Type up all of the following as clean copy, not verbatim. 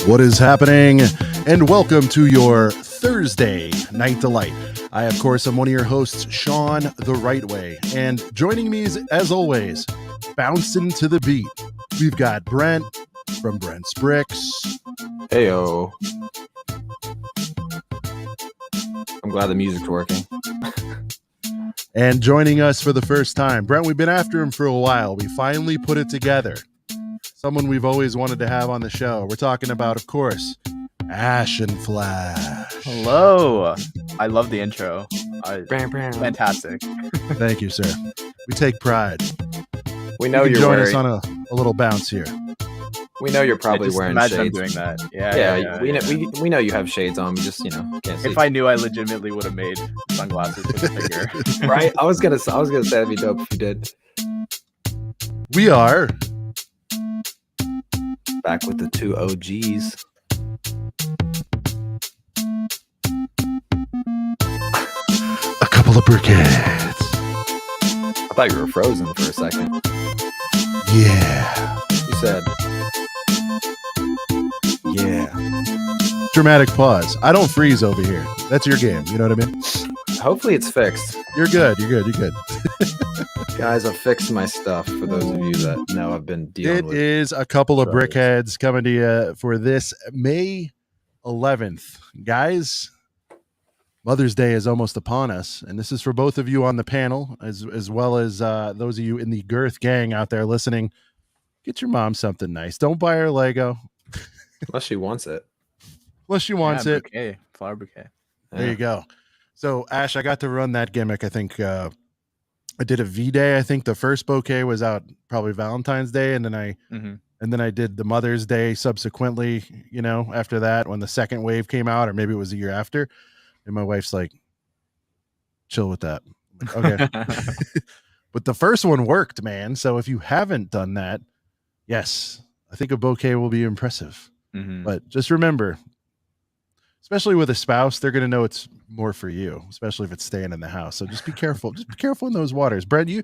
What is happening? And welcome to your Thursday Night Delight. I, of course, am one of your hosts, Sean the Right Way. And joining me, as always, bouncing to the beat, we've got Brent from Brent's Bricks. Heyo. I'm glad the music's working. And joining us for the first time, Brent, we've been after him for a while. We finally put it together. Someone we've always wanted to have on the show. We're talking about, of course, AshNFlash. Hello. I love the intro. Fantastic. Thank you, sir. We take pride. We know you you're join wearing. us on a little bounce here. We know you're probably Just wearing imagine shades. I'm doing that. We know you have shades on. We just can't see. If I knew, I legitimately would have made sunglasses with a figure. Right? I was gonna say that'd be dope if you did. We are Back with the two OGs. a couple of brickheads. I thought you were frozen for a second. Yeah. You said, "Yeah." Dramatic pause. I don't freeze over here. That's your game. You know what I mean? Hopefully it's fixed. You're good. You're good. You're good. Guys, I've fixed my stuff for those of you that know I've been dealing It with. is a couple of troubles. brickheads coming to you for this May 11th. Guys, Mother's Day is almost upon us, and this is for both of you on the panel, as well as those of you in the Girth gang out there listening. Get your mom something nice. Don't buy her Lego Unless she wants it. unless she wants it. Bouquet. Flower bouquet. There you go. So, Ash, I got to run that gimmick. I think I did a V-Day. I think the first bouquet was out probably Valentine's Day, and then I did the Mother's Day subsequently, after that when the second wave came out, or maybe it was a year after. And my wife's like, chill with that. I'm like, okay. But the first one worked, man. So if you haven't done that, yes, I think a bouquet will be impressive. But just remember, especially with a spouse, they're going to know it's more for you, especially if it's staying in the house. So just be careful. Just be careful in those waters. Brent, you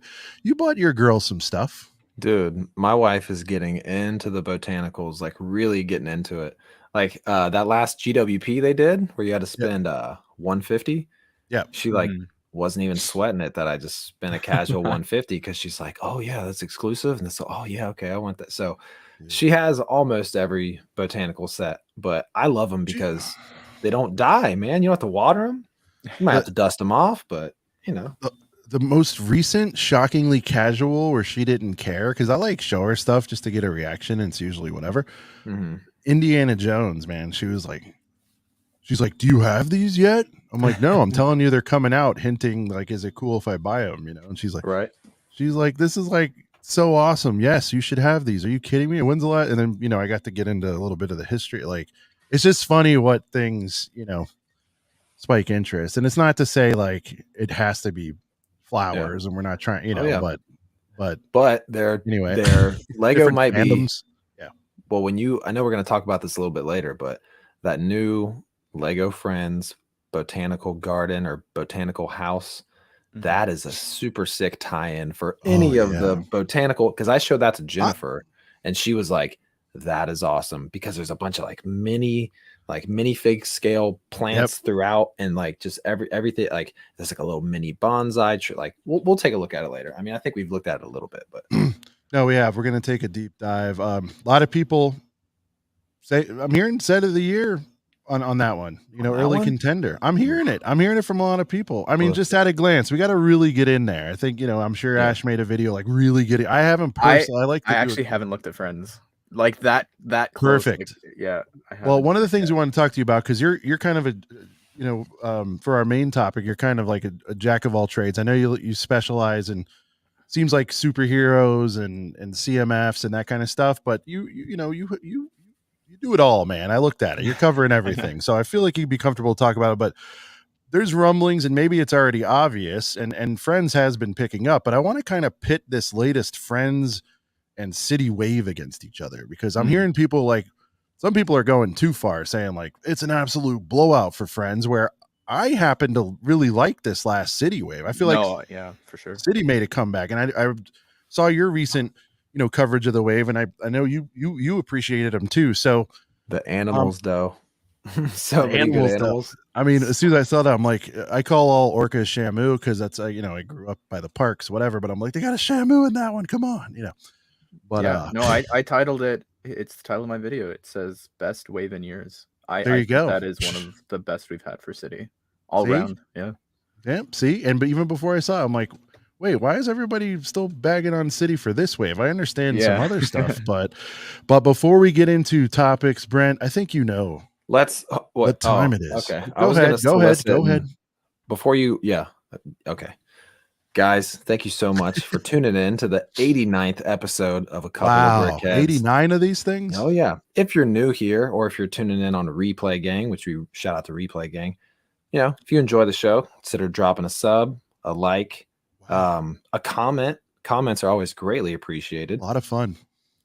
bought your girl some stuff. Dude, my wife is getting into the botanicals, like really getting into it. Like that last GWP they did where you had to spend $150. Yeah. She wasn't even sweating it that I just spent a casual $150 because she's like, oh yeah, that's exclusive. And so, oh yeah, okay, I want that. So she has almost every botanical set, but I love them because they don't die, man. You don't have to water them. You might have to dust them off, but The most recent, shockingly casual, where she didn't care, because I show her stuff just to get a reaction, and it's usually whatever. Indiana Jones, man. She's like, do you have these yet? I'm like, no, I'm telling you they're coming out, hinting like, is it cool if I buy them? And she's like, right. She's like, this is like so awesome. Yes, you should have these. Are you kidding me? When's the last? And then, I got to get into a little bit of the history. Like, it's just funny what things, spike interest. And it's not to say like it has to be flowers and we're not trying, but they're anyway, their Lego might fandoms. be. Well, I know we're going to talk about this a little bit later, but that new Lego Friends botanical garden or botanical house, that is a super sick tie-in for any of the botanical, because I showed that to Jennifer and she was like, that is awesome, because there's a bunch of mini minifig scale plants throughout, and just everything, like there's a little mini bonsai tree. Like we'll take a look at it later. I mean, I think we've looked at it a little bit, but no, we have. We're going to take a deep dive. A lot of people say, I'm hearing set of the year on that one, early contender. I'm hearing it from a lot of people. I mean, just at a glance, we got to really get in there. I think, I'm sure Ash made a video like really getting, I haven't personally, I actually haven't looked at Friends like that close. Perfect. Well, one of the things we want to talk to you about, because you're kind of a, for our main topic, you're kind of like a jack of all trades. I know you specialize in, seems like superheroes and CMFs and that kind of stuff, but you do it all, man. I looked at it. You're covering everything. So I feel like you'd be comfortable to talk about it, but there's rumblings, and maybe it's already obvious, and Friends has been picking up, but I want to kind of pit this latest Friends and City wave against each other, because I'm hearing people some people are going too far, saying like it's an absolute blowout for Friends, where I happen to really like this last City wave. I feel like for sure. City made a comeback, and I saw your recent coverage of the wave, and I know you appreciated them too. So The animals, though. So many good animals. I mean, as soon as I saw that, I'm like, I call all orcas Shamu because that's I grew up by the parks, whatever. But I'm like, they got a Shamu in that one. Come on, But yeah, no, I titled it. It's the title of my video. It says "Best Wave in Years." there you I think go. that is one of the best we've had for City all See? around. Yeah. Yeah. See, but even before I saw it, I'm like, wait, why is everybody still bagging on City for this wave? I understand some other stuff, but before we get into topics, Brent, I think Let's what time it is. Okay, Go ahead. Before you, okay. Guys, thank you so much for tuning in to the 89th episode of A Couple of Brickheads. 89 of these things? Oh, yeah. If you're new here or if you're tuning in on a Replay Gang, which we shout out to Replay Gang, if you enjoy the show, consider dropping a sub, a like, a comment. Comments are always greatly appreciated. A lot of fun.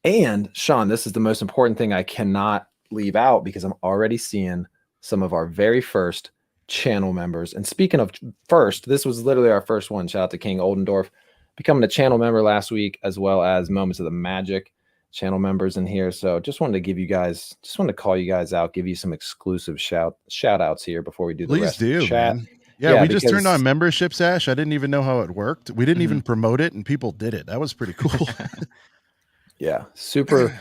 And Sean, this is the most important thing I cannot leave out because I'm already seeing some of our very first channel members. And speaking of first, this was literally our first one. Shout out to King Oldendorf becoming a channel member last week, as well as Moments of the Magic channel members in here. So just wanted to call you guys out, give you some exclusive shout outs here before we do the rest of the chat. Man. Yeah, we just turned on memberships, Ash. I didn't even know how it worked. We didn't even promote it and people did it. That was pretty cool. Yeah, super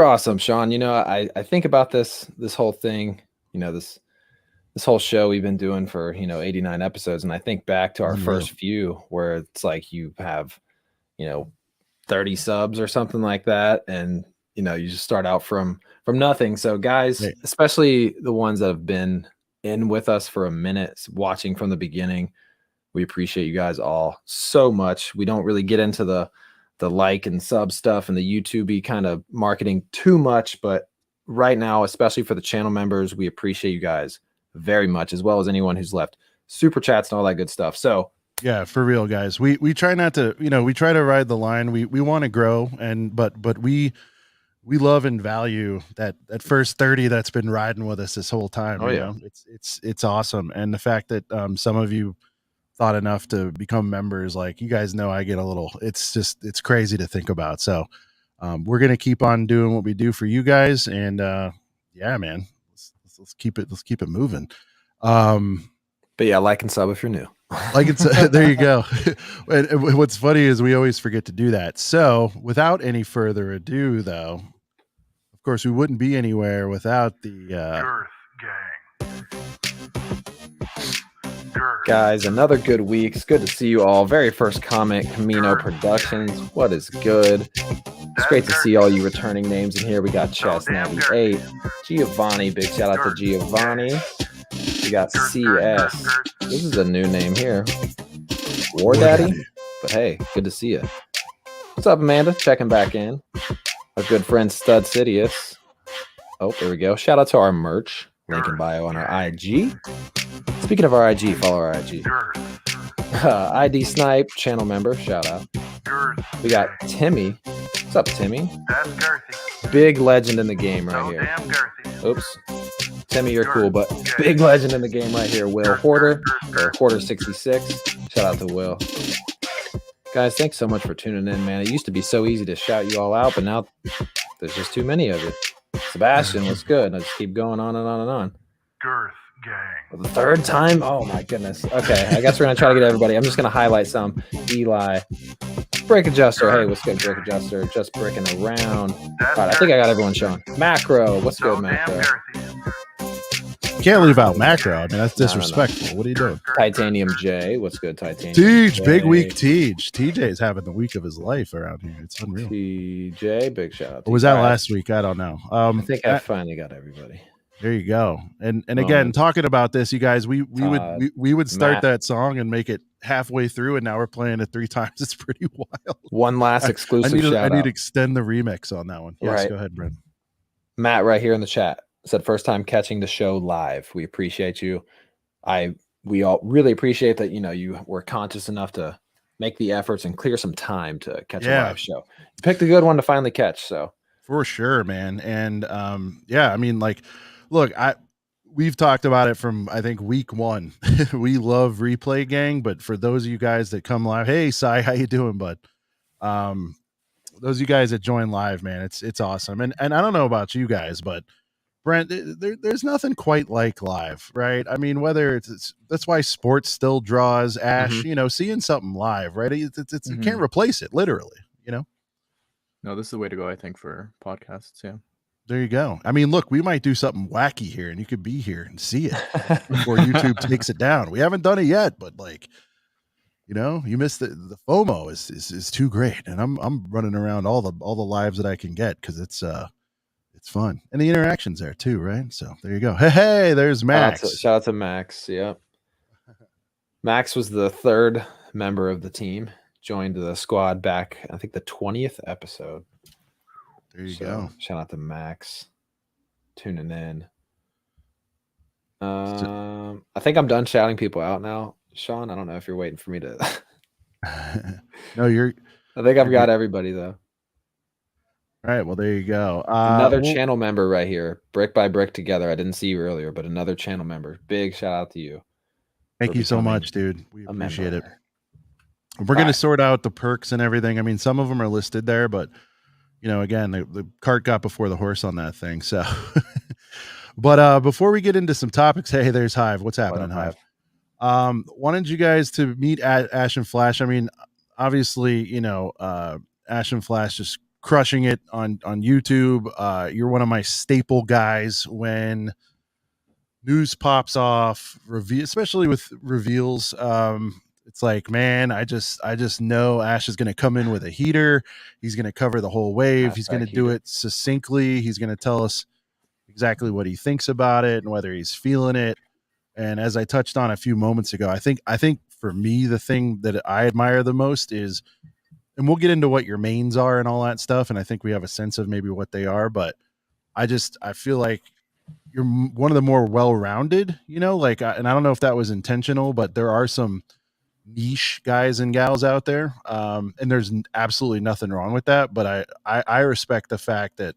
awesome, Sean. I think about this whole thing, this whole show we've been doing for 89 episodes, and I think back to our first few where it's like you have 30 subs or something like that, and you just start out from nothing. So guys, especially the ones that have been in with us for a minute, watching from the beginning, we appreciate you guys all so much. We don't really get into the like and sub stuff and the YouTube-y kind of marketing too much, but right now, especially for the channel members, we appreciate you guys very much, as well as anyone who's left super chats and all that good stuff. So yeah, for real, guys, we try not to, we try to ride the line. We want to grow, but we love and value that first 30 that's been riding with us this whole time. It's awesome. And the fact that some of you thought enough to become members, like you guys know, I get a little, it's crazy to think about. So we're going to keep on doing what we do for you guys. And yeah, man, let's keep it moving. But yeah, like and sub if you're new. There you go. And what's funny is we always forget to do that. So without any further ado, though, of course, we wouldn't be anywhere without the Girth Gang. Guys, another good week. It's good to see you all. Very first comment, Camino Productions. What is good? It's great to see all you returning names in here. We got Chess98, Giovanni. Big shout out to Giovanni. We got CS. This is a new name here. War Daddy. But hey, good to see you. What's up, Amanda? Checking back in. Our good friend Stud Sidious. Oh, there we go. Shout out to our merch. Link in bio on our IG. Speaking of our IG, follow our IG. ID Snipe, channel member, shout out. We got Timmy. What's up, Timmy? Big legend in the game right here. Oops. Timmy, you're cool, but big legend in the game right here. Will Hoarder, or Hoarder66. Shout out to Will. Guys, thanks so much for tuning in, man. It used to be so easy to shout you all out, but now there's just too many of you. Sebastian, what's good? I just keep going on and on and on. Girth Gang. The third time? Oh my goodness. Okay, I guess we're gonna try to get everybody. I'm just gonna highlight some. Eli, Brick Adjuster. Hey, what's good, Brick Adjuster? Just bricking around. All right, I think I got everyone shown. Macro, what's good, Macro? You can't leave out Macro. I mean, that's disrespectful. No. What are you doing? Titanium J, what's good, Titanium? Tej, big week, Tej. TJ's having the week of his life around here. It's unreal. TJ, big shout out. Or was that last week? I don't know. I think I finally got everybody. There you go. And again, talking about this, you guys, we would start Matt. that song and make it halfway through, and now we're playing it 3 times. It's pretty wild. One last exclusive shout out. I need to extend the remix on that one. Yes, right. Go ahead, Brent. Matt, right here in the chat, said first time catching the show live. We appreciate you. We all really appreciate that. You were conscious enough to make the efforts and clear some time to catch a live show. You picked a good one to finally catch. So for sure, man. And yeah, I mean, like, look, we've talked about it from, I think, week 1. We love Replay Gang, but for those of you guys that come live, hey, Sai, how you doing, bud? Those of you guys that join live, man, it's awesome. And I don't know about you guys, but Brent, there's nothing quite like live, right? I mean, whether it's that's why sports still draws Ash, seeing something live, right? You can't replace it, literally, No, this is the way to go, I think, for podcasts. Yeah. There you go. I mean, look, we might do something wacky here, and you could be here and see it before YouTube takes it down. We haven't done it yet, but you missed the FOMO is too great, and I'm running around all the lives that I can get because it's fun, and the interactions there too, right? So there you go. Hey, there's Max. Shout out to Max. Yeah, Max was the third member of the team. Joined the squad back, I think, the 20th episode. There you go. Shout out to Max tuning in. I think I'm done shouting people out now, Sean. I don't know if you're waiting for me to. No, I think I've got everybody though. All right, well, there you go. Another channel member right here, Brick by Brick Together. I didn't see you earlier, but another channel member. Big shout out to you. Thank you so much, dude. We appreciate it. We're going to sort out the perks and everything. I mean, some of them are listed there, but again, the cart got before the horse on that thing. So, but before we get into some topics, hey, there's Hive. What's happening, Hive? Wanted you guys to meet at AshNFlash. I mean, obviously, AshNFlash just crushing it on YouTube. You're one of my staple guys when news pops off, especially with reveals. It's like, man, I just know Ash is going to come in with a heater. He's going to cover the whole wave. He's going to do it succinctly. He's going to tell us exactly what he thinks about it and whether he's feeling it. And as I touched on a few moments ago, I think for me, the thing that I admire the most is, and we'll get into what your mains are and all that stuff. And I think we have a sense of maybe what they are, but I feel like you're one of the more well-rounded, and I don't know if that was intentional, but there are some niche guys and gals out there. And there's absolutely nothing wrong with that. But I respect the fact that,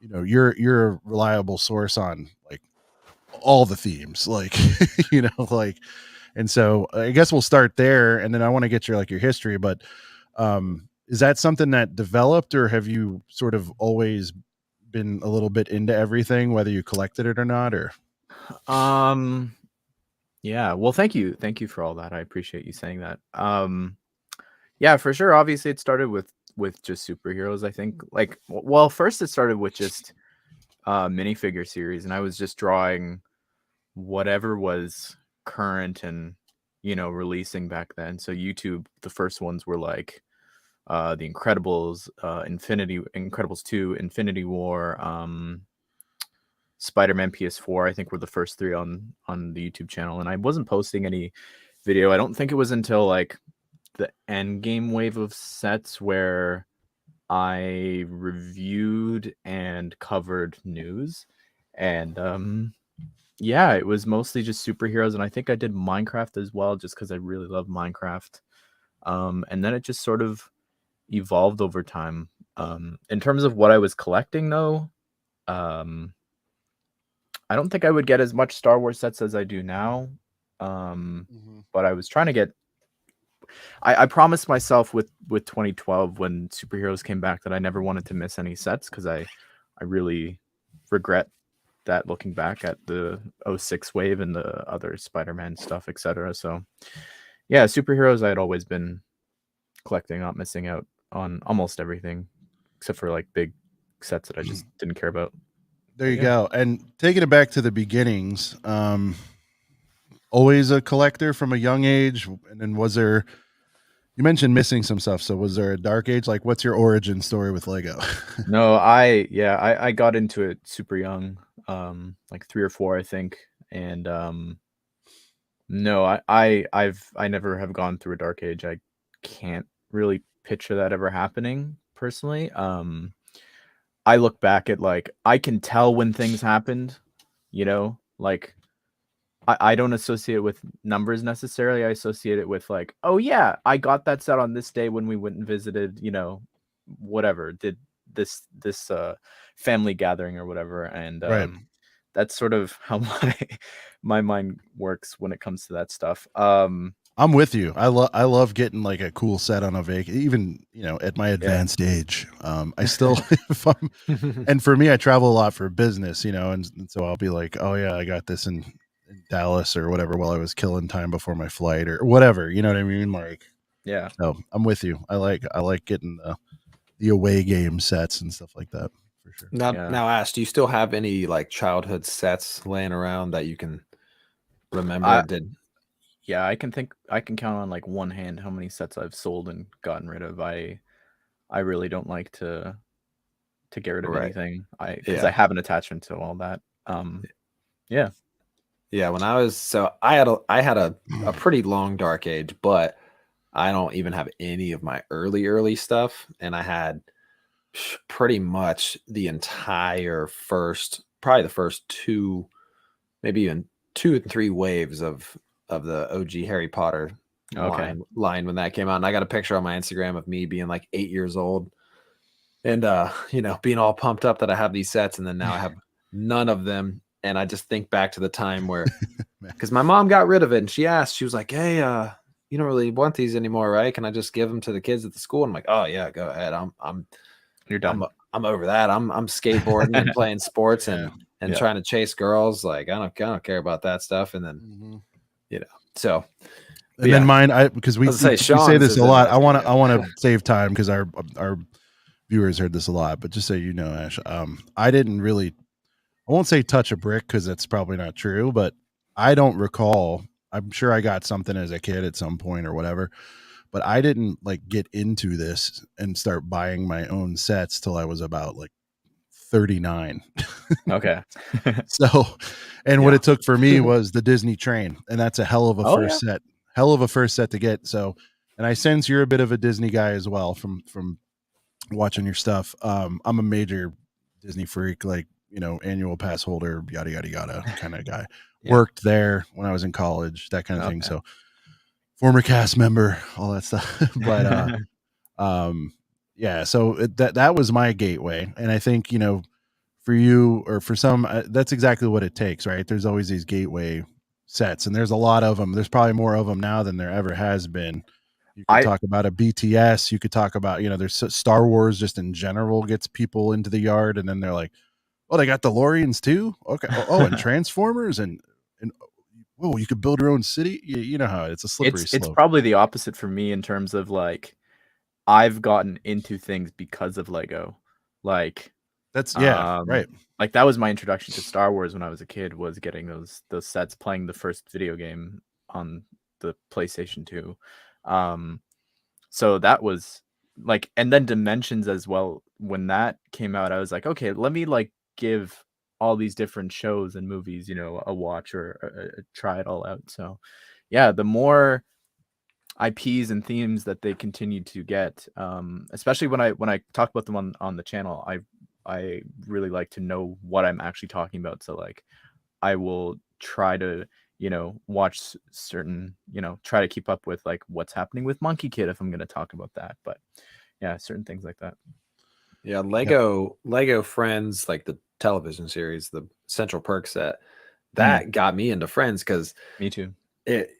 you're a reliable source on like all the themes, and so I guess we'll start there. And then I want to get your history, but is that something that developed, or have you sort of always been a little bit into everything, whether you collected it or not? Or yeah, well, thank you for all that. I appreciate you saying that. Yeah, for sure. Obviously it started with just superheroes. I think first it started with just minifigure series, and I was just drawing whatever was current and releasing back then. So YouTube, the first ones were like the Incredibles, Incredibles 2, Infinity War, Spider-Man PS4, I think were the first three on the YouTube channel. And I wasn't posting any video. I don't think it was until like the Endgame wave of sets where I reviewed and covered news. And yeah, it was mostly just superheroes. And I think I did Minecraft as well, just because I really love Minecraft. And then it just sort of evolved over time. In terms of what I was collecting, though, I don't think I would get as much Star Wars sets as I do now. But I was trying to get. I promised myself with 2012 when superheroes came back that I never wanted to miss any sets, because I really regret that looking back at the 06 wave and the other Spider-Man stuff, etc. So yeah, superheroes I had always been collecting, not missing out on almost everything except for like big sets that I just didn't care about. There you go. And taking it back to the beginnings, always a collector from a young age. And then you mentioned missing some stuff. So was there a dark age? Like, what's your origin story with Lego? No, I got into it super young, like 3 or 4, I think. And no, I never have gone through a dark age. I can't really picture that ever happening personally. I look back at like, I can tell when things happened, like I don't associate it with numbers necessarily. I associate it with like, oh yeah, I got that set on this day when we went and visited, whatever, did this family gathering or whatever. And Right. That's sort of how my mind works when it comes to that stuff. I'm with you. I love getting like a cool set on a even, you know, at my advanced age. I still, if I'm, and for me, I travel a lot for business, you know, and so I'll be like, oh yeah, I got this in Dallas or whatever while I was killing time before my flight or whatever. You know what I mean? Like, Yeah. so I'm with you. I like getting the away game sets and stuff like that for sure. Now, Ash, do you still have any like childhood sets laying around that you can remember? Yeah, I can count on like one hand how many sets I've sold and gotten rid of. I really don't like to get rid of anything. Because I have an attachment to all that. Yeah. Yeah, when I had a pretty long dark age, but I don't even have any of my early stuff, and I had pretty much the entire probably the first two, maybe even 2 and 3 waves of the OG Harry Potter line when that came out. And I got a picture on my Instagram of me being like 8 years old and you know, being all pumped up that I have these sets, and then now I have none of them. And I just think back to the time where, because my mom got rid of it, and she was like, hey, you don't really want these anymore, right? Can I just give them to the kids at the school? And I'm like, oh yeah, go ahead. You're done. I'm over that. I'm skateboarding and playing sports and trying to chase girls. Like I don't care about that stuff. And then you know, so and then mine, because we say this a lot. I want to save time because our viewers heard this a lot, but just so you know, Ash, I didn't really, I won't say touch a brick because that's probably not true, but I don't recall. I'm sure I got something as a kid at some point or whatever, but I didn't like get into this and start buying my own sets till I was about like 39. Okay. So, and what it took for me was the Disney train, and that's a hell of a first set to get. So, and I sense you're a bit of a Disney guy as well from watching your stuff. I'm a major Disney freak, like, you know, annual pass holder, yada yada yada kind of guy. Worked there when I was in college, that kind of thing. So former cast member, all that stuff. But yeah, so that was my gateway. And I think, you know, for you or for some, that's exactly what it takes, right? There's always these gateway sets, and there's a lot of them. There's probably more of them now than there ever has been. You could talk about a BTS. You could talk about, you know, there's Star Wars just in general gets people into the yard, and then they're like, oh, they got DeLoreans too? Okay. Oh, and Transformers and whoa, you could build your own city. You know how it's a slippery slope. It's probably the opposite for me in terms of like, I've gotten into things because of Lego. Like that's right. Like that was my introduction to Star Wars when I was a kid, was getting those sets, playing the first video game on the PlayStation 2. So that was like, and then Dimensions as well. When that came out, I was like, okay, let me like give all these different shows and movies, you know, a watch or try it all out. So yeah, the more IPs and themes that they continue to get, especially when I talk about them on the channel, I really like to know what I'm actually talking about. So like, I will try to, you know, watch certain, you know, try to keep up with like what's happening with Monkey Kid if I'm going to talk about that. But yeah, certain things like that. Yeah, Lego Friends, like the television series, the Central Perk set, that got me into Friends because me too.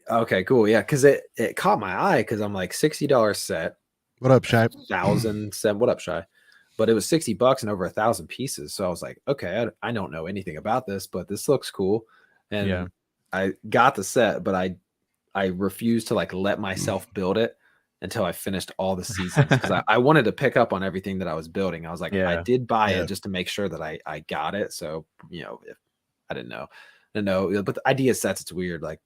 Okay, cool. Yeah, because it caught my eye because I'm like $60 set. What up, Shy? 1,000 set. What up, Shy? But it was $60 and over 1,000 pieces. So I was like, okay, I don't know anything about this, but this looks cool. And I got the set, but I refused to like let myself build it until I finished all the seasons because I wanted to pick up on everything that I was building. I was like, I did buy it just to make sure that I got it. So, you know, if I didn't know, but the idea sets, it's weird. Like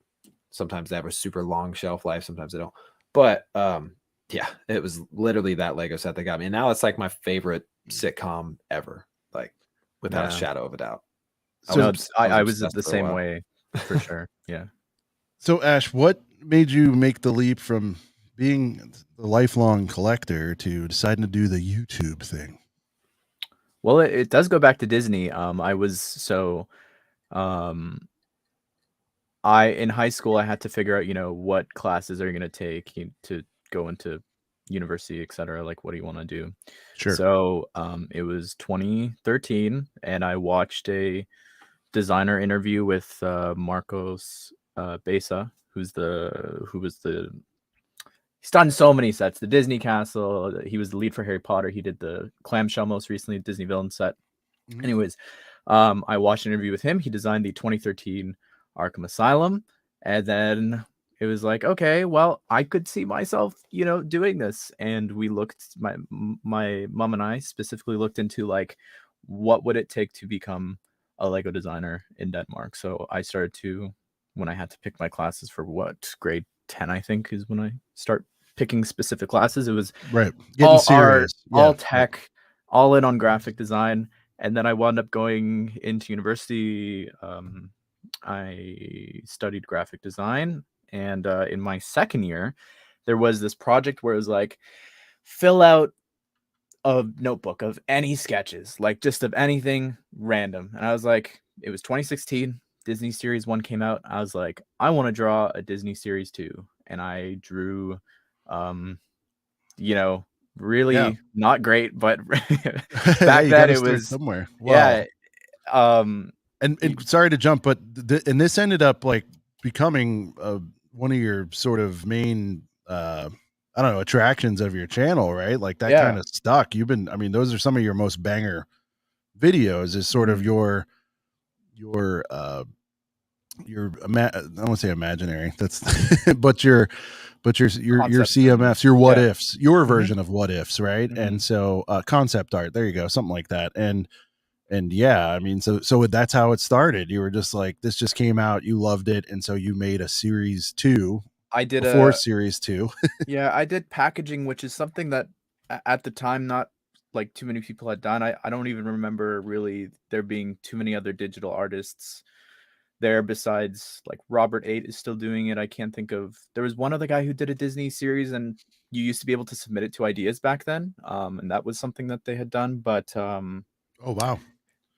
sometimes they have a super long shelf life, sometimes they don't. But yeah, it was literally that Lego set that got me. And now it's like my favorite sitcom ever, like without a shadow of a doubt. So I was the same way for sure. Yeah. So Ash, what made you make the leap from being the lifelong collector to deciding to do the YouTube thing? Well, it does go back to Disney. In high school, I had to figure out, you know, what classes are you going to take to go into university, etc. Like, what do you want to do? Sure. So it was 2013, and I watched a designer interview with Marcos Besa, who was the he's done so many sets. The Disney Castle. He was the lead for Harry Potter. He did the Clamshell most recently, Disney Villain set. Anyways, I watched an interview with him. He designed the 2013 Arkham Asylum, and then it was like, okay, well, I could see myself, doing this. And we looked, my mom and I specifically looked into like, what would it take to become a Lego designer in Denmark? So I started to, when I had to pick my classes for grade 10, I think is when I start picking specific classes. It was all art, all tech, all in on graphic design. And then I wound up going into university. I studied graphic design. And in my second year, there was this project where it was like, fill out a notebook of any sketches, like just of anything random. And I was like, it was 2016. Disney Series 1 came out. I was like, I want to draw a Disney Series 2. And I drew, really not great, but back then it was somewhere. Wow. And sorry to jump, but and this ended up like becoming one of your sort of main I don't know, attractions of your channel, right? Like that kind of stuck. Those are some of your most banger videos, is sort of your I don't want to say imaginary, that's but your CMFs, your what ifs, your version of what ifs, right? And so concept art, there you go, something like that. And so that's how it started. You were just like, this just came out, you loved it, and so you made a series 2. I did before series 2. I did packaging, which is something that at the time not like too many people had done. I don't even remember really there being too many other digital artists there besides like Robert 8 is still doing it. I can't think of, there was one other guy who did a Disney series, and you used to be able to submit it to ideas back then, and that was something that they had done. But oh wow,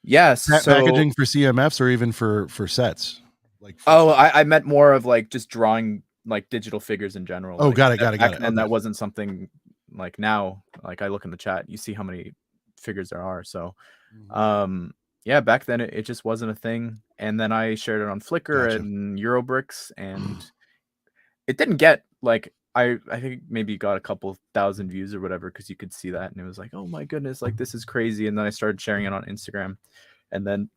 yes, packaging for CMFs or even for sets, like I meant more of like just drawing like digital figures in general. Oh, like, got it. And that wasn't something like now. Like I look in the chat, you see how many figures there are. So, back then it just wasn't a thing. And then I shared it on Flickr and Eurobricks, and it didn't get like, I think maybe got a couple thousand views or whatever, because you could see that, and it was like, oh my goodness, like this is crazy. And then I started sharing it on Instagram, and then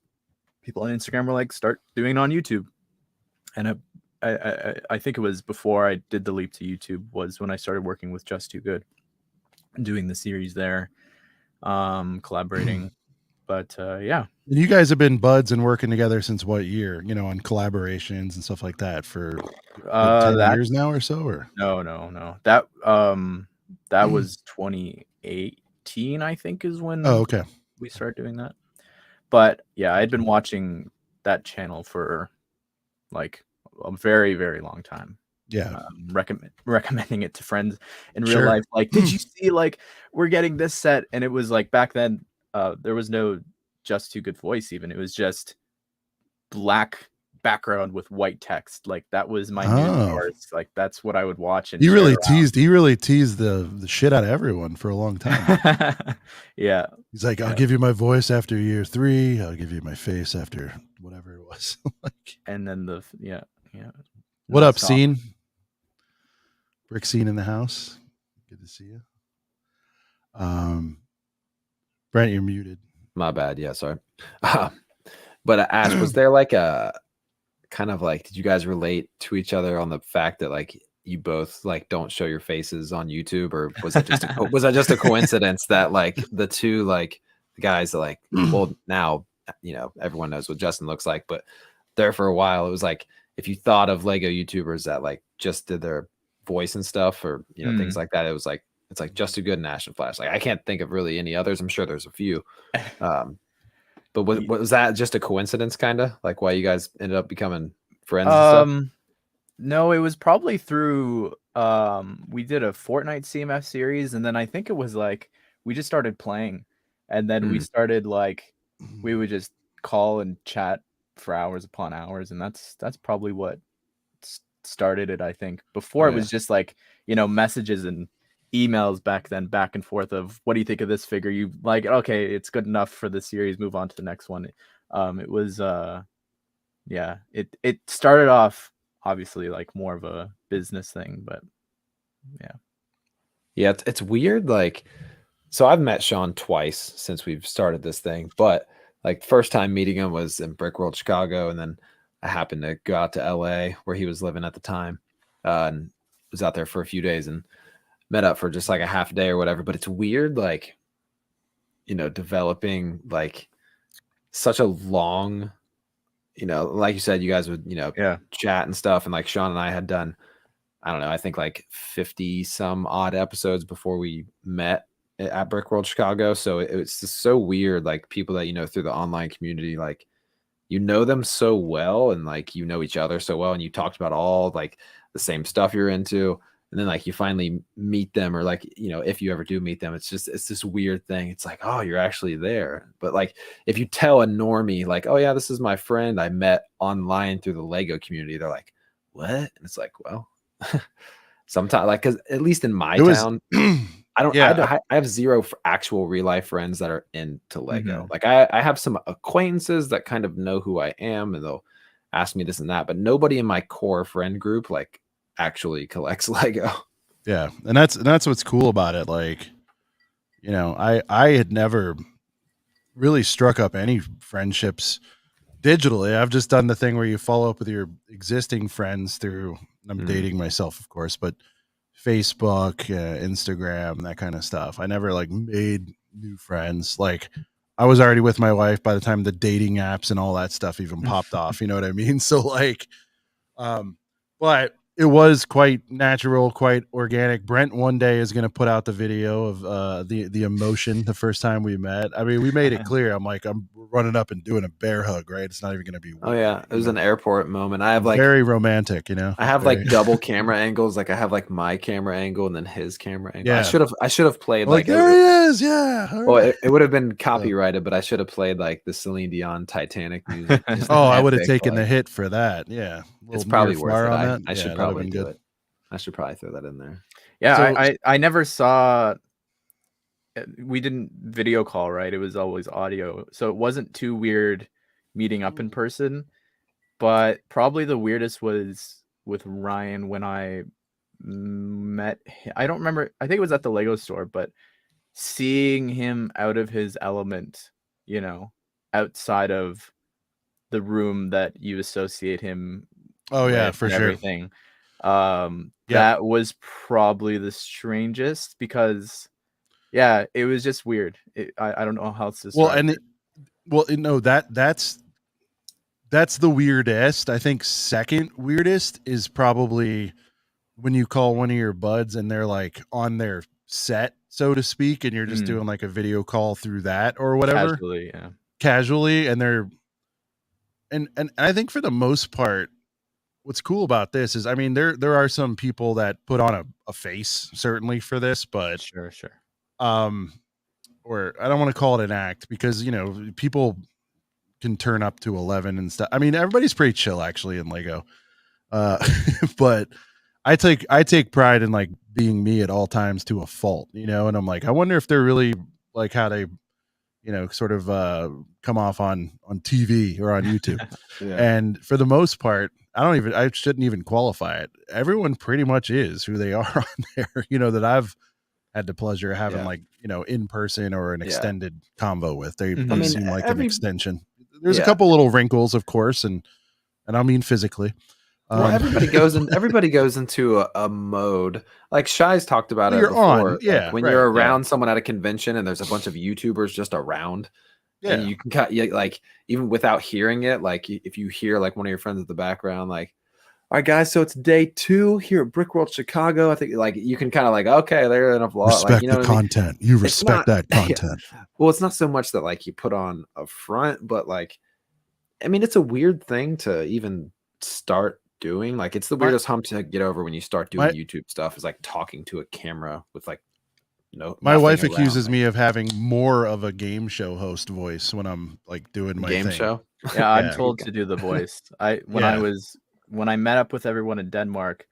people on Instagram were like, start doing it on YouTube. And I think it was before I did the leap to YouTube was when I started working with Just Too Good, doing the series there, collaborating. But and you guys have been buds and working together since what year? On collaborations and stuff like that for 10 years now or so? Or no, that was 2018, I think, is when we started doing that. But I had been watching that channel for like a very, very long time. Recommending it to friends in real life. Like, did you see, like, we're getting this set? And it was like, back then, there was no Just Too Good voice even. It was just black background with white text. Like, that was my news source. Like, that's what I would watch. And he really teased the shit out of everyone for a long time. He's like, I'll give you my voice after year 3. I'll give you my face after whatever it was. And then What up, Scene? Brick Scene in the house. Good to see you. Brent, you're muted. My bad. Yeah, sorry. But Ash, was there like a kind of like, did you guys relate to each other on the fact that like you both like don't show your faces on YouTube, or was it just a coincidence that like the two like the guys that like, well, now everyone knows what Justin looks like, but there for a while it was like, if you thought of Lego YouTubers that like just did their voice and stuff, or things like that, it's like Just Too Good and AshNFlash. Like I can't think of really any others. I'm sure there's a few. But was that just a coincidence, kind of like why you guys ended up becoming friends and stuff? No, it was probably through we did a Fortnite CMF series, and then I think it was like we just started playing, and then we started like we would just call and chat for hours upon hours, and that's probably what started it. I think before it was just like messages and emails back then, back and forth of, what do you think of this figure? You like, okay, it's good enough for the series, move on to the next one. It was it started off obviously like more of a business thing, but yeah, it's weird. Like, so I've met Sean twice since we've started this thing, but like first time meeting him was in Brick World Chicago, and then I happened to go out to LA where he was living at the time, and was out there for a few days and met up for just like a half a day or whatever. But it's weird, like, you know, developing like such a long, you know, like you said, you guys would, you know, chat and stuff, and like Sean and I had done, I don't know, I think like 50 some odd episodes before we met at Brick World Chicago. So it's just so weird, like people that you know through the online community, like you know them so well, and like you know each other so well, and you talked about all like the same stuff you're into, and then like you finally meet them, or like, you know, if you ever do meet them, it's this weird thing. It's like, oh, you're actually there. But like if you tell a normie like, oh yeah, this is my friend I met online through the Lego community, they're like, what? And it's like, well, sometimes, like, because at least in my town, I have zero actual real life friends that are into Lego. Like I have some acquaintances that kind of know who I am, and they'll ask me this and that, but nobody in my core friend group like actually collects Lego. Yeah, and that's what's cool about it. Like, you know, I had never really struck up any friendships digitally. I've just done the thing where you follow up with your existing friends through, I'm dating myself, of course, but Facebook, Instagram, that kind of stuff. I never like made new friends. Like I was already with my wife by the time the dating apps and all that stuff even popped off. You know what I mean? So like, but it was quite natural, quite organic. Brent one day is going to put out the video of the emotion the first time we met. I mean, we made it clear. I'm like, I'm running up and doing a bear hug, right? It's not even going to be weird. Oh yeah, it was an airport moment. I have like very romantic, you know. I have like double camera angles. Like I have like my camera angle and then his camera angle. Yeah. I should have played like there he is. Yeah. Well, it would have been copyrighted, but I should have played like the Celine Dion Titanic music. Oh, I would have taken the hit for that. Yeah. It's probably worth it. I should probably do it. I should probably throw that in there. Yeah, so, I never saw. We didn't video call, right? It was always audio, so it wasn't too weird meeting up in person. But probably the weirdest was with Ryan when I met him. I don't remember. I think it was at the Lego store, but seeing him out of his element, you know, outside of the room that you associate him. Oh yeah, for sure. Everything. That was probably the strangest because, yeah, it was just weird. I don't know how else to describe it. That's the weirdest. I think second weirdest is probably when you call one of your buds and they're like on their set, so to speak, and you're just doing like a video call through that or whatever. Casually, and they're and I think for the most part, what's cool about this is, I mean, there are some people that put on a face certainly for this, but sure. Or I don't want to call it an act because, you know, people can turn up to 11 and stuff. I mean, everybody's pretty chill actually in Lego. But I take pride in like being me at all times to a fault, you know, and I'm like, I wonder if they're really like how they, you know, sort of come off on TV or on YouTube. And for the most part, I shouldn't even qualify it. Everyone pretty much is who they are on there, you know, that I've had the pleasure of having like, you know, in person or an extended convo with. They seem like an extension. There's a couple little wrinkles, of course, and I mean physically. Well, everybody goes into a mode. Like Shai's talked about it before. Like when you're around someone at a convention and there's a bunch of YouTubers just around, and you can like even without hearing it, like if you hear like one of your friends in the background, like, all right, guys, so it's day 2 here at Brick World Chicago. I think like you can kind of like, okay, they're in a vlog. Respect like, you know the content. You respect that content. Yeah. Well, it's not so much that like you put on a front, but like, I mean, it's a weird thing to even start doing. Like it's the weirdest hump to get over when you start doing YouTube stuff, is like talking to a camera with like my wife accuses me of having more of a game show host voice when I'm like doing my game thing. show. Yeah, I'm told to do the voice. When I met up with everyone in Denmark,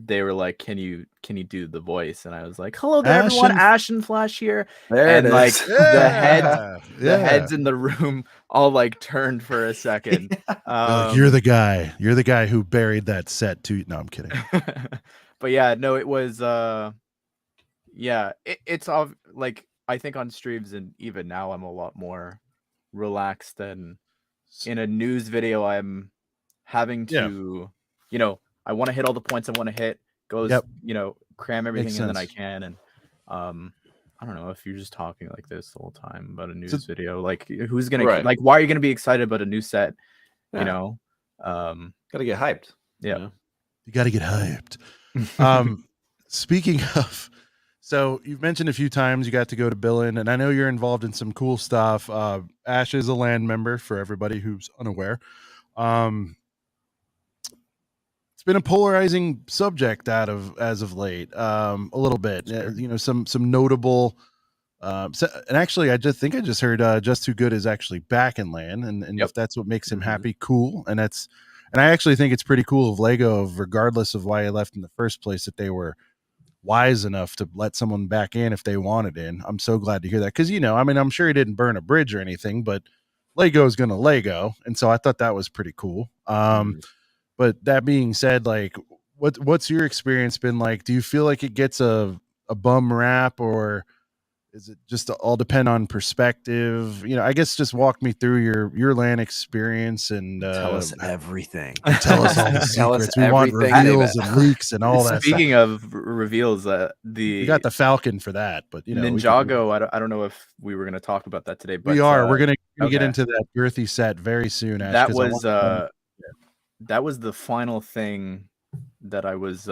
they were like, can you do the voice? And I was like, hello there, Ash everyone, and- AshNFlash here. There And it like is. the heads in the room all like turned for a second. Like, you're the guy. You're the guy who buried that set too. No, I'm kidding. But yeah, no, it was yeah, it's all like, I think on streams and even now I'm a lot more relaxed, and in a news video I'm having to, you know, I want to hit all the points I want to hit, goes, you know, cram everything in that I can. And I don't know if you're just talking like this the whole time about a news video, like who's gonna like, why are you gonna be excited about a new set? You know, gotta get hyped. Yeah, you gotta get hyped. Speaking of, so you've mentioned a few times you got to go to Billin, and I know you're involved in some cool stuff. Ash is a land member for everybody who's unaware. It's been a polarizing subject as of late, a little bit. You know, some notable. And actually, I just heard Just Too Good is actually back in land, and if that's what makes him happy, cool. And I actually think it's pretty cool of Lego, regardless of why he left in the first place, that they were wise enough to let someone back in if they wanted in. I'm so glad to hear that, because, you know, I mean, I'm sure he didn't burn a bridge or anything, but Lego is gonna Lego, and so I thought that was pretty cool. But that being said, like, what's your experience been like? Do you feel like it gets a bum rap, or is it just all depend on perspective? You know, I guess just walk me through your LAN experience and tell us everything. Tell us all the secrets. We want reveals and leaks and all that. Speaking of reveals, we got the Falcon for that, but you know, Ninjago. I don't know if we were going to talk about that today, but we are. We're going to get into that girthy set very soon. Ash, that was the final thing that I was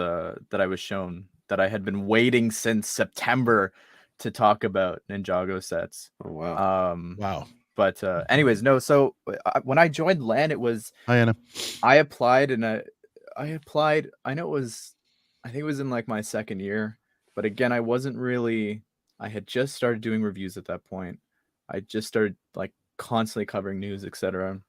shown, that I had been waiting since September to talk about Ninjago sets. Oh wow. Wow. But anyways, no, so when I joined LAN, it was Hi, Anna. I applied, and I think it was in like my second year, but again, I had just started doing reviews at that point. I just started like constantly covering news, etc.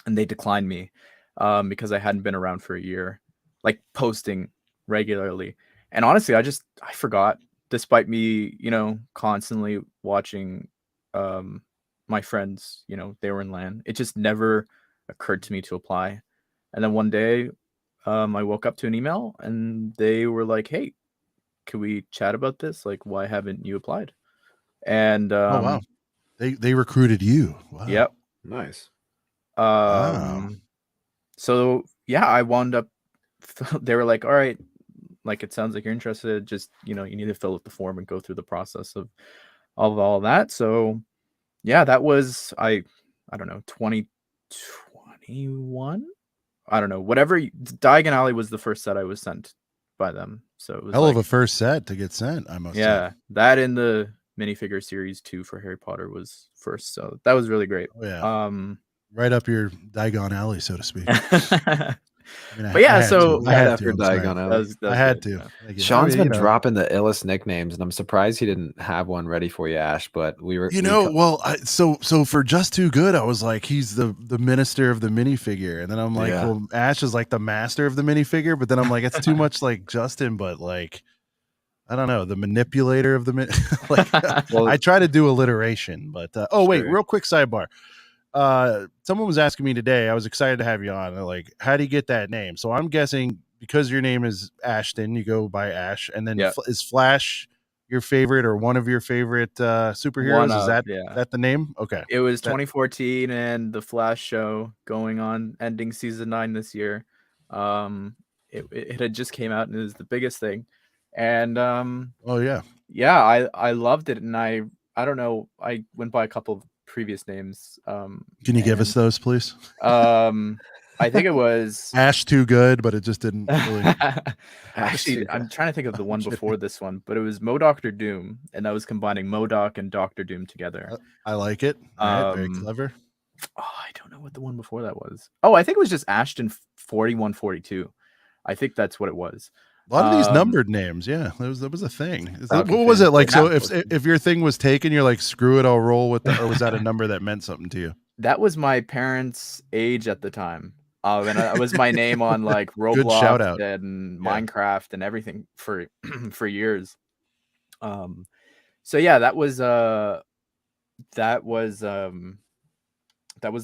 And they declined me because I hadn't been around for a year, like posting regularly. And honestly, I forgot, despite me, you know, constantly watching my friends, you know, they were in LAN. It just never occurred to me to apply. And then one day I woke up to an email, and they were like, hey, can we chat about this? Like, why haven't you applied? And oh wow, they recruited you. Wow. Yep. Nice. So yeah, I wound up, they were like, all right, like, it sounds like you're interested, just, you know, you need to fill out the form and go through the process of all that. So yeah, that was, I don't know, 2021, I don't know, whatever. Diagon Alley was the first set I was sent by them, so it was hell of a first set to get sent, I must say. That in the minifigure series 2 for Harry Potter was first, so that was really great. Right up your Diagon Alley, so to speak. I mean, but yeah, so I had to. Sean's been dropping the illest nicknames, and I'm surprised he didn't have one ready for you, Ash. But we were, so for Just Too Good, I was like, he's the minister of the minifigure, and then I'm like, well, Ash is like the master of the minifigure, but then I'm like, it's too much like Justin, but like, I don't know, the manipulator of the like. I try to do alliteration, but wait, real quick sidebar. Someone was asking me today, I was excited to have you on, like, how do you get that name? So I'm guessing because your name is Ashton, you go by Ash, and then is Flash your favorite or one of your favorite superheroes? Is that the name? Okay. It was 2014 and the Flash show going on, ending season 9 this year. It had just came out, and it was the biggest thing. And I loved it, and I don't know, I went by a couple of previous names. Can you give us those, please? I think it was Ash Too Good, but it just didn't really. Actually, I'm trying to think of the one before this one, but it was Dr. Doom, and that was combining MODOK and Dr. Doom together. I like it. All right, very clever. I don't know what the one before that was. Oh, I think it was just Ashton 4142. I think that's what it was. A lot of these numbered names, that was a thing. What was it like? So if your thing was taken, you're like, screw it, I'll roll with that, or was that a number that meant something to you? That was my parents' age at the time. And it was my name on like Good shout Roblox out. and Minecraft and everything for for years. So yeah, that was the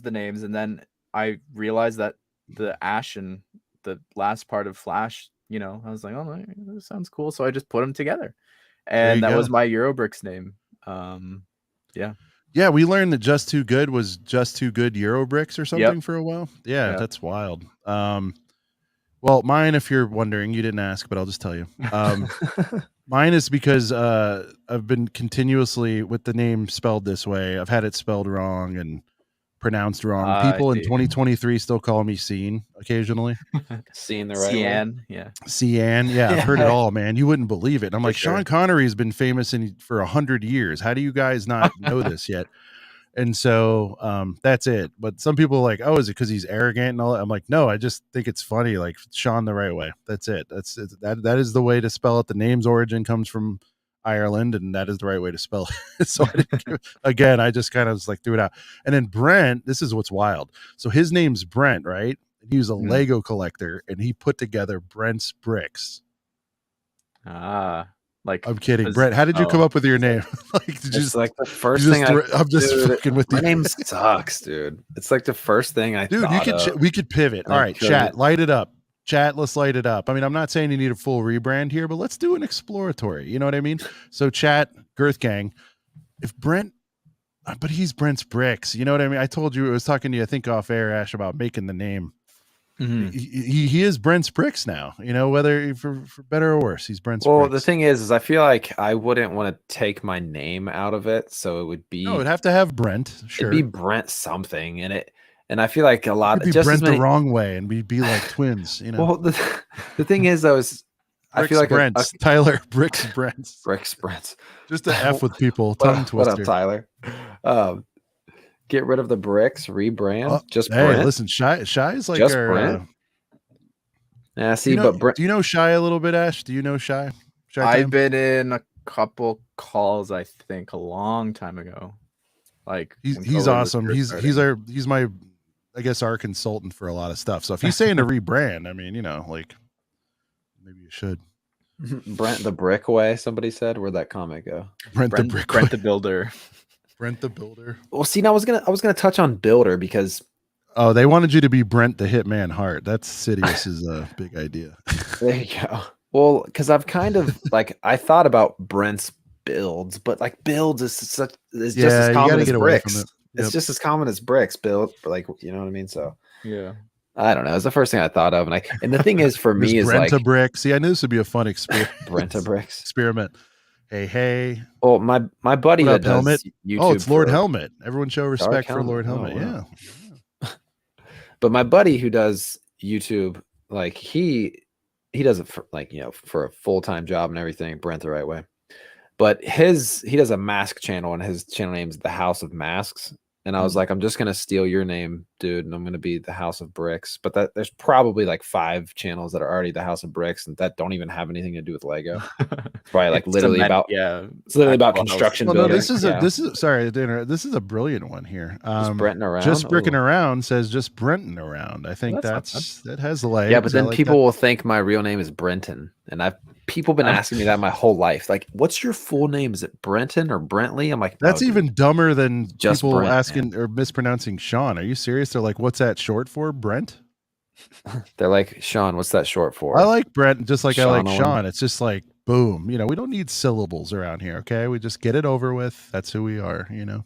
names, and then I realized that the Ash and the last part of Flash, you know, I was like, oh, this sounds cool, so I just put them together, and that was my Eurobricks name. Yeah, we learned that Just Too Good was Just Too Good Eurobricks or something for a while. Yeah, that's wild. Well, mine, if you're wondering, you didn't ask, but I'll just tell you. Mine is because I've been continuously with the name spelled this way. I've had it spelled wrong and pronounced wrong. People in 2023 still call me Scene occasionally. Seeing the right Cian, way. yeah. Cian, yeah, I've heard it all, man. You wouldn't believe it. And I'm like, sure. Sean Connery's been famous for 100 years. How do you guys not know this yet? And so that's it. But some people are like, oh, is it because he's arrogant and all that? I'm like, no, I just think it's funny. Like Sean the right way. That's it. That is the way to spell it. The name's origin comes from Ireland, and that is the right way to spell it. So again, I just kind of just like threw it out. And then Brent, this is what's wild. So his name's Brent, right? He was a Lego collector, and he put together Brent's Bricks. Like, I'm kidding, Brent. How did you come up with your name? Like, did you just like the first thing I'm just fucking with you. My name sucks, dude. It's like the first thing I dude. We could pivot. All right, chat, light it up. Chat, let's light it up. I mean, I'm not saying you need a full rebrand here, but let's do an exploratory. You know what I mean? So, chat, Girth Gang, if Brent, but he's Brent's Bricks. You know what I mean? I told you, I was talking to you, I think off air, Ash, about making the name. He is Brent's Bricks now, you know, whether for better or worse, he's Brent's Bricks. The thing is I feel like I wouldn't want to take my name out of it, so it would be it'd have to have Brent. Sure, it'd be Brent something in it, and I feel like a lot of just Brent the wrong way, and we'd be like twins, you know. Well, the thing is, I feel like Brents, Tyler Bricks Brents, just to F with people, tongue twister. What up, Tyler? Get rid of the bricks, rebrand. Just hey, Brent. Listen, Shy is like just our, Brent. Yeah, see, but Brent. Do you know Shy a little bit, Ash? Do you know Shy? I've been in a couple calls, I think, a long time ago. Like he's awesome. He's my, I guess, our consultant for a lot of stuff. So if he's saying to rebrand, I mean, you know, like maybe you should. Brent the Brickway. Somebody said, where'd that comment go? Brent the Builder. Brent the Builder. Well, see, now I was gonna touch on Builder because they wanted you to be Brent the Hitman Hart. That's Sidious's big idea. There you go. Well, because I've kind of like I thought about Brent's builds, but like builds is just as common as bricks. It's just as common as bricks build, but like you know what I mean. So yeah, I don't know. It's the first thing I thought of, and the thing is for me is Brent like a brick. See, I knew this would be a fun experiment. Brent a bricks experiment. Hey. Well, my buddy that does Helmet. YouTube. It's Lord Helmet. Everyone show respect for Lord Helmet. Wow. Yeah. But my buddy who does YouTube, like he does it for like, you know, for a full-time job and everything, Brent the right way. But he does a mask channel, and his channel name is The House of Masks. And I was like, I'm just going to steal your name, dude, and I'm going to be The House of Bricks. But there's probably like 5 channels that are already The House of Bricks and that don't even have anything to do with Lego. It's probably like literally about construction building. No, this is a brilliant one here. Just Brenton around. Just Bricking Around says just Brenton around. I think that has legs. Yeah, but then people will think my real name is Brenton. And people been asking me that my whole life. Like, what's your full name? Is it Brenton or Brentley? I'm like, that's even dumber than just people Brent, asking or mispronouncing Sean. Are you serious? They're like, what's that short for? Brent? They're like, Sean, what's that short for? I like Brent just like Sean I like Sean. It's just like, boom. You know, we don't need syllables around here, okay? We just get it over with. That's who we are, you know.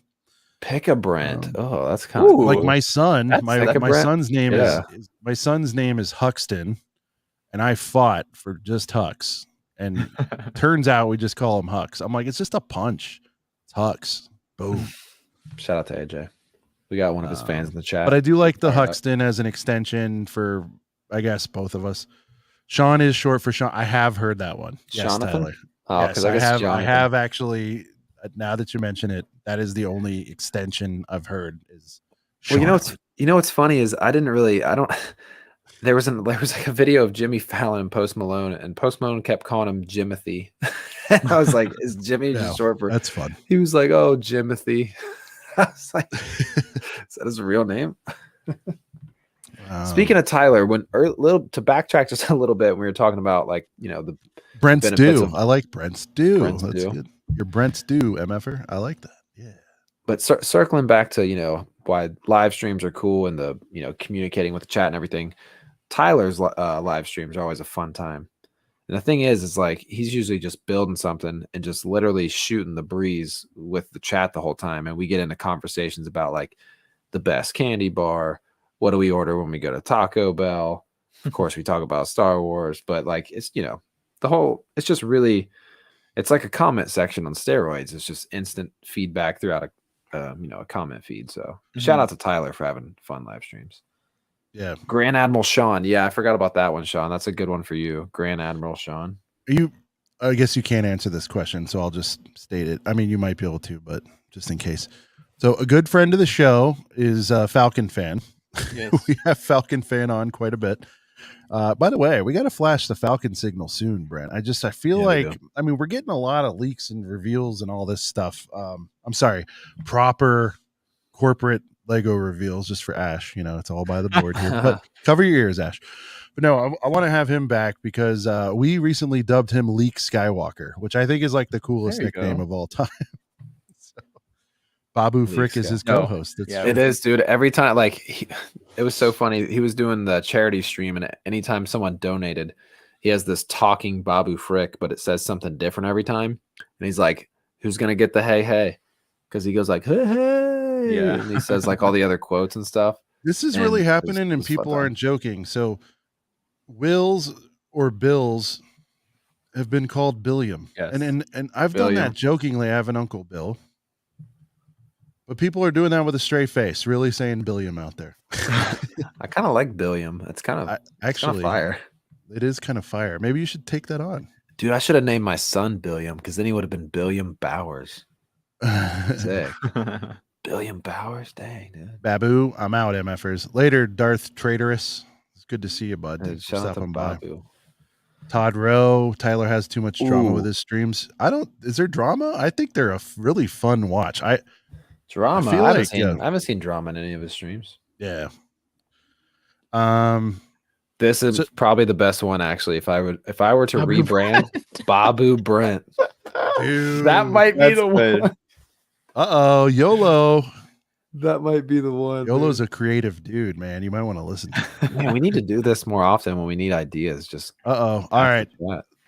Pick a Brent. That's kind of like my son. My son's name is Huxton, and I fought for just Hux. And turns out we just call him Hux. I'm like, it's just a punch. It's Hux. Boom. Shout out to AJ. We got one of his fans in the chat. But I do like the Huxton as an extension for, I guess, both of us. Sean is short for Sean. I have heard that one. Yes, Tyler. Oh, because yes, I have actually. Now that you mention it, that is the only extension I've heard. Is Sean. Well, you know what's funny is I don't. There was like a video of Jimmy Fallon and Post Malone, and Post Malone kept calling him Jimothy. I was like, "Is Jimmy just short for?" That's fun. He was like, "Oh, Jimothy." I was like, "Is that his real name?" Speaking of Tyler, to backtrack just a little bit, when we were talking about like the Brent's benefits due. of I like Brent's due. Brent's That's due. good. Your Brent's due, MFer. I like that. Yeah. But circling back to why live streams are cool and the communicating with the chat and everything, Tyler's live streams are always a fun time. And the thing is like he's usually just building something and just literally shooting the breeze with the chat the whole time, and we get into conversations about like the best candy bar. What do we order when we go to Taco Bell? Of course, we talk about Star Wars, but like it's it's just really, it's like a comment section on steroids. It's just instant feedback throughout a comment feed. So shout out to Tyler for having fun live streams. Yeah. Grand Admiral Sean. Yeah, I forgot about that one, Sean. That's a good one for you. Grand Admiral Sean. I guess you can't answer this question, so I'll just state it. I mean, you might be able to, but just in case. So a good friend of the show is a Falcon fan. Yes. We have Falcon fan on quite a bit. By the way, we got to flash the Falcon signal soon, Brent. I feel like, I mean, we're getting a lot of leaks and reveals and all this stuff. I'm sorry, proper corporate Lego reveals just for Ash. It's all by the board here, but cover your ears, Ash. But no, I want to have him back because we recently dubbed him Leak Skywalker, which I think is like the coolest nickname of all time. Babu Frick is his co-host. It is, dude. Every time, like, it was so funny. He was doing the charity stream, and anytime someone donated, he has this talking Babu Frick, but it says something different every time. And he's like, "Who's gonna get the hey?" Because he goes like, "Hey," and he says like all the other quotes and stuff. This is really happening, and people aren't joking. So, Wills or Bills have been called Billiam, and I've done that jokingly. I have an Uncle Bill. But people are doing that with a straight face, really saying Billiam out there. I kind of like Billiam. It's kind of actually fire. It is kind of fire. Maybe you should take that on. Dude, I should have named my son Billiam because then he would have been Billiam Bowers. Sick. Billiam Bowers? Dang, dude. Babu, I'm out, MFers. Later, Darth Traitorous. It's good to see you, bud. Shout out to Babu. Todd Rowe. Tyler has too much drama with his streams. Is there drama? I think they're a really fun watch. Drama. I haven't seen drama in any of his streams. Yeah. This is probably the best one, actually. If I were to rebrand Babu Brent, dude, that might be the one. YOLO. That might be the one. YOLO's a creative dude, man. You might want to listen to him. Man, we need to do this more often when we need ideas. Just all right.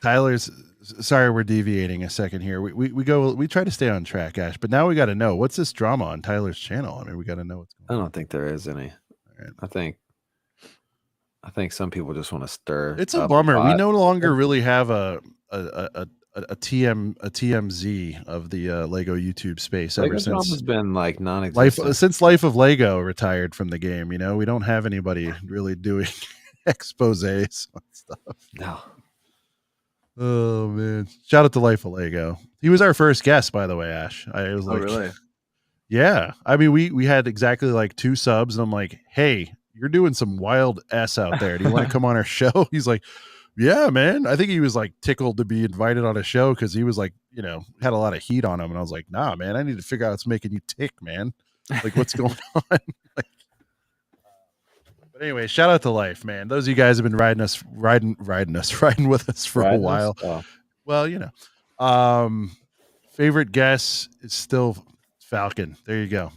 Tyler's. Sorry, we're deviating a second here. We try to stay on track, Ash, but now we got to know what's this drama on Tyler's channel. I mean, we got to know what's going on. I don't think there is any. Right. I think some people just want to stir. It's a bummer. We no longer really have a TMZ of the Lego YouTube space ever since. Has been like non-existent since Life of Lego retired from the game. We don't have anybody really doing exposés on stuff. No. Oh man! Shout out to Life of Lego. He was our first guest, by the way, Ash. I was like, really? Yeah. I mean, we had exactly like 2 subs, and I'm like, hey, you're doing some wild S out there. Do you want to come on our show? He's like, yeah, man. I think he was like tickled to be invited on a show because he was like, had a lot of heat on him, and I was like, nah, man, I need to figure out what's making you tick, man. Like, what's going on? But anyway, shout out to Life, man. Those of you guys have been riding with us for a while. Well, favorite guest is still Falcon. There you go.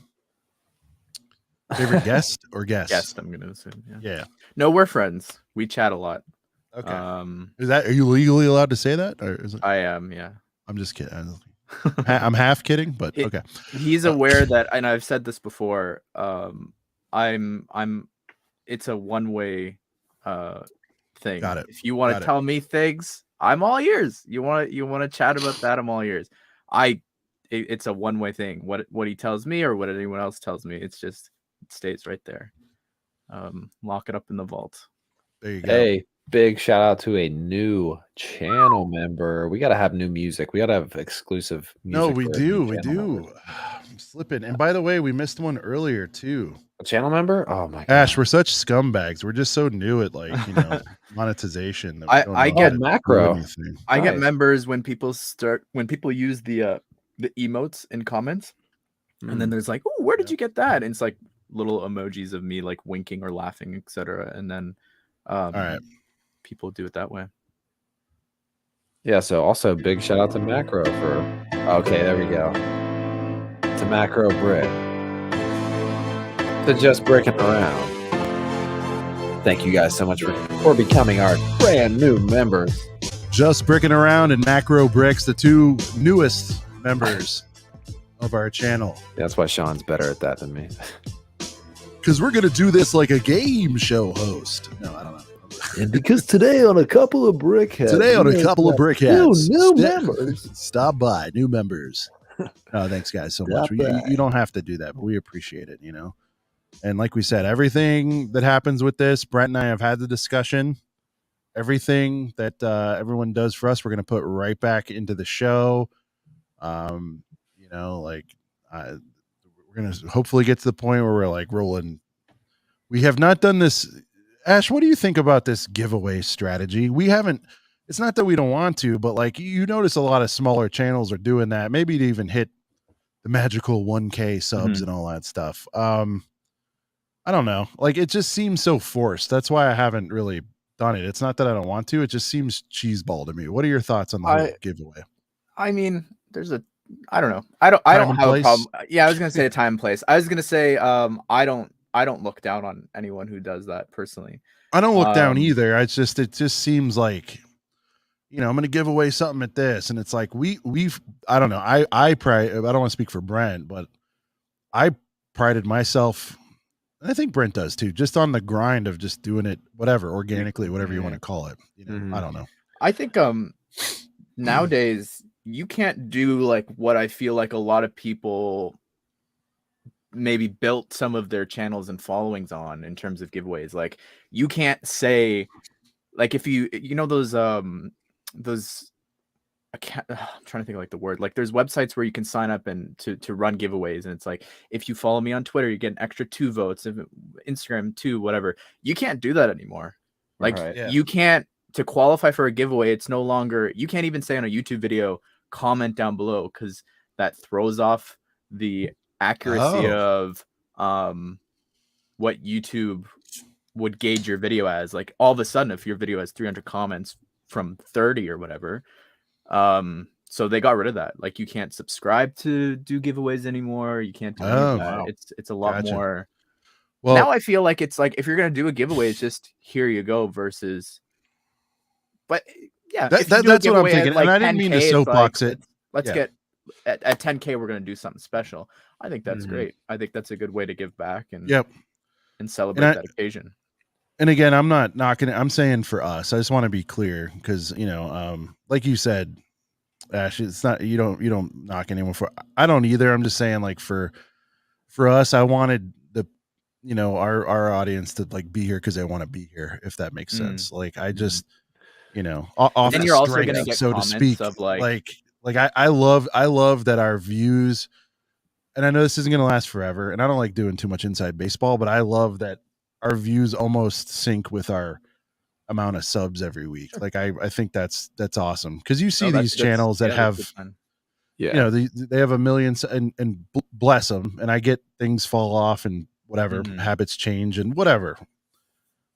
Favorite guest or guest? Guest, I'm gonna assume. Yeah. No, we're friends. We chat a lot. Okay. Are you legally allowed to say that? Or is it... I am. Yeah. I'm just kidding. I'm half kidding, but okay. He's aware that, and I've said this before. It's a one-way thing. Got it. If you want to tell me things, I'm all ears. You want to chat about that, I'm all ears. It's a one-way thing. What he tells me or what anyone else tells me, it stays right there. Lock it up in the vault. There you go. Hey, big shout out to a new channel member. We got to have new music. We got to have exclusive music. No, we do. I'm slipping. And by the way, we missed one earlier too. A channel member? Oh my God. Ash, we're such scumbags. We're just so new at monetization. That I get macro. I get members when people use the emotes in comments, and then there's like, oh, where did you get that? And it's like little emojis of me like winking or laughing, etc. And then All right. people do it that way. Yeah, so also big shout out to Macro for okay, there we go. To Macro Brick. To Just Bricking Around. Thank you guys so much for becoming our brand new members. Just Bricking Around and Macro Bricks, the two newest members of our channel. That's why Sean's better at that than me. Because we're going to do this like a game show host. No, I don't know. And because today on a couple of brickheads. New members. Stop by, new members. Oh, thanks guys so much. You don't have to do that, but we appreciate it, you know. And like we said, everything that happens with this, Brent and I have had the discussion. Everything that everyone does for us, we're going to put right back into the show. You know, like we're going to hopefully get to the point where we're like rolling. We have not done this. Ash, what do you think about this giveaway strategy? We haven't. It's not that we don't want to, but like you notice a lot of smaller channels are doing that, maybe to even hit the magical 1K subs and all that stuff. I don't know. Like it just seems so forced. That's why I haven't really done it. It's not that I don't want to. It just seems cheeseball to me. What are your thoughts on the whole giveaway? I mean, I don't know. I don't have a problem. Yeah, I was gonna say a time and place. I was gonna say I don't look down on anyone who does that personally. I don't look down either. It just seems like, you know, I'm going to give away something at this. And it's like, we've, I don't know. I don't want to speak for Brent, but I prided myself, and I think Brent does too, just on the grind of just doing it, whatever, organically, whatever you want to call it. You know, I don't know. I think, nowadays you can't do like what I feel like a lot of people maybe built some of their channels and followings on in terms of giveaways. Like you can't say, like, if you know those I'm trying to think of like the word, like there's websites where you can sign up and to run giveaways, and it's like, if you follow me on Twitter you get an extra 2 votes, if Instagram 2, whatever. You can't do that anymore. Like you can't, to qualify for a giveaway, it's no longer, you can't even say on a YouTube video comment down below, because that throws off the accuracy of what YouTube would gauge your video as. Like all of a sudden, if your video has 300 comments from 30 or whatever, so they got rid of that. Like you can't subscribe to do giveaways anymore. You can't do that. Wow. It's a lot more. Well, now I feel like it's like, if you're gonna do a giveaway, it's just here you go versus. But yeah, that's what I'm thinking. Like, and I didn't mean to soapbox it. Let's get at 10K, we're gonna do something special. I think that's great. I think that's a good way to give back and and celebrate that occasion. And again, I'm not knocking it. I'm saying for us, I just want to be clear, because, you know, like you said, Ash, it's not, you don't knock anyone for, I don't either. I'm just saying, like, for us, I wanted the, you know, our audience to like be here because they want to be here, if that makes sense. Like I just, you know, off the you're also strength, gonna get so to speak, of like I love that our views, and I know this isn't going to last forever, and I don't like doing too much inside baseball, but I love that our views almost sync with our amount of subs every week. Like I think that's awesome, because you see these channels that have, you know, they have a million, and bless them. And I get things fall off and whatever, habits change and whatever.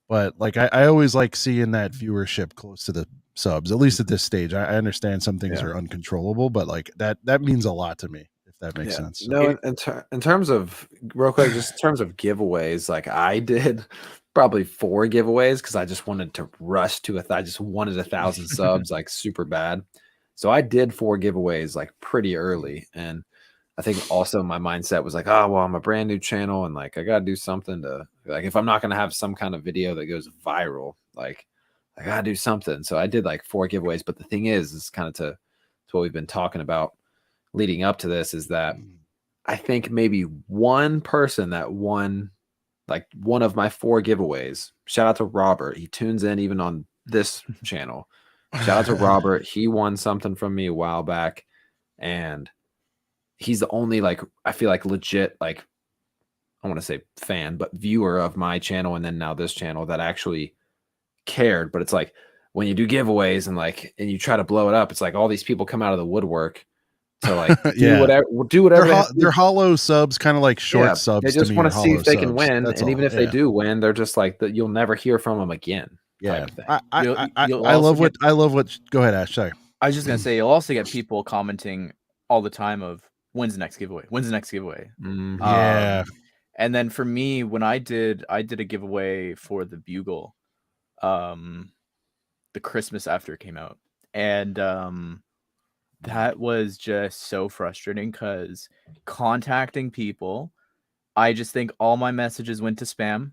But like I always like seeing that viewership close to the subs, at least at this stage. I understand some things are uncontrollable, but like that means a lot to me, if that makes sense. No, in terms of, real quick, just in terms of giveaways, like I did probably 4 giveaways because I just wanted to rush to I just wanted 1,000 subs, like super bad. So I did 4 giveaways like pretty early, and I think also my mindset was like, oh well, I'm a brand new channel, and like I gotta do something to, like, if I'm not gonna have some kind of video that goes viral, like I gotta do something. So I did like 4 giveaways. But the thing is kind of to what we've been talking about leading up to this, is that I think maybe one person that won like one of my 4 giveaways, shout out to Robert, he tunes in even on this channel, shout out to Robert, he won something from me a while back, and he's the only, like, I feel like legit, like, I want to say fan, but viewer of my channel, and then now this channel, that actually cared. But it's like when you do giveaways and you try to blow it up, it's like all these people come out of the woodwork to like Yeah. do whatever they have to do. They're hollow subs, kind of like short subs. They just want to see if they can subs. win, That's and all. even if they do win, they're just like that. You'll never hear from them again. Yeah, Type of thing. I love what I love. What go ahead, Ash. Sorry, I was just gonna say you'll also get people commenting all the time of when's the next giveaway? When's the next giveaway? Yeah. And then for me, when I did a giveaway for the Bugle, the Christmas after it came out, and that was just so frustrating because contacting people, I just think all my messages went to spam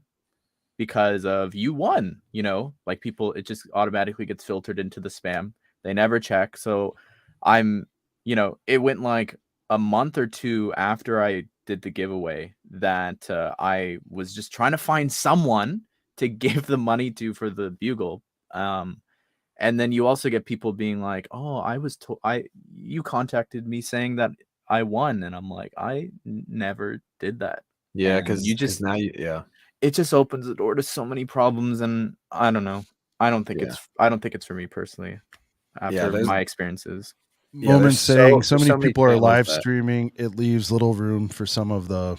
because of you won, you know, like people, it just automatically gets filtered into the spam. They never check. So I'm, you know, it went like a month or two after I did the giveaway that I was just trying to find someone to give the money to for the Bugle. And then you also get people being like, "Oh, I was told you contacted me saying that I won," and I'm like, "I never did that." Yeah, And because you just now it just opens the door to so many problems, and I don't know. I don't think it's for me personally. After my experiences, Moments saying so many people are live that streaming. It leaves little room for some of the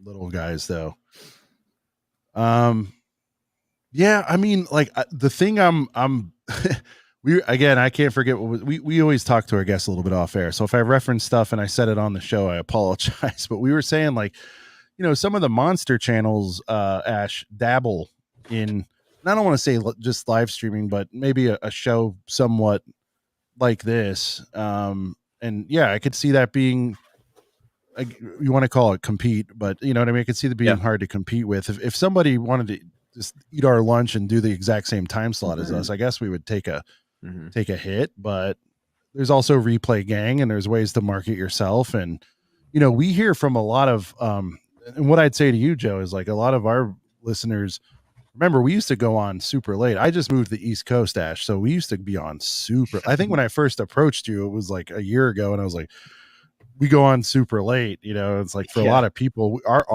little guys, though. Yeah, I mean, like the thing I'm I can't forget what we always talk to our guests a little bit off air. So if I reference stuff and I said it on the show, I apologize. But we were saying, like, you know, some of the monster channels, Ash, dabble in, and I don't want to say just live streaming, but maybe a show somewhat like this. And yeah, I could see that being, you want to call it compete, but you know what I mean? I could see that being hard to compete with. If somebody wanted to just eat our lunch and do the exact same time slot as us, I guess we would take a hit, but there's also Replay Gang and there's ways to market yourself. And, you know, we hear from a lot of, and what I'd say to you, Joe, is like a lot of our listeners, remember, we used to go on super late. I just moved to the East Coast, Ash. So we used to be on super, I think when I first approached you, it was like a year ago. And I was like, we go on super late, you know. It's like for a lot of people, our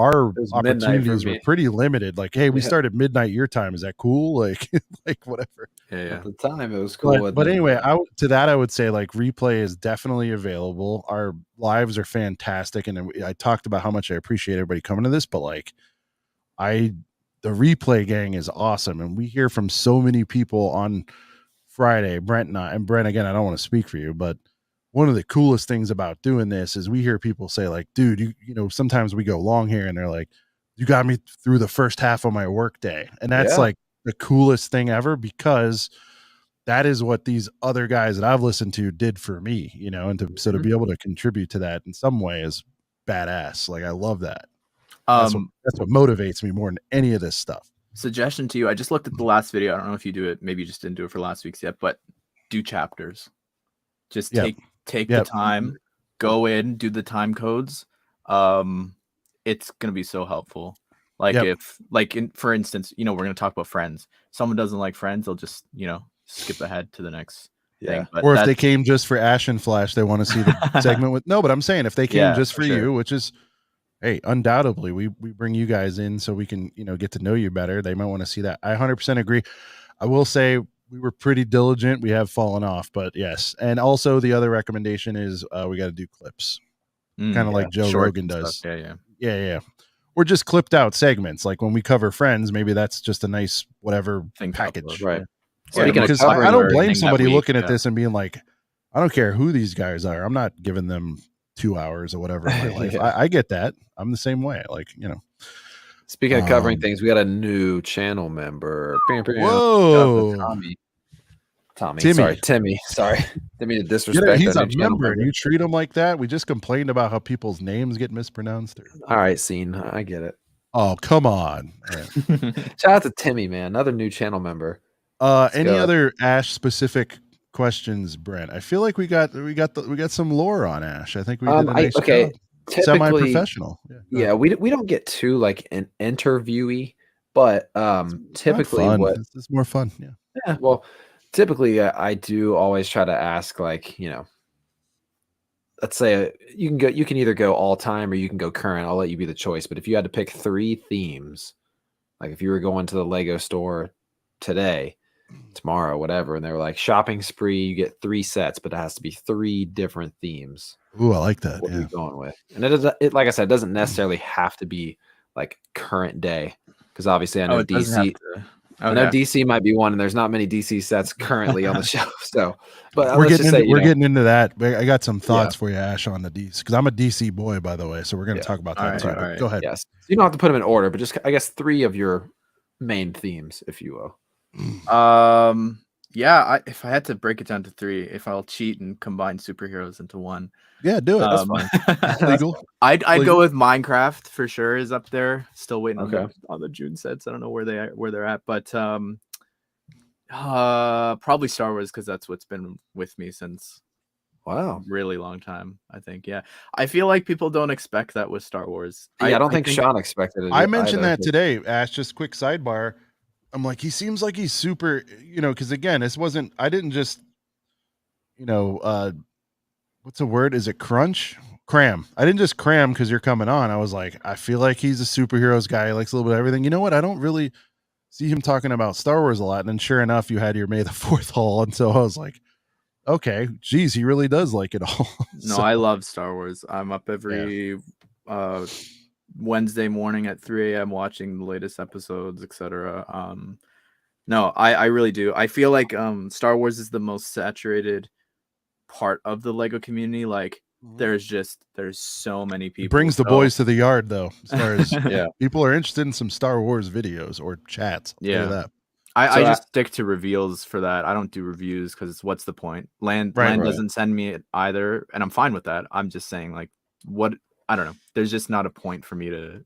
opportunities were pretty limited. Like, hey, we start at midnight your time. Is that cool? Like, like whatever. At the time it was cool. But anyway, I would say like Replay is definitely available. Our lives are fantastic, and I talked about how much I appreciate everybody coming to this. But like, the Replay Gang is awesome, and we hear from so many people on Friday. Brent and Brent, again, I don't want to speak for you, but one of the coolest things about doing this is we hear people say like, dude, you know, sometimes we go long here and they're like, you got me through the first half of my work day. And that's like the coolest thing ever, because that is what these other guys that I've listened to did for me, you know, and to be able to contribute to that in some way is badass. Like, I love that. That's what motivates me more than any of this stuff. Suggestion to you. I just looked at the last video. I don't know if you do it. Maybe you just didn't do it for last week's yet, but do chapters. Just take the time, go in, do the time codes. It's gonna be so helpful. Like for instance, you know, we're gonna talk about Friends. Someone doesn't like Friends, they'll just, you know, skip ahead to the next thing. But or if they came just for AshNFlash, they want to see the segment with but I'm saying if they came just for you, which is, hey, undoubtedly we bring you guys in so we can, you know, get to know you better. They might want to see that. I 100% agree. I will say we were pretty diligent. We have fallen off, but yes. And also the other recommendation is we got to do clips, kind of like Joe Rogan does. Yeah. Or just clipped out segments. Like when we cover Friends, maybe that's just a nice whatever package. Right. Because I don't blame somebody looking at this and being like, I don't care who these guys are. I'm not giving them 2 hours or whatever in my life. I get that. I'm the same way. Like, you know. Speaking of covering things, we got a new channel member. Whoa. Timmy. Sorry, Timmy. Sorry. Didn't mean to disrespect. He's a member. You treat him like that. We just complained about how people's names get mispronounced. All right, scene. I get it. Oh, come on. Shout out to Timmy, man. Another new channel member. Any other Ash specific questions, Brent? I feel like we got some lore on Ash. I think we did a nice job. Semi-professional. We don't get too like an interviewee, but typically it's more fun. Yeah. Well, typically I do always try to ask, like, you know, let's say you can either go all time or you can go current. I'll let you be the choice. But if you had to pick 3 themes, like if you were going to the Lego store today, tomorrow, whatever. And they were like, shopping spree, you get 3 sets, but it has to be 3 different themes. Ooh, I like that. What are Yeah. you going with? And it like I said, it doesn't necessarily have to be like current day, because obviously I know DC. I know DC might be one, and there's not many DC sets currently on the show. So, but we're getting into that. I got some thoughts for you, Ash, on the DC, because I'm a DC boy, by the way. So we're going to talk about that too. But go ahead. Yes, you don't have to put them in order, but just I guess 3 of your main themes, if you will. Yeah, if I had to break it down to 3, if I'll cheat and combine superheroes into one. Yeah, do it. That's fine. Legal. I'd go with Minecraft for sure. Is up there. Still waiting on the June sets. I don't know where they're at, but probably Star Wars, because that's what's been with me since a really long time. I think. Yeah, I feel like people don't expect that with Star Wars. I don't think Sean expected it. I mentioned that today. Ash, just quick sidebar. I'm like, he seems like he's super, because again, this wasn't, I didn't just, what's the word? Is it cram? I didn't just cram because you're coming on. I was like, I feel like he's a superheroes guy. He likes a little bit of everything. You know what? I don't really see him talking about Star Wars a lot. And then sure enough, you had your May the 4th haul. And so I was like, okay, geez, he really does like it all. No, I love Star Wars. I'm up every Wednesday morning at 3 a.m. watching the latest episodes, etc. No, I really do. I feel like Star Wars is the most saturated part of the Lego community. Like there's so many people. It brings the boys to the yard, though, as far as people are interested in some Star Wars videos or chats. That. I just stick to reveals for that. I don't do reviews because what's the point? Land doesn't send me it either, and I'm fine with that. I'm just saying, like, what, I don't know. There's just not a point for me to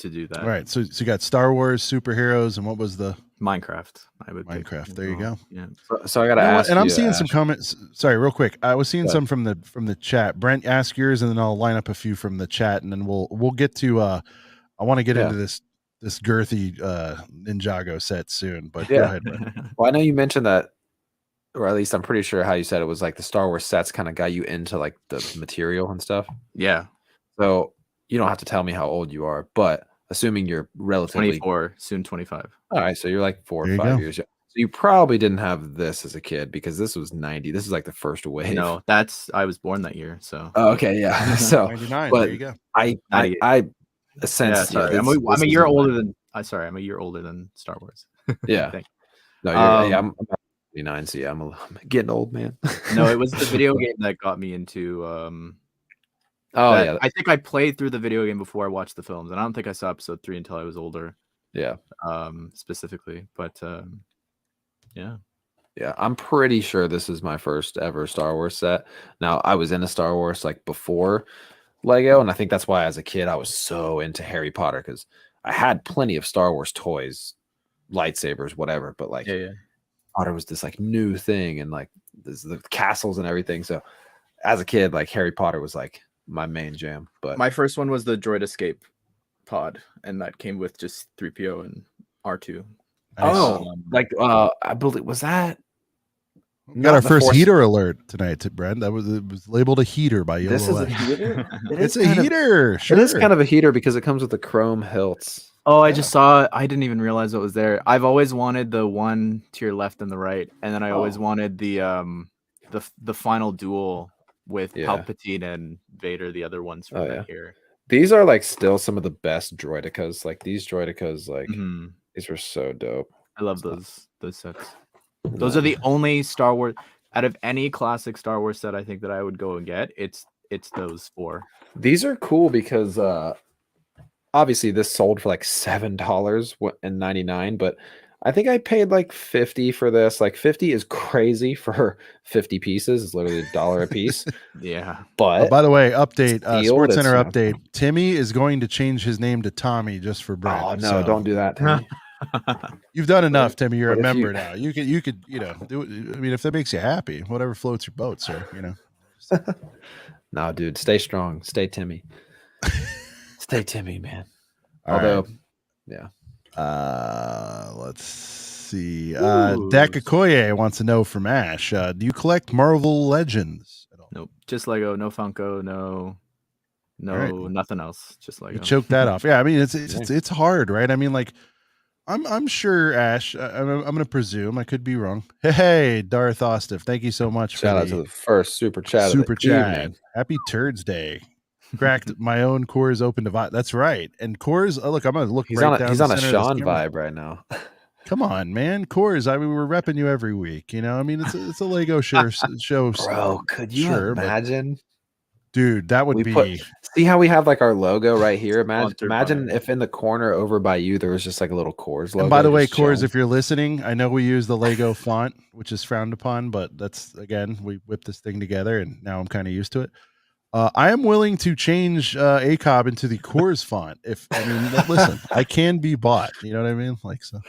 do that. All right. So you got Star Wars, superheroes, and what was the Minecraft? Minecraft. There you go. Yeah. So I got to ask. And I'm seeing some comments. Sorry, real quick. I was seeing some from the chat. Brent, ask yours, and then I'll line up a few from the chat, and then we'll get to. I want to get into this girthy Ninjago set soon, but go ahead, Brent. Well, I know you mentioned that, or at least I'm pretty sure how you said it was like the Star Wars sets kind of got you into like the material and stuff. Yeah. So you don't have to tell me how old you are, but assuming you're relatively 24, soon 25. All right, so you're like 4 or 5 years. So you probably didn't have this as a kid because this was 90. This is like the first wave. No, I was born that year. So okay, yeah. So 99. But there you go. I sense. Sorry, I'm a year older than. I'm a year older than Star Wars. Yeah. No, I'm about 29, so I'm getting old, man. No, it was the video game that got me into. I think I played through the video game before I watched the films, and I don't think I saw episode 3 until I was older. Yeah. Specifically, but yeah. Yeah, I'm pretty sure this is my first ever Star Wars set. Now, I was into Star Wars like before Lego, and I think that's why as a kid I was so into Harry Potter, because I had plenty of Star Wars toys, lightsabers, whatever, but like Potter was this like new thing, and like the castles and everything. So as a kid, like Harry Potter was like my main jam. But my first one was the Droid Escape pod, and that came with just 3PO and R2. Like I believe was that. We got our first heater alert tonight, Brent. It was labeled a heater by YOLO. This is a heater? It's a heater. Sure. It is kind of a heater because it comes with the chrome hilts. Oh, I just saw it. I didn't even realize what was there. I've always wanted the one to your left and the right, and then I always wanted the final duel with Palpatine and Vader, the other ones from here. These are like still some of the best droidicas. Like these droidicas, like these were so dope. I love those sets. Those are the only Star Wars out of any classic Star Wars set I think that I would go and get. It's those 4. These are cool because obviously this sold for like $7.99, but I think I paid like $50 for this. Like 50 is crazy for 50 pieces. It's literally $1 a piece. Yeah. But by the way, update Sports Center update. Timmy is going to change his name to Tommy just for Brent. Oh no, don't do that, Timmy. You've done enough, Timmy. You're a member now. You could do it. I mean, if that makes you happy, whatever floats your boat, sir. No, dude, stay strong. Stay Timmy. Stay Timmy, man. Although, yeah. Let's see. Dekakoye wants to know from Ash. Do you collect Marvel Legends at all? Nope. Just Lego. No Funko. No, nothing else. Just Lego. You choke that off. Yeah, I mean it's hard, right? I mean, like I'm sure, Ash. I'm going to presume. I could be wrong. Hey, Darth Ostiff, thank you so much Shout for out to the first super chat super of the chat. evening. Happy Turds Day. Cracked my own Coors open divide. That's right. And Coors, look, I'm going to look He's right on down he's the on a center of this Sean camera. vibe right now. Come on, man. Coors, I mean, we're repping you every week. You know, I mean, it's a Lego show. Bro, could you imagine? Dude, that would be. See how we have like our logo right here? Sponsored Imagine by- if in the corner over by you there was just like a little Coors logo. And by the way, just Coors, chilling. if you're listening, I know we use the Lego font, which is frowned upon, but that's, again, we whipped this thing together and now I'm kind of used to it. I am willing to change ACOB into the Coors font. Listen, I can be bought. You know what I mean? Like, so.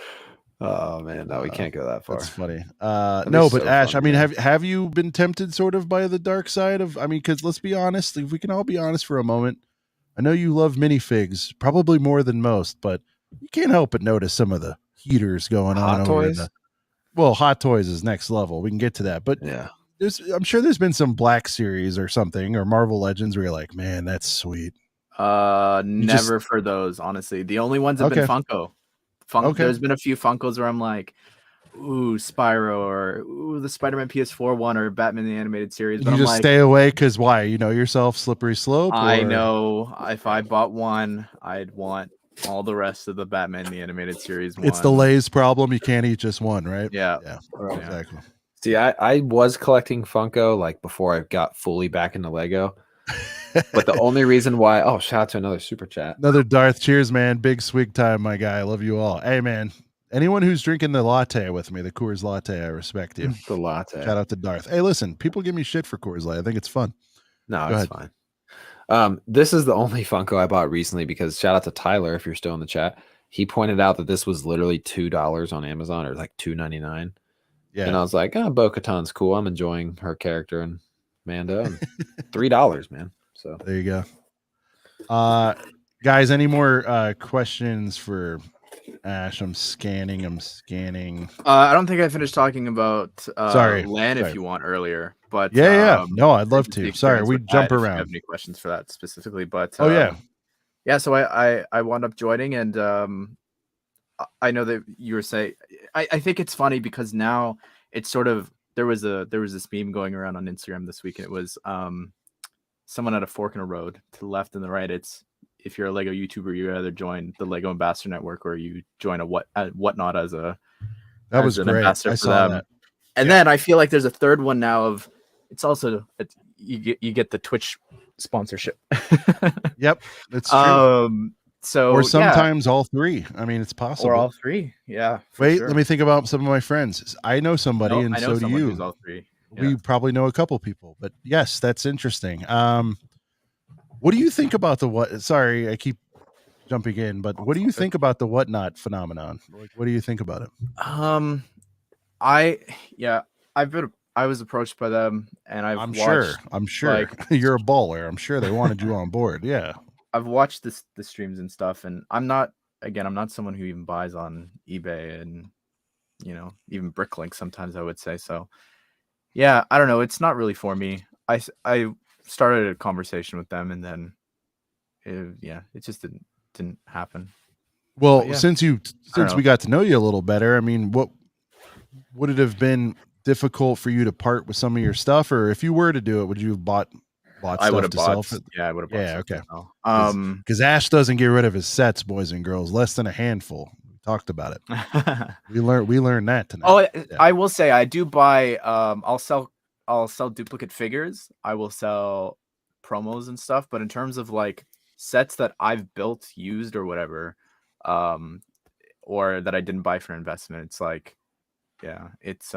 Oh man, no, we can't go that far. That's funny. That'd No, be but so Ash, funny, I mean, man. have you been tempted sort of by the dark side of? I mean, because let's be honest, if we can all be honest for a moment, I know you love minifigs probably more than most, but you can't help but notice some of the heaters going on Hot over in toys? the. Well, Hot Toys is next level. We can get to that, but Yeah. I'm sure there's been some Black Series or something or Marvel Legends where you're like, man, that's sweet. Never for those, honestly. The only ones have been Funko. Okay. There's been a few Funkos where I'm like, ooh, Spyro, or ooh, the Spider-Man PS4 one, or Batman the Animated Series. But you I'm just like, stay away because why? You know yourself, slippery slope. I know if I bought one, I'd want all the rest of the Batman the Animated Series. It's the Lay's problem. You can't eat just one, right? Yeah, exactly. See, I was collecting Funko like before I got fully back into Lego. But the only reason why, shout out to another super chat. Another Darth. Cheers, man. Big swig time, my guy. I love you all. Hey, man. Anyone who's drinking the latte with me, the Coors latte, I respect you. The latte. Shout out to Darth. Hey, listen, people give me shit for Coors Light. I think it's fun. No, it's fine. This is the only Funko I bought recently because shout out to Tyler if you're still in the chat. He pointed out that this was literally $2 on Amazon or like $2.99. Yeah. And I was like, Bo-Katan's cool. I'm enjoying her character and Mando. And $3, man. So there you go. Guys, any more questions for Ash? I'm scanning. I don't think I finished talking about Sorry. if you want earlier, but yeah. No, I'd love to. Sorry, we jump around. If you have any questions for that specifically, but yeah. So I wound up joining, and I know that you were saying. I think it's funny because now it's sort of there was this meme going around on Instagram this week, and it was someone at a fork in a road to the left and the right. It's if you're a Lego YouTuber, you either join the Lego Ambassador Network or you join a Whatnot as an ambassador for them. That. And then I feel like there's a third one now of you get the Twitch sponsorship. Yep, that's true. So or sometimes all three. I mean, it's possible. Or all three. Yeah. Wait, let me think about some of my friends. I know somebody, and so do you. Who's all three. Yeah. We probably know a couple people, but yes, that's interesting. What do you think about the what? Sorry, I keep jumping in, but what do you think about the Whatnot phenomenon? Like, what do you think about it? I was approached by them, and I'm sure like, you're a baller. I'm sure they wanted you on board. Yeah, I've watched the streams and stuff, and I'm not someone who even buys on eBay and even Bricklink sometimes, I would say. So yeah, I don't know. It's not really for me. I started a conversation with them, and then it just didn't happen. Well, since we got to know you a little better, I mean, what would it have been difficult for you to part with some of your stuff, or if you were to do it, would you have bought I would have bought. Yeah, I would have bought. Yeah, okay. Because Ash doesn't get rid of his sets, boys and girls. Less than a handful. We talked about it. we learned that tonight. Oh, yeah. I will say I do buy. I'll sell duplicate figures. I will sell promos and stuff. But in terms of like sets that I've built, used, or whatever, or that I didn't buy for investment, it's like, yeah, it's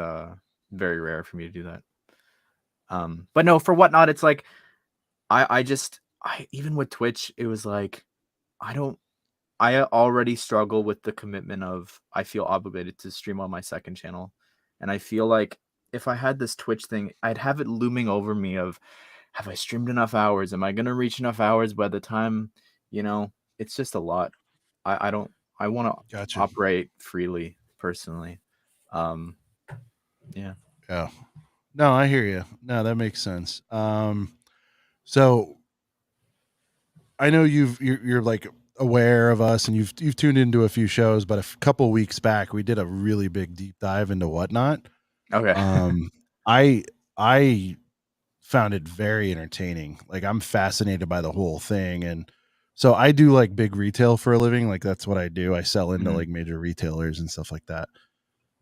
very rare for me to do that. But no, for Whatnot, it's like I even with Twitch, it was like I already struggle with the commitment of I feel obligated to stream on my second channel, and I feel like if I had this Twitch thing, I'd have it looming over me of have I streamed enough hours? Am I gonna reach enough hours by the time it's just a lot. I want to operate freely personally. Yeah. No, I hear you. No, that makes sense. So I know you're like aware of us and you've tuned into a few shows, but a couple weeks back we did a really big deep dive into Whatnot. Okay. I found it very entertaining. Like, I'm fascinated by the whole thing, and so I do like big retail for a living. Like, that's what I do. I sell into like major retailers and stuff like that,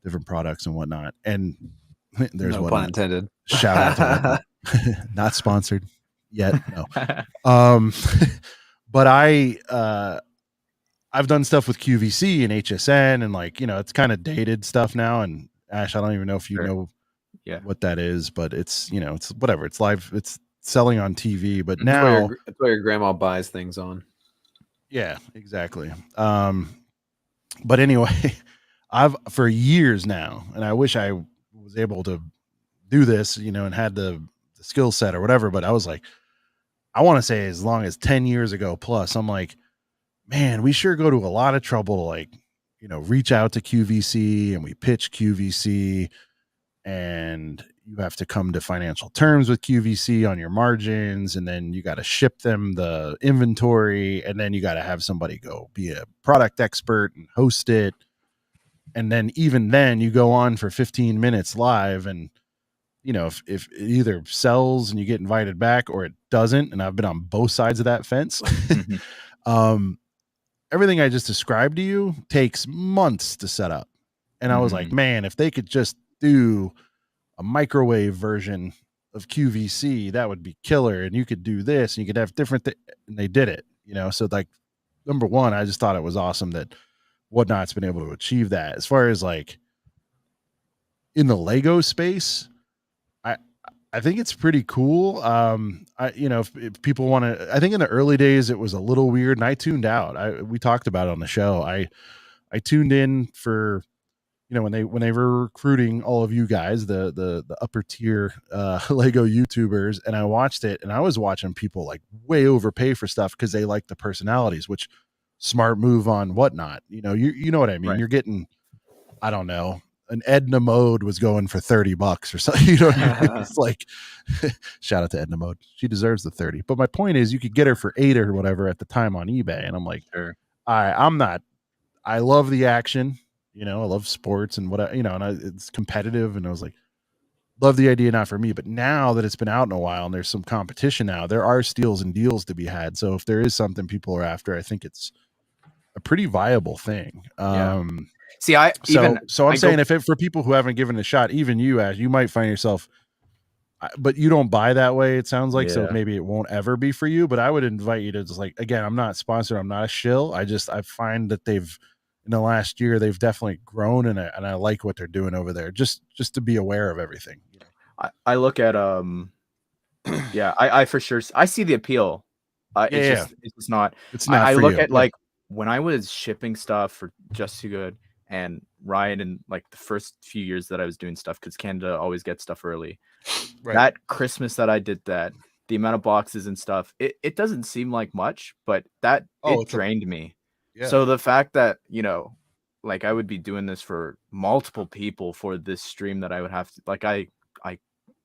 different products and whatnot. And there's no Whatnot. pun intended. Shout out to Whatnot. Not sponsored yet, no. But I've done stuff with QVC and HSN, and like, it's kind of dated stuff now. And Ash, I don't even know if you know what that is, but it's, it's whatever. It's live. It's selling on TV, but now it's where your grandma buys things on. Yeah, exactly. But anyway, I've for years now, and I wish I was able to do this, and had the skill set or whatever, but I was like, I want to say as long as 10 years ago plus, I'm like, man, we sure go to a lot of trouble to like, reach out to QVC, and we pitch QVC, and you have to come to financial terms with QVC on your margins, and then you got to ship them the inventory, and then you got to have somebody go be a product expert and host it. And then even then you go on for 15 minutes live, and if it either sells and you get invited back or it doesn't, and I've been on both sides of that fence. Everything I just described to you takes months to set up. And I was like, man, if they could just do a microwave version of QVC, that would be killer. And you could do this, and you could have different and they did it, so like, number one, I just thought it was awesome that Whatnot's been able to achieve that. As far as like in the Lego space, I think it's pretty cool. If people want to, I think in the early days it was a little weird, and I tuned out. We talked about it on the show. I tuned in for, when they were recruiting all of you guys, the upper tier Lego YouTubers, and I watched it, and I was watching people like way overpay for stuff because they like the personalities, which smart move on Whatnot. You know what I mean? Right. You're getting, I don't know, an Edna Mode was going for $30 or something. It's like, shout out to Edna Mode. She deserves the 30. But my point is, you could get her for 8 or whatever at the time on eBay. And I'm like, sure. I love the action, I love sports and what, it's competitive. And I was like, love the idea, not for me. But now that it's been out in a while and there's some competition now, there are steals and deals to be had. So if there is something people are after, I think it's a pretty viable thing. See, I'm saying if for people who haven't given it a shot, even you, Ash, you might find yourself, but you don't buy that way. It sounds like, so maybe it won't ever be for you, but I would invite you to just like, again, I'm not sponsored. I'm not a shill. I find that in the last year, they've definitely grown, and I like what they're doing over there. Just to be aware of everything. I look at, I for sure, I see the appeal. It's just not, I look at like when I was shipping stuff for Just Too Good, and Ryan, in like the first few years that I was doing stuff, because Canada always gets stuff early. Right. That Christmas that I did that, the amount of boxes and stuff, it doesn't seem like much, but it drained me. Yeah. So the fact that, like I would be doing this for multiple people for this stream that I would have to, like,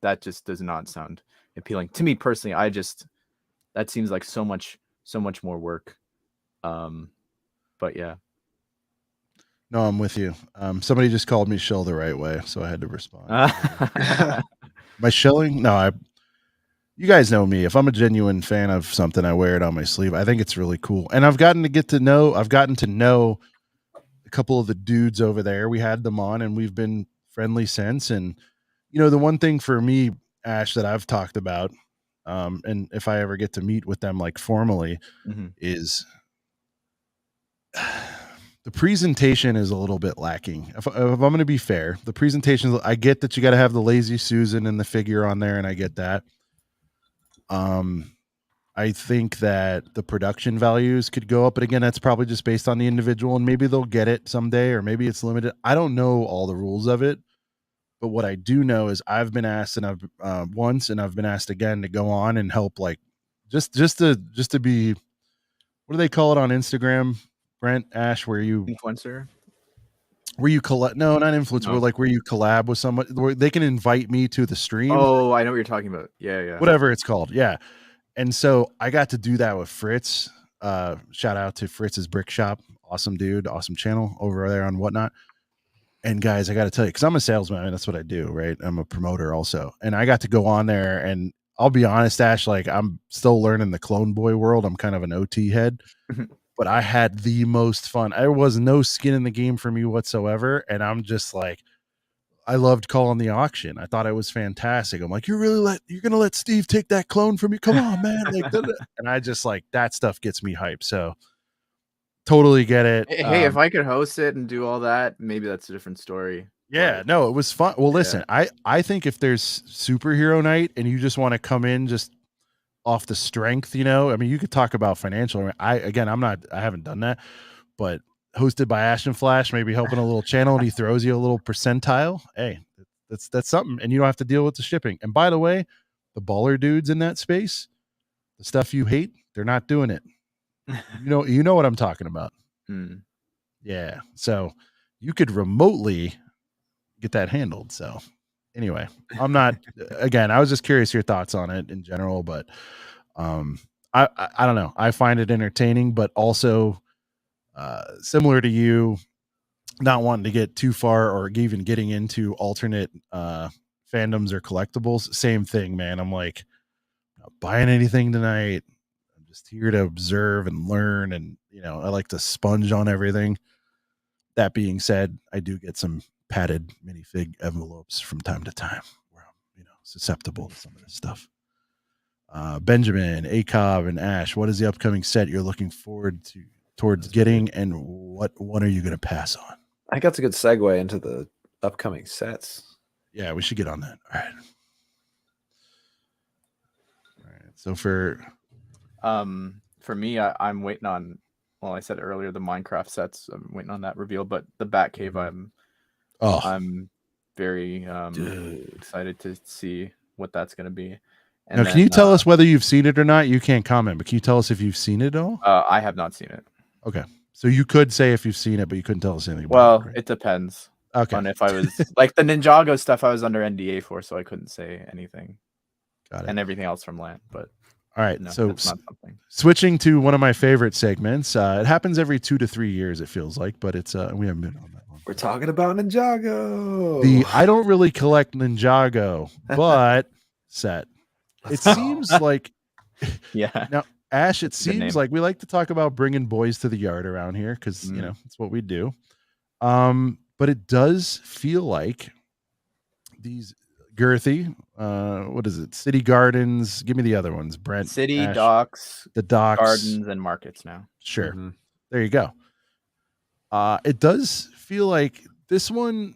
that just does not sound appealing to me personally. That seems like so much more work. But yeah. No, I'm with you. Somebody just called me shill the right way, so I had to respond. My shilling? No, you guys know me. If I'm a genuine fan of something, I wear it on my sleeve. I think it's really cool. And I've gotten to know a couple of the dudes over there. We had them on, and we've been friendly since. And, the one thing for me, Ash, that I've talked about, and if I ever get to meet with them like formally, is the presentation is a little bit lacking. If I'm going to be fair, the presentation, I get that you got to have the lazy Susan and the figure on there, and I get that. I think that the production values could go up, but again, that's probably just based on the individual, and maybe they'll get it someday, or maybe it's limited. I don't know all the rules of it, but what I do know is I've been asked, and I've once, and I've been asked again to go on and help, like just to be, what do they call it on Instagram? Brent, Ash, where you influencer, where you collect? No, not influencer. No. Like where you collab with someone, where they can invite me to the stream. Oh, I know what you're talking about. Yeah. Whatever it's called. Yeah. And so I got to do that with Fritz Shout out to Fritz's Brick Shop. Awesome dude, awesome channel over there on Whatnot. And guys, I got to tell you, because I'm a salesman, I mean, that's what I do, right? I'm a promoter also. And I got to go on there, and I'll be honest, Ash, like I'm still learning the Clone Boy world. I'm kind of an OT head, but I had the most fun. There was no skin in the game for me whatsoever. And I'm just like, I loved calling the auction. I thought it was fantastic. I'm like, you're gonna let Steve take that clone from you? Come on, man! Like, and I just like that stuff gets me hyped. So totally get it. Hey, if I could host it and do all that, maybe that's a different story. Yeah, But, no, it was fun. Well, listen, yeah. I think if there's superhero night and you just want to come in just off the strength, you know, I mean, you could talk about financial. I haven't done that, but hosted by AshNFlash, maybe helping a little channel, and he throws you a little percentile. Hey, that's something, and you don't have to deal with the shipping. And by the way, the baller dudes in that space, the stuff you hate, they're not doing it. You know what I'm talking about. Yeah, so you could remotely get that handled. So anyway, I'm not. Again, I was just curious your thoughts on it in general, but I don't know. I find it entertaining, but also similar to you, not wanting to get too far or even getting into alternate fandoms or collectibles. Same thing, man. I'm like, not buying anything tonight. I'm just here to observe and learn, and I like to sponge on everything. That being said, I do get some padded minifig envelopes from time to time where I'm susceptible to some of this stuff. Benjamin, Acob, and Ash, what is the upcoming set you're looking towards getting, and what one are you going to pass on? I think that's a good segue into the upcoming sets. Yeah, we should get on that. All right. So for me, I'm waiting on. Well, I said earlier the Minecraft sets. I'm waiting on that reveal, but the Batcave, I'm very excited to see what that's going to be. And now, can you tell us whether you've seen it or not? You can't comment, but can you tell us if you've seen it at all? I have not seen it. Okay. So you could say if you've seen it, but you couldn't tell us anything about it. Right? It depends. Okay. On if I was like the Ninjago stuff, I was under NDA for, so I couldn't say anything. Got it. And everything else from LAN, but all right. No, so switching to one of my favorite segments. It happens every 2 to 3 years, it feels like, but it's we haven't been on that one. We're talking about Ninjago. I don't really collect Ninjago, but set. It seems like yeah. Now, Ash, it seems like we like to talk about bringing boys to the yard around here because it's what we do. But it does feel like these girthy, what is it? City Gardens. Give me the other ones, Brent. City, Ash, docks, the docks, gardens, and markets now. Sure. Mm-hmm. There you go. It does feel like this one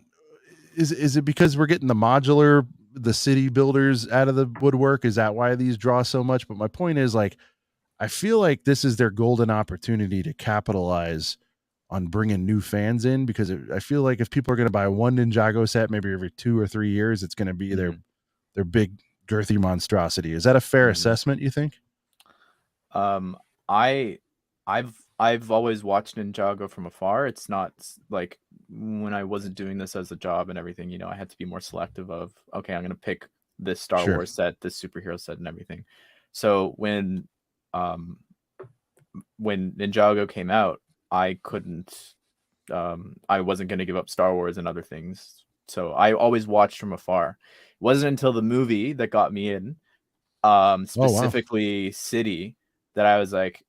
is it because we're getting the city builders out of the woodwork? Is that why these draw so much? But my point is, like, I feel like this is their golden opportunity to capitalize on bringing new fans in, because I feel like if people are going to buy one Ninjago set, maybe every 2 or 3 years, it's going to be their big girthy monstrosity. Is that a fair assessment, you think? I've always watched Ninjago from afar. It's not like when I wasn't doing this as a job and everything, I had to be more selective of, okay, I'm going to pick this Star Wars set, this superhero set, and everything. So when Ninjago came out, I wasn't going to give up Star Wars and other things. So I always watched from afar. It wasn't until the movie that got me in, specifically City, that I was like,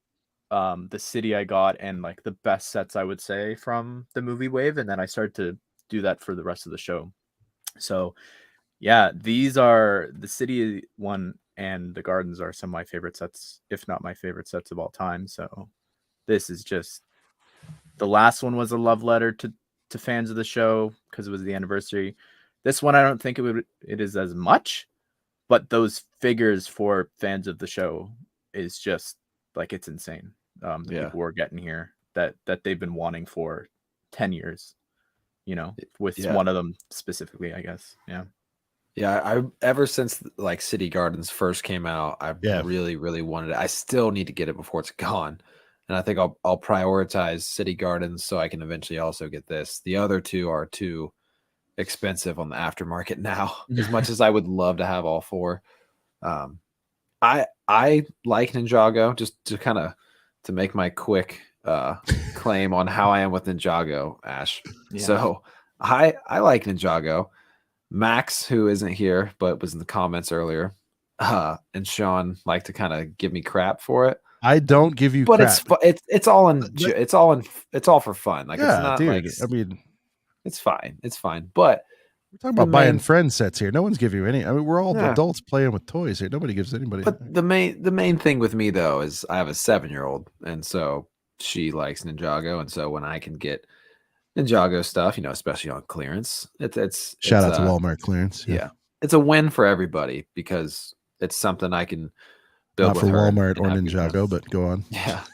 the City I got, and like the best sets I would say from the movie wave. And then I started to do that for the rest of the show. So yeah, these are the City one and the Gardens are some of my favorite sets, if not my favorite sets of all time. So this is just, the last one was a love letter to fans of the show because it was the anniversary. This one, I don't think it is as much, but those figures for fans of the show is just like, it's insane. The people we're getting here that they've been wanting for 10 years, with one of them specifically, I guess. Yeah, I ever since like City Gardens first came out, I really, really wanted it. I still need to get it before it's gone. And I think I'll prioritize City Gardens so I can eventually also get this. The other two are too expensive on the aftermarket now, as much as I would love to have all four. I like Ninjago, just to kind of to make my quick claim on how I am with Ninjago, Ash. Yeah. So I like Ninjago. Max, who isn't here but was in the comments earlier, and Sean like to kind of give me crap for it. I don't give you but crap. it's all for fun. Like yeah, it's not dude. like I mean, it's fine. It's fine. But we're talking about buying friend sets here. No one's giving you any. I mean, we're all adults playing with toys here. Nobody gives anybody. But the main thing with me though is I have a 7-year-old, and so she likes Ninjago, and so when I can get Ninjago stuff, you know, especially on clearance, it's shout out to Walmart clearance. Yeah, it's a win for everybody because it's something I can build. Not for Walmart or Ninjago, but go on. Yeah,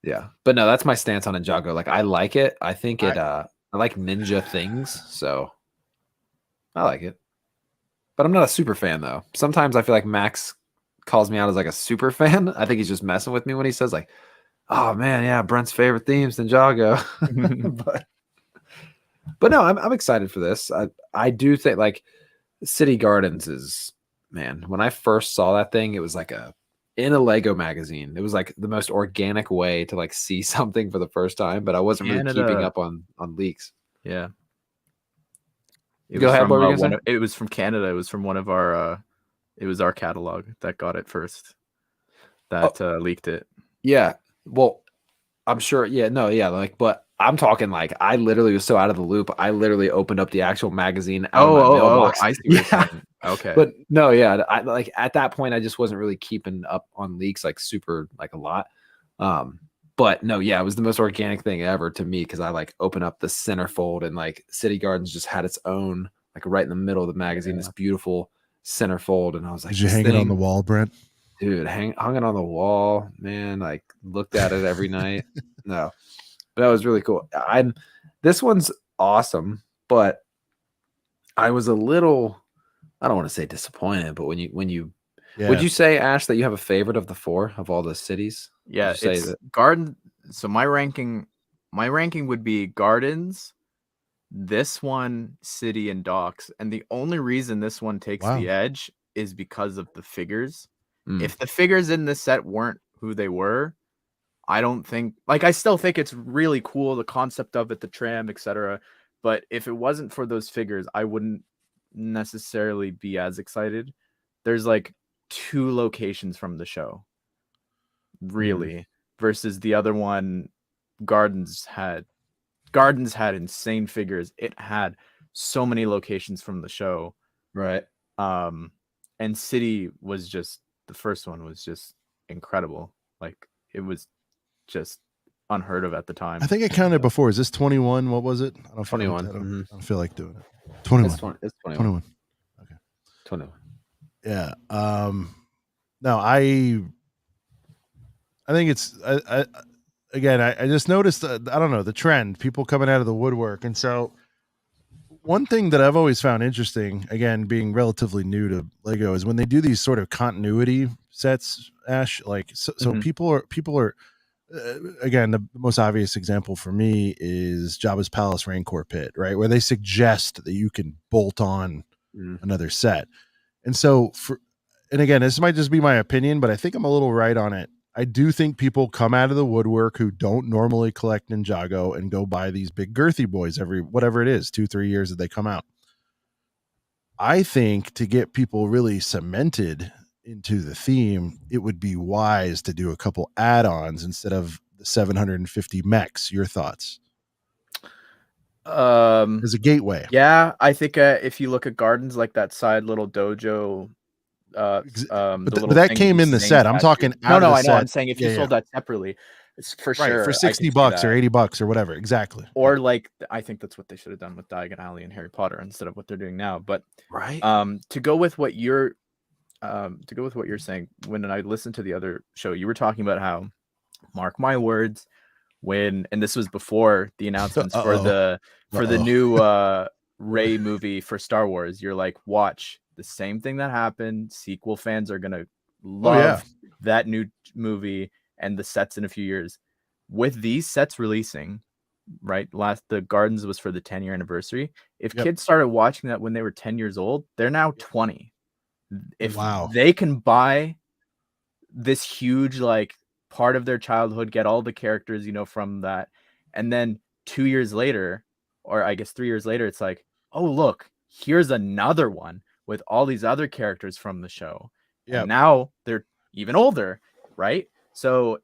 yeah. But no, that's my stance on Ninjago. Like I like it. I think it. I like ninja things, so I like it. But I'm not a super fan though. Sometimes I feel like Max calls me out as like a super fan. I think he's just messing with me when he says like, "Oh man, yeah, Brent's favorite theme's Ninjago." but no, I'm excited for this. I do think like City Gardens is, man. When I first saw that thing, it was like in a Lego magazine. It was like the most organic way to like see something for the first time. But I wasn't really keeping up on leaks. Yeah. Go ahead. It was from Canada. It was from one of our. It was our catalog that got it first. That leaked it. Yeah. Well, I'm sure. Yeah. No. Yeah. Like, but I'm talking like I literally was so out of the loop. I literally opened up the actual magazine. Out of my mailbox. I see. Yeah. Okay. But no. Yeah. I like at that point I just wasn't really keeping up on leaks like super like a lot. But no, yeah, it was the most organic thing ever to me because I like open up the centerfold and like City Gardens just had its own like right in the middle of the magazine, this beautiful centerfold, and I was like, did you hang it on the wall, Brent? Dude, hung it on the wall, man. Like looked at it every night. No, but that was really cool. This one's awesome, but I was a little, I don't want to say disappointed, but when you would you say, Ash, that you have a favorite of the 4 of all the cities? Yeah, it's Garden. So my ranking would be Gardens, this one, City, and Docks. And the only reason this one takes the edge is because of the figures. If the figures in this set weren't who they were, I don't think, like, I still think it's really cool, the concept of it, the tram, etc. But if it wasn't for those figures, I wouldn't necessarily be as excited. There's like 2 locations from the show, really, versus the other one. Gardens had insane figures. It had so many locations from the show, right? And City was just, the first one was just incredible. Like it was just unheard of at the time. I think I counted before. Is this 21? What was it? I don't 21. I don't feel like doing it. 21. It's 21. Okay. 21. Yeah. No, I think it's again, I just noticed I don't know, the trend, people coming out of the woodwork. And so one thing that I've always found interesting, again, being relatively new to Lego, is when they do these sort of continuity sets, Ash, like so people are again, the most obvious example for me is Jabba's Palace Rancor Pit, right? Where they suggest that you can bolt on another set. And so and again, this might just be my opinion, but I think I'm a little right on it. I do think people come out of the woodwork who don't normally collect Ninjago and go buy these big girthy boys every, whatever it is, 2-3 years that they come out. I think to get people really cemented into the theme, it would be wise to do a couple add-ons instead of the 750 mechs. Your thoughts? As a gateway. Yeah, I think if you look at Gardens, like that side little dojo, but that came in the set. I'm talking out of the set. I'm saying if you sold that separately, it's for sure for $60 or $80 or whatever. Exactly. Or like, I think that's what they should have done with Diagon Alley and Harry Potter instead of what they're doing now. But to go with what you're saying, when I listened to the other show, you were talking about how, mark my words, and this was before the announcements for the new Rey movie for Star Wars. You're like, watch the same thing that happened. Sequel fans are gonna love that new movie and the sets in a few years. With these sets releasing, right? The Gardens was for the 10-year anniversary. If kids started watching that when they were 10 years old, they're now 20. If they can buy this huge like part of their childhood, get all the characters, you know, from that. And then 2 years later, or I guess 3 years later, it's like, oh, look, here's another one with all these other characters from the show. Yep. And now they're even older, right? So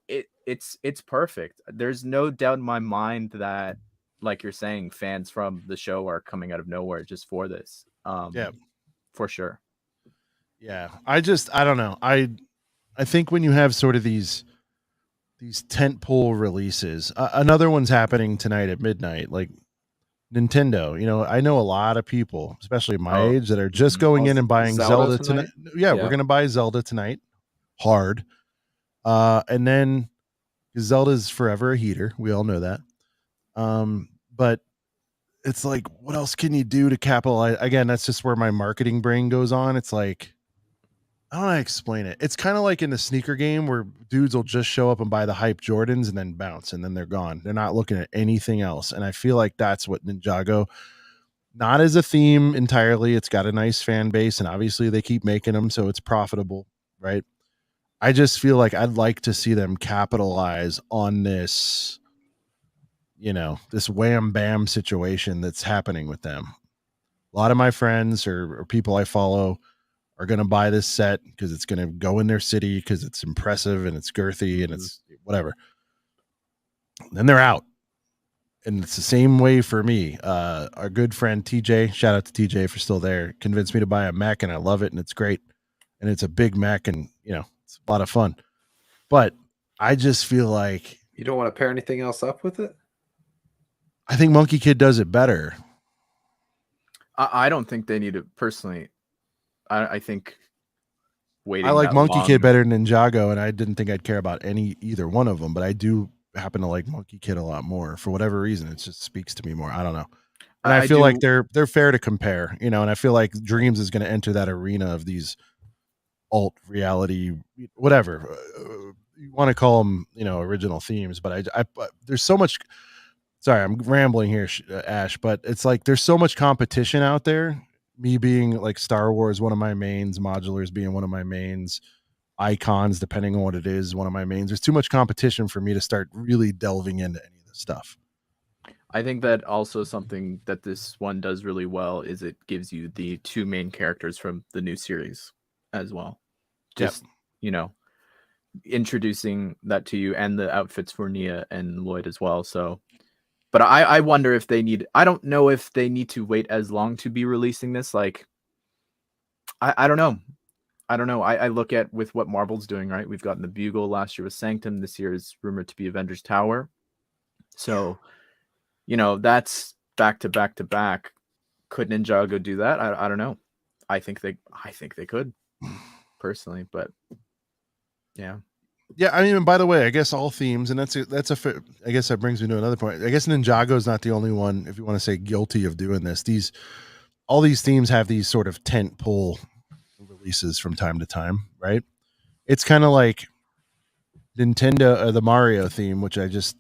it's perfect. There's no doubt in my mind that, like you're saying, fans from the show are coming out of nowhere just for this. Yeah, for sure. Yeah, I don't know. I think when you have sort of these tentpole releases, another one's happening tonight at midnight, like Nintendo. You know, I know a lot of people, especially my age, that are just going in and buying Zelda tonight. Yeah, we're gonna buy Zelda tonight, hard. And then Zelda's forever a heater. We all know that. But it's like, what else can you do to capitalize? Again, that's just where my marketing brain goes on. It's like, I don't know how to explain it. It's kind of like in the sneaker game where dudes will just show up and buy the hype Jordans and then bounce and then they're gone. They're not looking at anything else. And I feel like that's what Ninjago, not as a theme entirely. It's got a nice fan base and obviously they keep making them, so it's profitable, right? I just feel like I'd like to see them capitalize on this, you know, this wham bam situation that's happening with them. A lot of my friends or people I follow are going to buy this set because it's going to go in their city because it's impressive and it's girthy and it's whatever. Then they're out. And it's the same way for me. Our good friend TJ, shout out to TJ for still there, convinced me to buy a Mac and I love it and it's great. And it's a big Mac and, you know, it's a lot of fun. But I just feel like... You don't want to pair anything else up with it? I think Monkey Kid does it better. I don't think they need to, personally. I think waiting. I like Monkey Kid better than Ninjago, and I didn't think I'd care about either one of them, but I do happen to like Monkey Kid a lot more for whatever reason. It just speaks to me more. I don't know. And I feel like they're fair to compare, you know, and I feel like Dreams is going to enter that arena of these alt reality, whatever you want to call them, you know, original themes. But I there's so much. Sorry, I'm rambling here, Ash, but it's like there's so much competition out there. Me being like Star Wars, one of my mains, modulars being one of my mains, icons, depending on what it is, one of my mains. There's too much competition for me to start really delving into any of this stuff. I think that also something that this one does really well is it gives you the two main characters from the new series as well. Just, you know, introducing that to you, and the outfits for Nia and Lloyd as well. So, but I wonder if they need, I don't know if they need to wait as long to be releasing this. Like, I don't know. I look at with what Marvel's doing, right? We've gotten the Bugle last year with Sanctum. This year is rumored to be Avengers Tower. So, you know, that's back to back to back. Could Ninjago do that? I don't know. I think they could, personally, but yeah. Yeah, I mean, and by the way, I guess all themes, and I guess that brings me to another point. I guess Ninjago is not the only one, if you want to say, guilty of doing this. All these themes have these sort of tent pole releases from time to time, right? It's kind of like Nintendo, the Mario theme, which I just,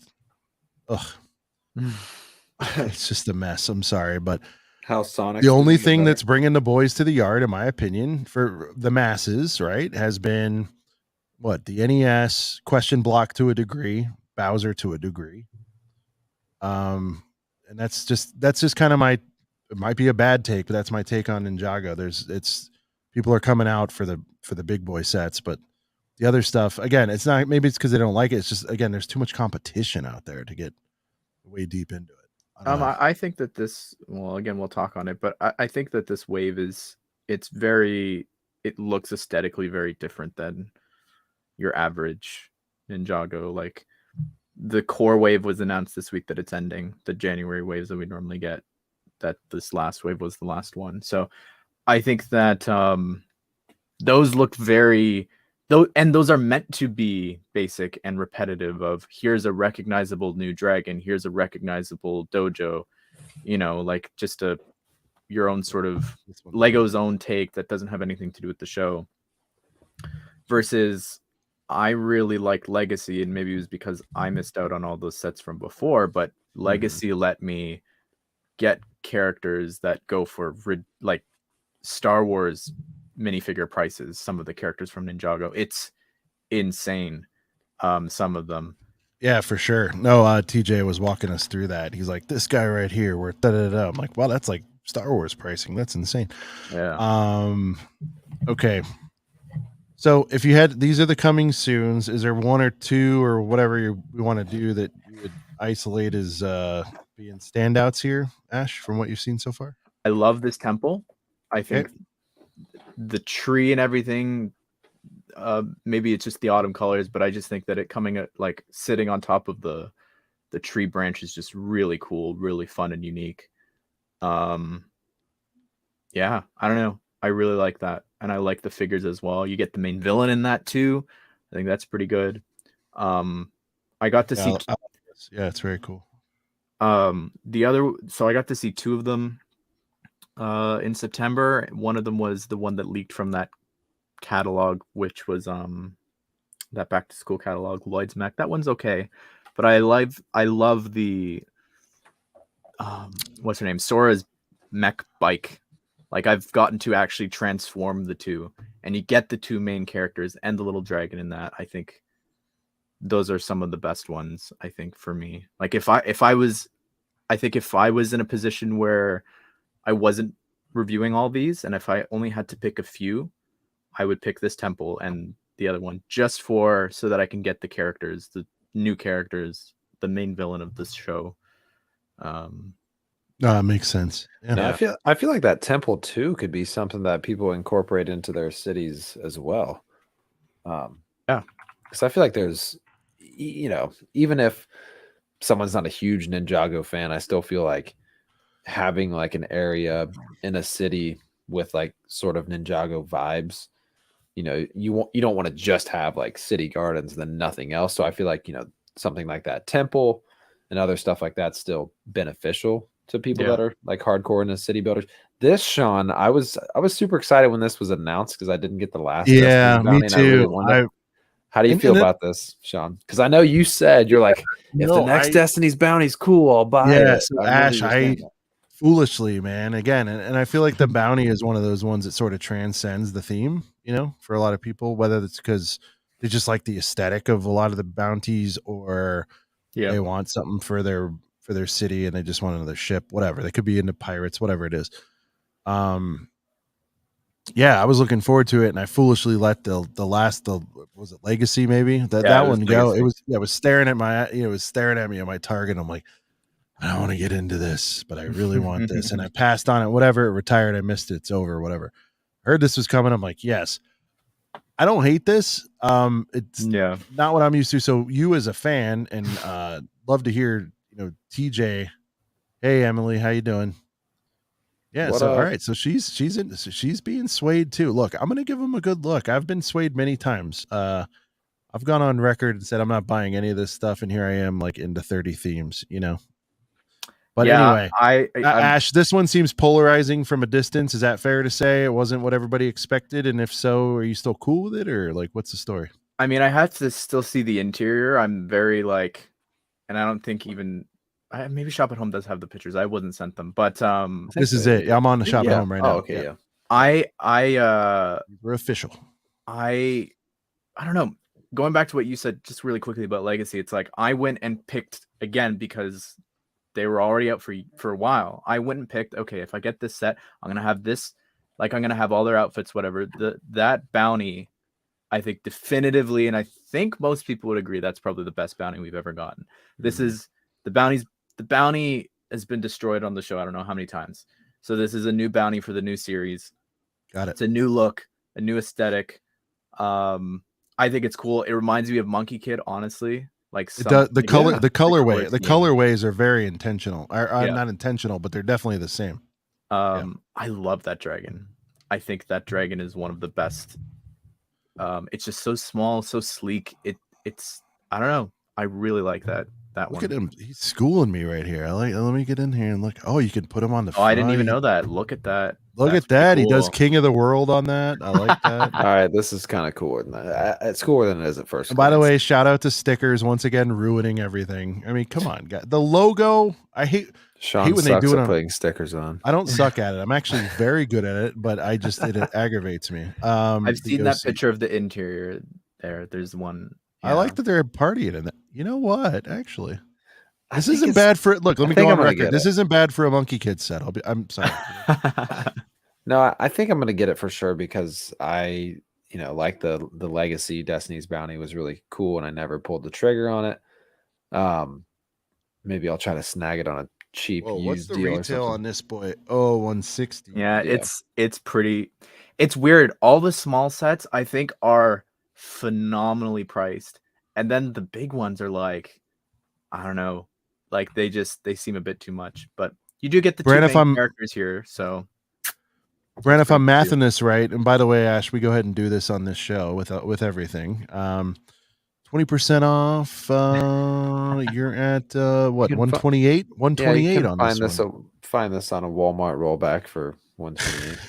it's just a mess. I'm sorry, but how Sonic. The only thing that's bringing the boys to the yard, in my opinion, for the masses, right, has been what the NES, Question Block to a degree, Bowser to a degree, and that's just kind of it might be a bad take, but that's my take on Ninjago. People are coming out for the big boy sets, but the other stuff, again, it's not, maybe it's because they don't like it. It's just, again, there's too much competition out there to get way deep into it. I think that this, well, again, we'll talk on it, but I think that this wave it looks aesthetically very different than your average Ninjago. Like, the core wave was announced this week that it's ending. The January waves that we normally get, that this last wave was the last one. So I think that those look and those are meant to be basic and repetitive of, here's a recognizable new dragon, here's a recognizable dojo, you know, like just your own sort of Lego's own take that doesn't have anything to do with the show. Versus, I really like Legacy, and maybe it was because I missed out on all those sets from before, but Legacy let me get characters that go for like Star Wars minifigure prices. Some of the characters from Ninjago, it's insane. some of them. Yeah, for sure. No, TJ was walking us through that. He's like, this guy right here, where da-da-da. I'm like, wow, that's like Star Wars pricing. That's insane. Yeah. Okay. So if you had, these are the coming soons, is there one or two or whatever you want to do that you would isolate as being standouts here, Ash, from what you've seen so far? I love this temple. I think the tree and everything, maybe it's just the autumn colors, but I just think that it coming at, like, sitting on top of the tree branch is just really cool, really fun and unique. Yeah, I don't know. I really like that. And I like the figures as well. You get the main villain in that too. I think that's pretty good. I got to see yeah, it's very cool. so I got to see two of them in September. One of them was the one that leaked from that catalog, which was that back to school catalog, Lloyd's Mech. That one's okay, but I love the what's her name, Sora's mech bike. Like, I've gotten to actually transform the two, and you get the two main characters and the little dragon in that. I think those are some of the best ones, I think, for me. Like, if I was in a position where I wasn't reviewing all these, and if I only had to pick a few, I would pick this temple and the other one, just so that I can get the characters, the new characters, the main villain of this show. It makes sense. Yeah. I feel like that temple too could be something that people incorporate into their cities as well. Yeah, because I feel like there's, even if someone's not a huge Ninjago fan, I still feel like having like an area in a city with like sort of Ninjago vibes, you don't want to just have like city gardens then nothing else. So I feel like, something like that temple and other stuff like that's still beneficial to people that are like hardcore into city builders. This, Sean, I was super excited when this was announced because I didn't get the last. Yeah, me too. How do you feel about this, Sean? Because I know you said you're like, if the next Destiny's bounty's cool, I'll buy it. So Ash, I foolishly, man, again, and I feel like the bounty is one of those ones that sort of transcends the theme, for a lot of people, whether it's because they just like the aesthetic of a lot of the bounties, or they want something for their city and they just want another ship, whatever. They could be into pirates, whatever it is. Yeah, I was looking forward to it, and I foolishly let the was it Legacy, maybe that one go. It was staring at it was staring at me on my target. I'm like, I don't want to get into this, but I really want this, and I passed on it. Whatever, it retired. I missed it. It's over. Whatever. I heard this was coming. I'm like, yes. I don't hate this. It's not what I'm used to. So you as a fan, and love to hear, TJ. Hey, Emily, how you doing? Yeah. All right. So she's being swayed too. Look, I'm gonna give him a good look. I've been swayed many times. I've gone on record and said I'm not buying any of this stuff, and here I am, like, into 30 themes. But anyway, Ash, this one seems polarizing from a distance. Is that fair to say? It wasn't what everybody expected, and if so, are you still cool with it, or like, what's the story? I mean, I had to still see the interior. I'm very and I don't think even. Maybe Shop at Home does have the pictures. I wasn't sent them, but this is it. I'm on the Shop at Home right now. Okay, yeah. We're official. I don't know. Going back to what you said just really quickly about Legacy, it's like I went and picked again because they were already out for a while. I went and picked, okay, if I get this set, I'm gonna have this, like, I'm gonna have all their outfits, whatever. That bounty, I think definitively, and I think most people would agree, that's probably the best bounty we've ever gotten. This is the bounty has been destroyed on the show I don't know how many times. So this is a new bounty for the new series. Got it. It's a new look, a new aesthetic. I think it's cool. It reminds me of Monkey Kid, honestly. Like the colorways are very intentional. Are not intentional, but they're definitely the same. I love that dragon. I think that dragon is one of the best. It's just so small, so sleek. It's I don't know. I really like that one. Look at him. He's schooling me right here. Let me get in here and look. Oh, you can put him on the front. I didn't even know that. Look at that. Look at that. Cool. He does King of the World on that. I like that. All right, this is kind of cooler than that. It's cooler than it is at first. By the way, shout out to stickers once again, ruining everything. I mean, come on, guys. The logo, I hate. Sean when sucks they do it at putting stickers on. I don't suck at it. I'm actually very good at it, but it aggravates me. I've seen that picture of the interior there. There's one I like that they're partying in that. You know what? Actually, this think isn't it's- bad for. Look, let me think go I'm on gonna record. get This it. isn't bad for a Monkey Kid set. I'm sorry. No, I think I'm gonna get it for sure because I, like the Legacy Destiny's Bounty was really cool, and I never pulled the trigger on it. Maybe I'll try to snag it on a cheap Whoa, what's used the deal or retail something. on this boy? Oh, 160. Yeah, Yeah. it's pretty. It's weird. All the small sets I think are phenomenally priced, and then the big ones are like, I don't know, like they seem a bit too much. But you do get the Brand, two if main I'm characters here, so. Brand, it's if I'm great to do. mathing this right, and by the way, Ash, we go ahead and do this on this show with everything. 20% off. You're at what? You can 128. Yeah, you 128 can on find this one. find this on a Walmart rollback for 128.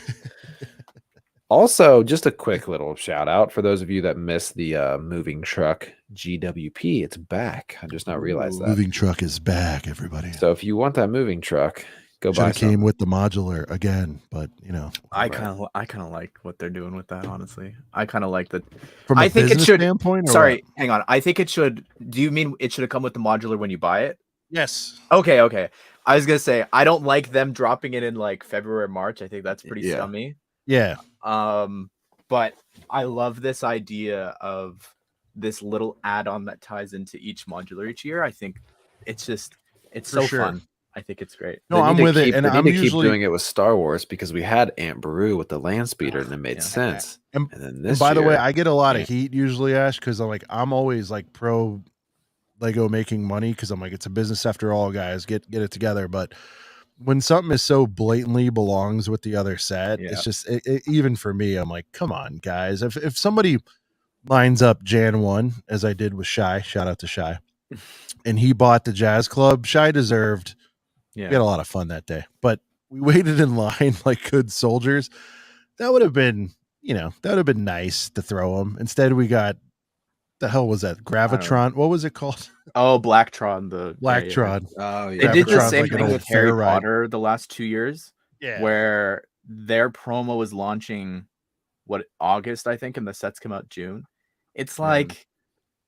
Also, just a quick little shout out for those of you that missed the moving truck GWP. It's back. I just not realized that. Moving truck is back, everybody. So if you want that moving truck, go Should buy have came some. with the modular again, but I kind of like what they're doing with that. Honestly, I kind of like that. from I a think it business should. standpoint. Or Sorry, what? hang on. I think it should. Do you mean it should have come with the modular when you buy it? Yes. Okay. I was gonna say I don't like them dropping it in like February or March. I think that's pretty scummy. Yeah. But I love this idea of this little add-on that ties into each modular each year. I think it's so fun. I think it's great. No, I'm with it, and I'm keep usually doing it with Star Wars because we had Aunt Beru with the land speeder, and it made sense. And then this by the way, year- I get a lot of heat usually, Ash, because I'm always like pro Lego making money because I'm like, it's a business after all, guys. Get it together. But when something is so blatantly belongs with the other set, it's just even for me, I'm like, come on, guys. If somebody lines up Jan 1, as I did with Shy, shout out to Shy, and he bought the Jazz Club, Shy deserved. We had a lot of fun that day, but we waited in line like good soldiers. That would have been, that would have been nice to throw them. Instead, we got, the hell was that? Gravitron. What was it called? Oh, Blacktron. Blacktron. Oh, yeah. They did the Gravitron's same like an thing old with Harry fair ride. Potter the last 2 years. Yeah. Where their promo was launching August, I think, and the sets come out June. It's like,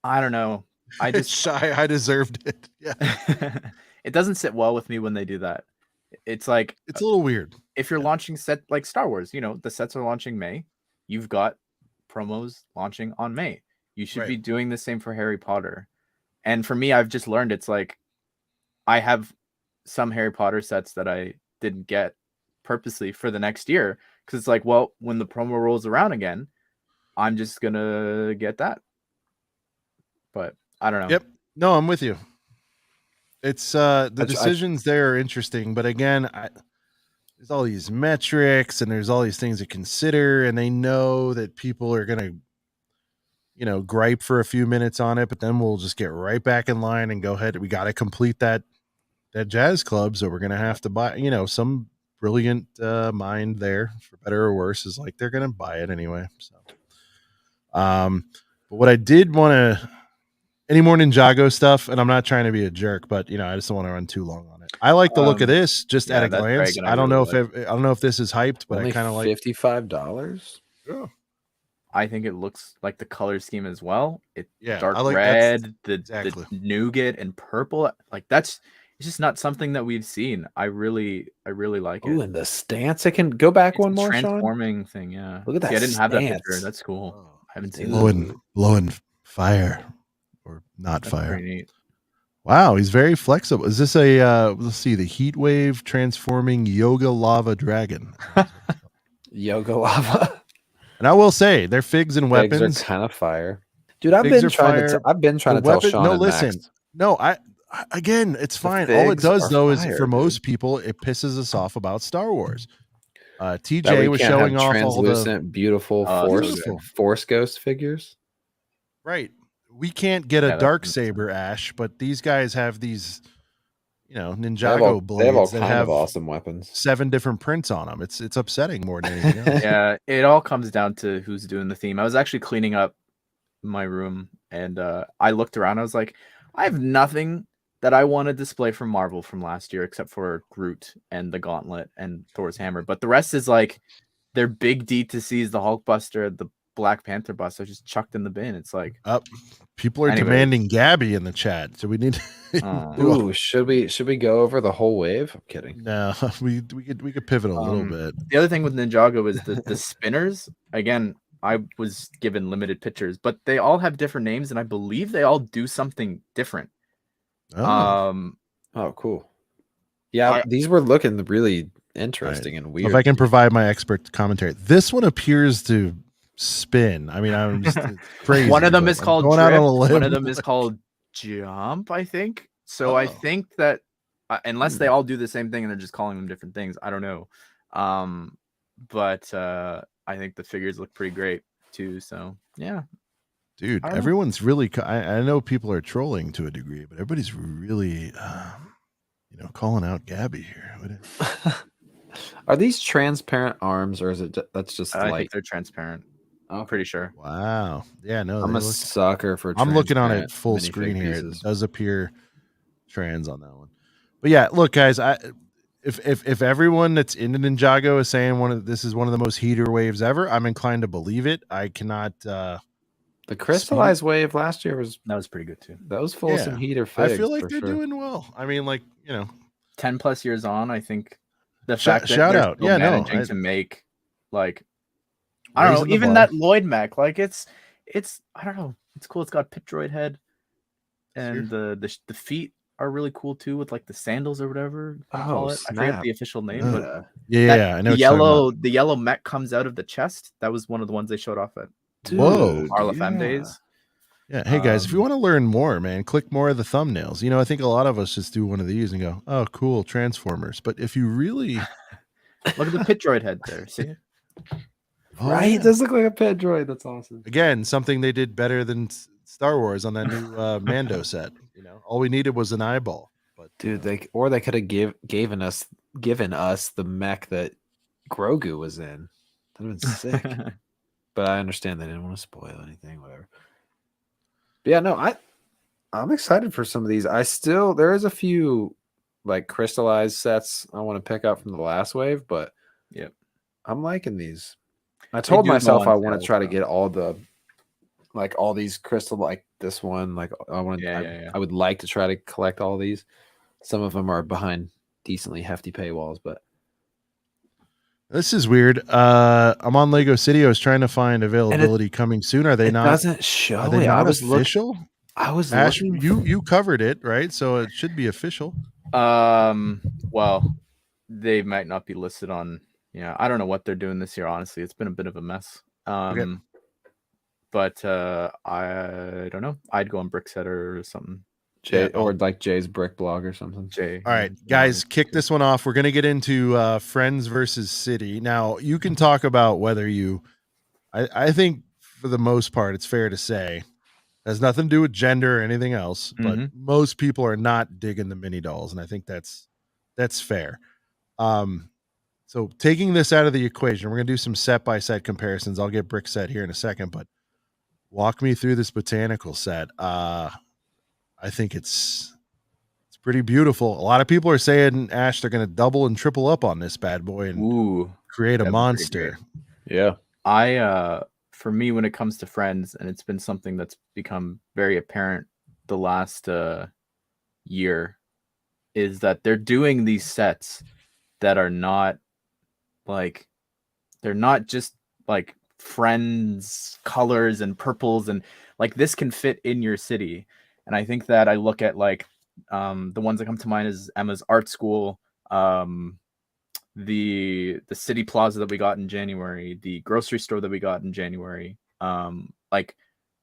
I don't know. I just Shy, I deserved it. Yeah. It doesn't sit well with me when they do that. It's like, it's a little weird. If you're launching set like Star Wars, the sets are launching May. You've got promos launching on May. You should be doing the same for Harry Potter. And for me, I've just learned it's like I have some Harry Potter sets that I didn't get purposely for the next year because it's like, well, when the promo rolls around again, I'm just gonna get that. But I don't know. Yep. No, I'm with you. It's the decisions there are interesting, but again, there's all these metrics and there's all these things to consider, and they know that people are gonna, gripe for a few minutes on it, but then we'll just get right back in line and go ahead. We got to complete that Jazz Club, so we're gonna have to buy. Some brilliant mind there, for better or worse, is like they're gonna buy it anyway. So, but what I did want to. Any more Ninjago stuff, and I'm not trying to be a jerk, but I just don't want to run too long on it. I like the look of this just at a glance. I don't know if this is hyped, but I kind of like $55. Yeah. I think it looks like the color scheme as well. Dark like red, the nougat and purple. Like it's just not something that we've seen. I really like it. Oh, and the stance. I can go back one more, transforming thing. Yeah. Look at that. I didn't have that picture. That's cool. I haven't seen blowing fire. Or not fire. Wow, he's very flexible. Is this a let's see, the heat wave transforming yoga lava dragon? Yoga lava. And I will say, their figs and weapons are kind of fire. Dude, I've been trying to tell Sean. No, and listen. Max. No, again, it's fine. All it does though is for most people, it pisses us off about Star Wars. TJ was showing off translucent, all the beautiful force ghost figures. Right. We can't get a dark saber, Ash, but these guys have these, Ninjago blades. They have all kind of awesome weapons. 7 different prints on them. It's upsetting more than anything else. Yeah, it all comes down to who's doing the theme. I was actually cleaning up my room, and I looked around. I was like, I have nothing that I want to display from Marvel from last year except for Groot and the Gauntlet and Thor's hammer. But the rest is like their big D2Cs, the Hulkbuster, the Black Panther bust I just chucked in the bin. It's like, people are Anyways. demanding Gabby in the chat, so we need to Ooh, should we go over the whole wave? I'm kidding. No, we could pivot a little bit. The other thing with Ninjago is the spinners. Again, I was given limited pictures, but they all have different names, and I believe they all do something different. Oh, cool. Yeah, these were looking really interesting and weird. So if I can provide my expert commentary, this one appears to spin. I mean, I'm just crazy. One of them is called going out on a drift. limb. One of them is called jump, I think. So I think that unless they all do the same thing and they're just calling them different things, I don't know. But I think the figures look pretty great too. So yeah, dude, everyone's really. I know people are trolling to a degree, but everybody's really, calling out Gabby here. Are these transparent arms, or is it that's just I light? think they're transparent. I'm pretty sure. Wow. Yeah, no, I'm a sucker for. I'm looking on it full screen here. It does appear trans on that one. But yeah, look, guys, if everyone that's into Ninjago is saying this is one of the most heater waves ever, I'm inclined to believe it. I cannot. The crystallized wave last year was pretty good too. That was full of some heater figs. I feel like they're doing well. I mean, 10+ years on, I think the fact that shout out, managing to make I don't know, even that Lloyd mech, it's I don't know, it's cool. It's got pit droid head, and the feet are really cool too, with the sandals or whatever you call it. I forget the official name, but I know the yellow mech comes out of the chest. That was one of the ones they showed off at Arla Femme Days. Yeah, hey guys, if you want to learn more, man, click more of the thumbnails. I think a lot of us just do one of these and go, "Oh, cool, Transformers." But if you really look at the pit droid head there, see? Right, it does look like a pit droid. That's awesome. Again, something they did better than Star Wars on that new Mando set. All we needed was an eyeball. But dude, they could have given us the mech that Grogu was in. That'd have been sick. But I understand they didn't want to spoil anything, whatever. But yeah, no, I'm excited for some of these. There is a few crystallized sets I want to pick up from the last wave, but yep, I'm liking these. I told myself I want to try to get all the all these crystal, this one. I would like to try to collect all these. Some of them are behind decently hefty paywalls, but this is weird. I'm on Lego City. I was trying to find availability coming soon. Are they not? It doesn't show. Are they not official? I was Ash, looking. You covered it, right? So it should be official. Well, they might not be listed on. Yeah, I don't know what they're doing this year. Honestly, it's been a bit of a mess. But I don't know. I'd go on Bricksetter or something. Or Jay's Brick Blog or something. All right, guys, kick this one off. We're going to get into Friends versus City. Now, you can talk about whether I think for the most part, it's fair to say, has nothing to do with gender or anything else, but most people are not digging the mini dolls, and I think that's fair. So taking this out of the equation, we're going to do some set-by-set comparisons. I'll get Brick Set here in a second, but walk me through this botanical set. I think it's pretty beautiful. A lot of people are saying, Ash, they're going to double and triple up on this bad boy and create a monster. Yeah. For me, when it comes to Friends, and it's been something that's become very apparent the last year, is that they're doing these sets that are not they're not just Friends colors and purples, and this can fit in your city. And I think that I look at the ones that come to mind is Emma's Art School, the City Plaza that we got in January, the grocery store that we got in January. And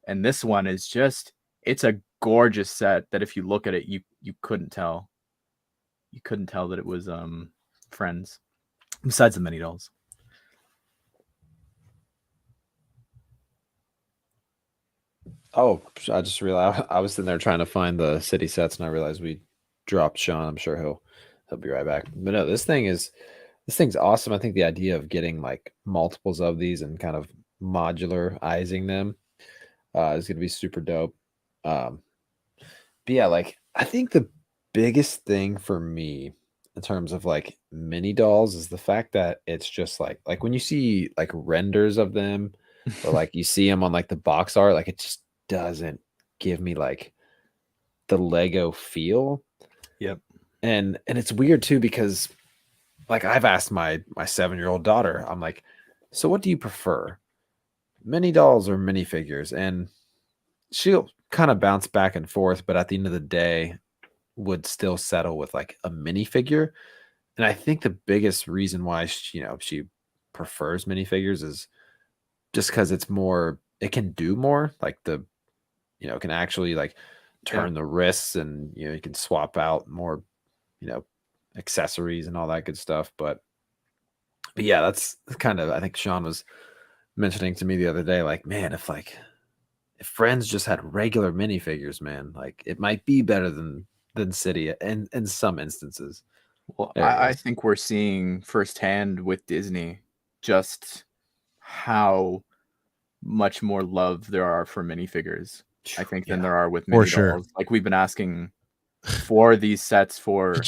this one is it's a gorgeous set that if you look at it, you couldn't tell. You couldn't tell that it was Friends, besides the mini dolls. Oh, I just realized I was sitting there trying to find the city sets, and I realized we dropped Sean. I'm sure he'll be right back. But no, this thing's awesome. I think the idea of getting multiples of these and kind of modularizing them is going to be super dope. But yeah, I think the biggest thing for me in terms of mini dolls is the fact that it's just when you see renders of them or like you see them on like the box art, like it just doesn't give me like the Lego feel. Yep. And it's weird too, because like I've asked my 7-year-old daughter, I'm like, so what do you prefer, mini dolls or minifigures? And she'll kind of bounce back and forth, but at the end of the day would still settle with like a minifigure. And I think the biggest reason why she prefers minifigures is just because it's more, it can do more, like it can actually like turn the wrists, and you can swap out more accessories and all that good stuff. But yeah, that's kind of, I think Sean was mentioning to me the other day, like, man, if Friends just had regular minifigures, man, like it might be better than City in some instances. Well, I think we're seeing firsthand with Disney just how much more love there are for minifigures, I think, than there are with mini dolls. Like, we've been asking for these sets for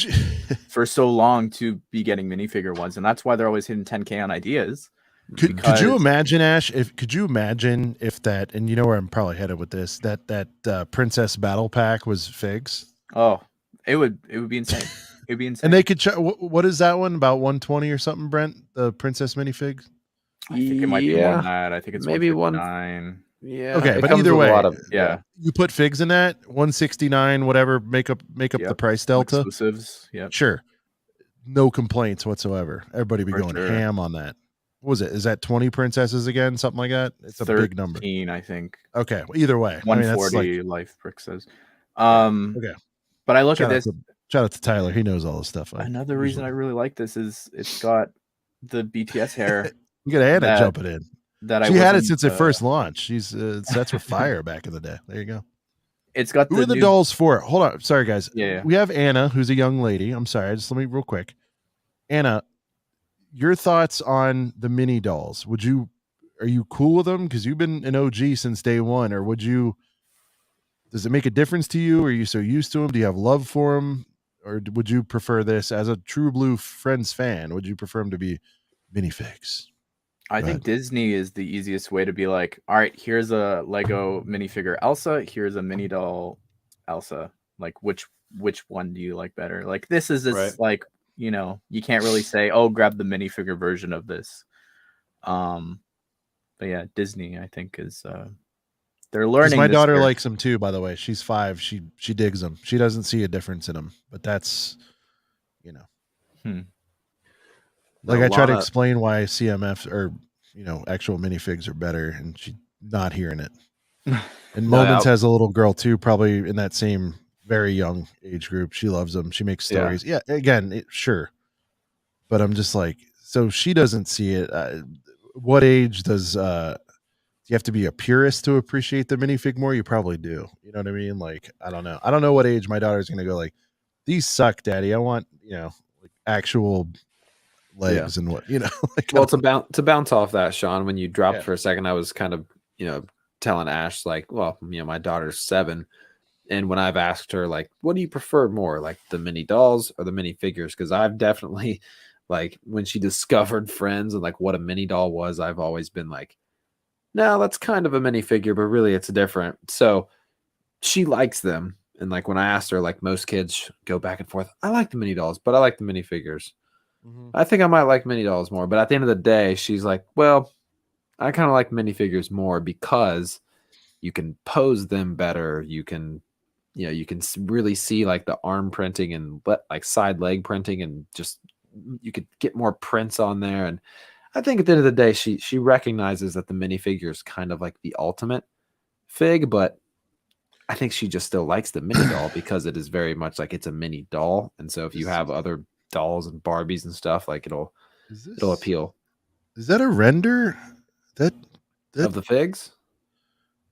so long to be getting minifigure ones, and that's why they're always hitting 10K on ideas. Could you imagine, Ash? Could you imagine if that, and you know where I'm probably headed with this, that Princess Battle Pack was figs? Oh, it would be insane. It'd be insane. And they could what is that one, about 120 or something, Brent? The Princess minifig? I think it might be more than that. I think it's maybe 159. Yeah. Okay, but either way, you put figs in that 169, whatever, make up the price delta. Exclusives. Yeah. Sure. No complaints whatsoever. Everybody be going ham on that. What was it? Is that 20 princesses again? Something like that? It's a big number. 13, I think. Okay. Well, either way. 140 life princesses. Okay. But I look at this. Shout out to Tyler. He knows all this stuff. Another reason I really like this is it's got the BTS hair. You got Anna jumping in. She had it since it first launched. She's sets were fire back in the day. There you go. It's got Who are the dolls for? Hold on. Sorry, guys. Yeah. We have Anna, who's a young lady. I'm sorry. Just let me real quick. Anna, your thoughts on the mini dolls? Are you cool with them? Because you've been an OG since day one, or does it make a difference to you? Are you so used to them? Do you have love for them? Or would you prefer this as a true blue Friends fan? Would you prefer them to be minifigs? I think Disney is the easiest way to be like, all right, here's a Lego minifigure Elsa. Here's a mini doll Elsa. Like, which one do you like better? Like, this is like, you can't really say, oh, grab the minifigure version of this. But yeah, Disney, I think, is they're learning. My daughter likes them too, by the way. She's 5. She digs them. She doesn't see a difference in them, but that's, Like, I try to explain why CMF or actual minifigs are better, and she's not hearing it. And Moments has a little girl too, probably in that same very young age group. She loves them. She makes stories. Yeah, again, sure. But I'm just like, so she doesn't see it. What age does you have to be a purist to appreciate the minifig more? You probably do. You know what I mean? Like, I don't know. I don't know what age my daughter's gonna go like, these suck, Daddy. I want like actual legs and what like, well, to bounce off that, Sean, when you dropped for a second, I was kind of telling Ash, like, well, my daughter's 7, and when I've asked her, like, what do you prefer more, like the mini dolls or the mini figures? Because I've definitely, like, when she discovered Friends and like what a mini doll was, I've always been like, no, that's kind of a mini figure, but really it's different. So she likes them, and like when I asked her, like most kids go back and forth, I like the mini dolls, but I like the mini figures. I think I might like mini dolls more, but at the end of the day, she's like, well, I kind of like minifigures more because you can pose them better. You can, you can really see like the arm printing and like side leg printing, and just you could get more prints on there. And I think at the end of the day, she recognizes that the minifigure is kind of like the ultimate fig, but I think she just still likes the mini doll because it is very much like it's a mini doll. And so if you have other dolls and Barbies and stuff, like it'll appeal. Is that a render that of the figs?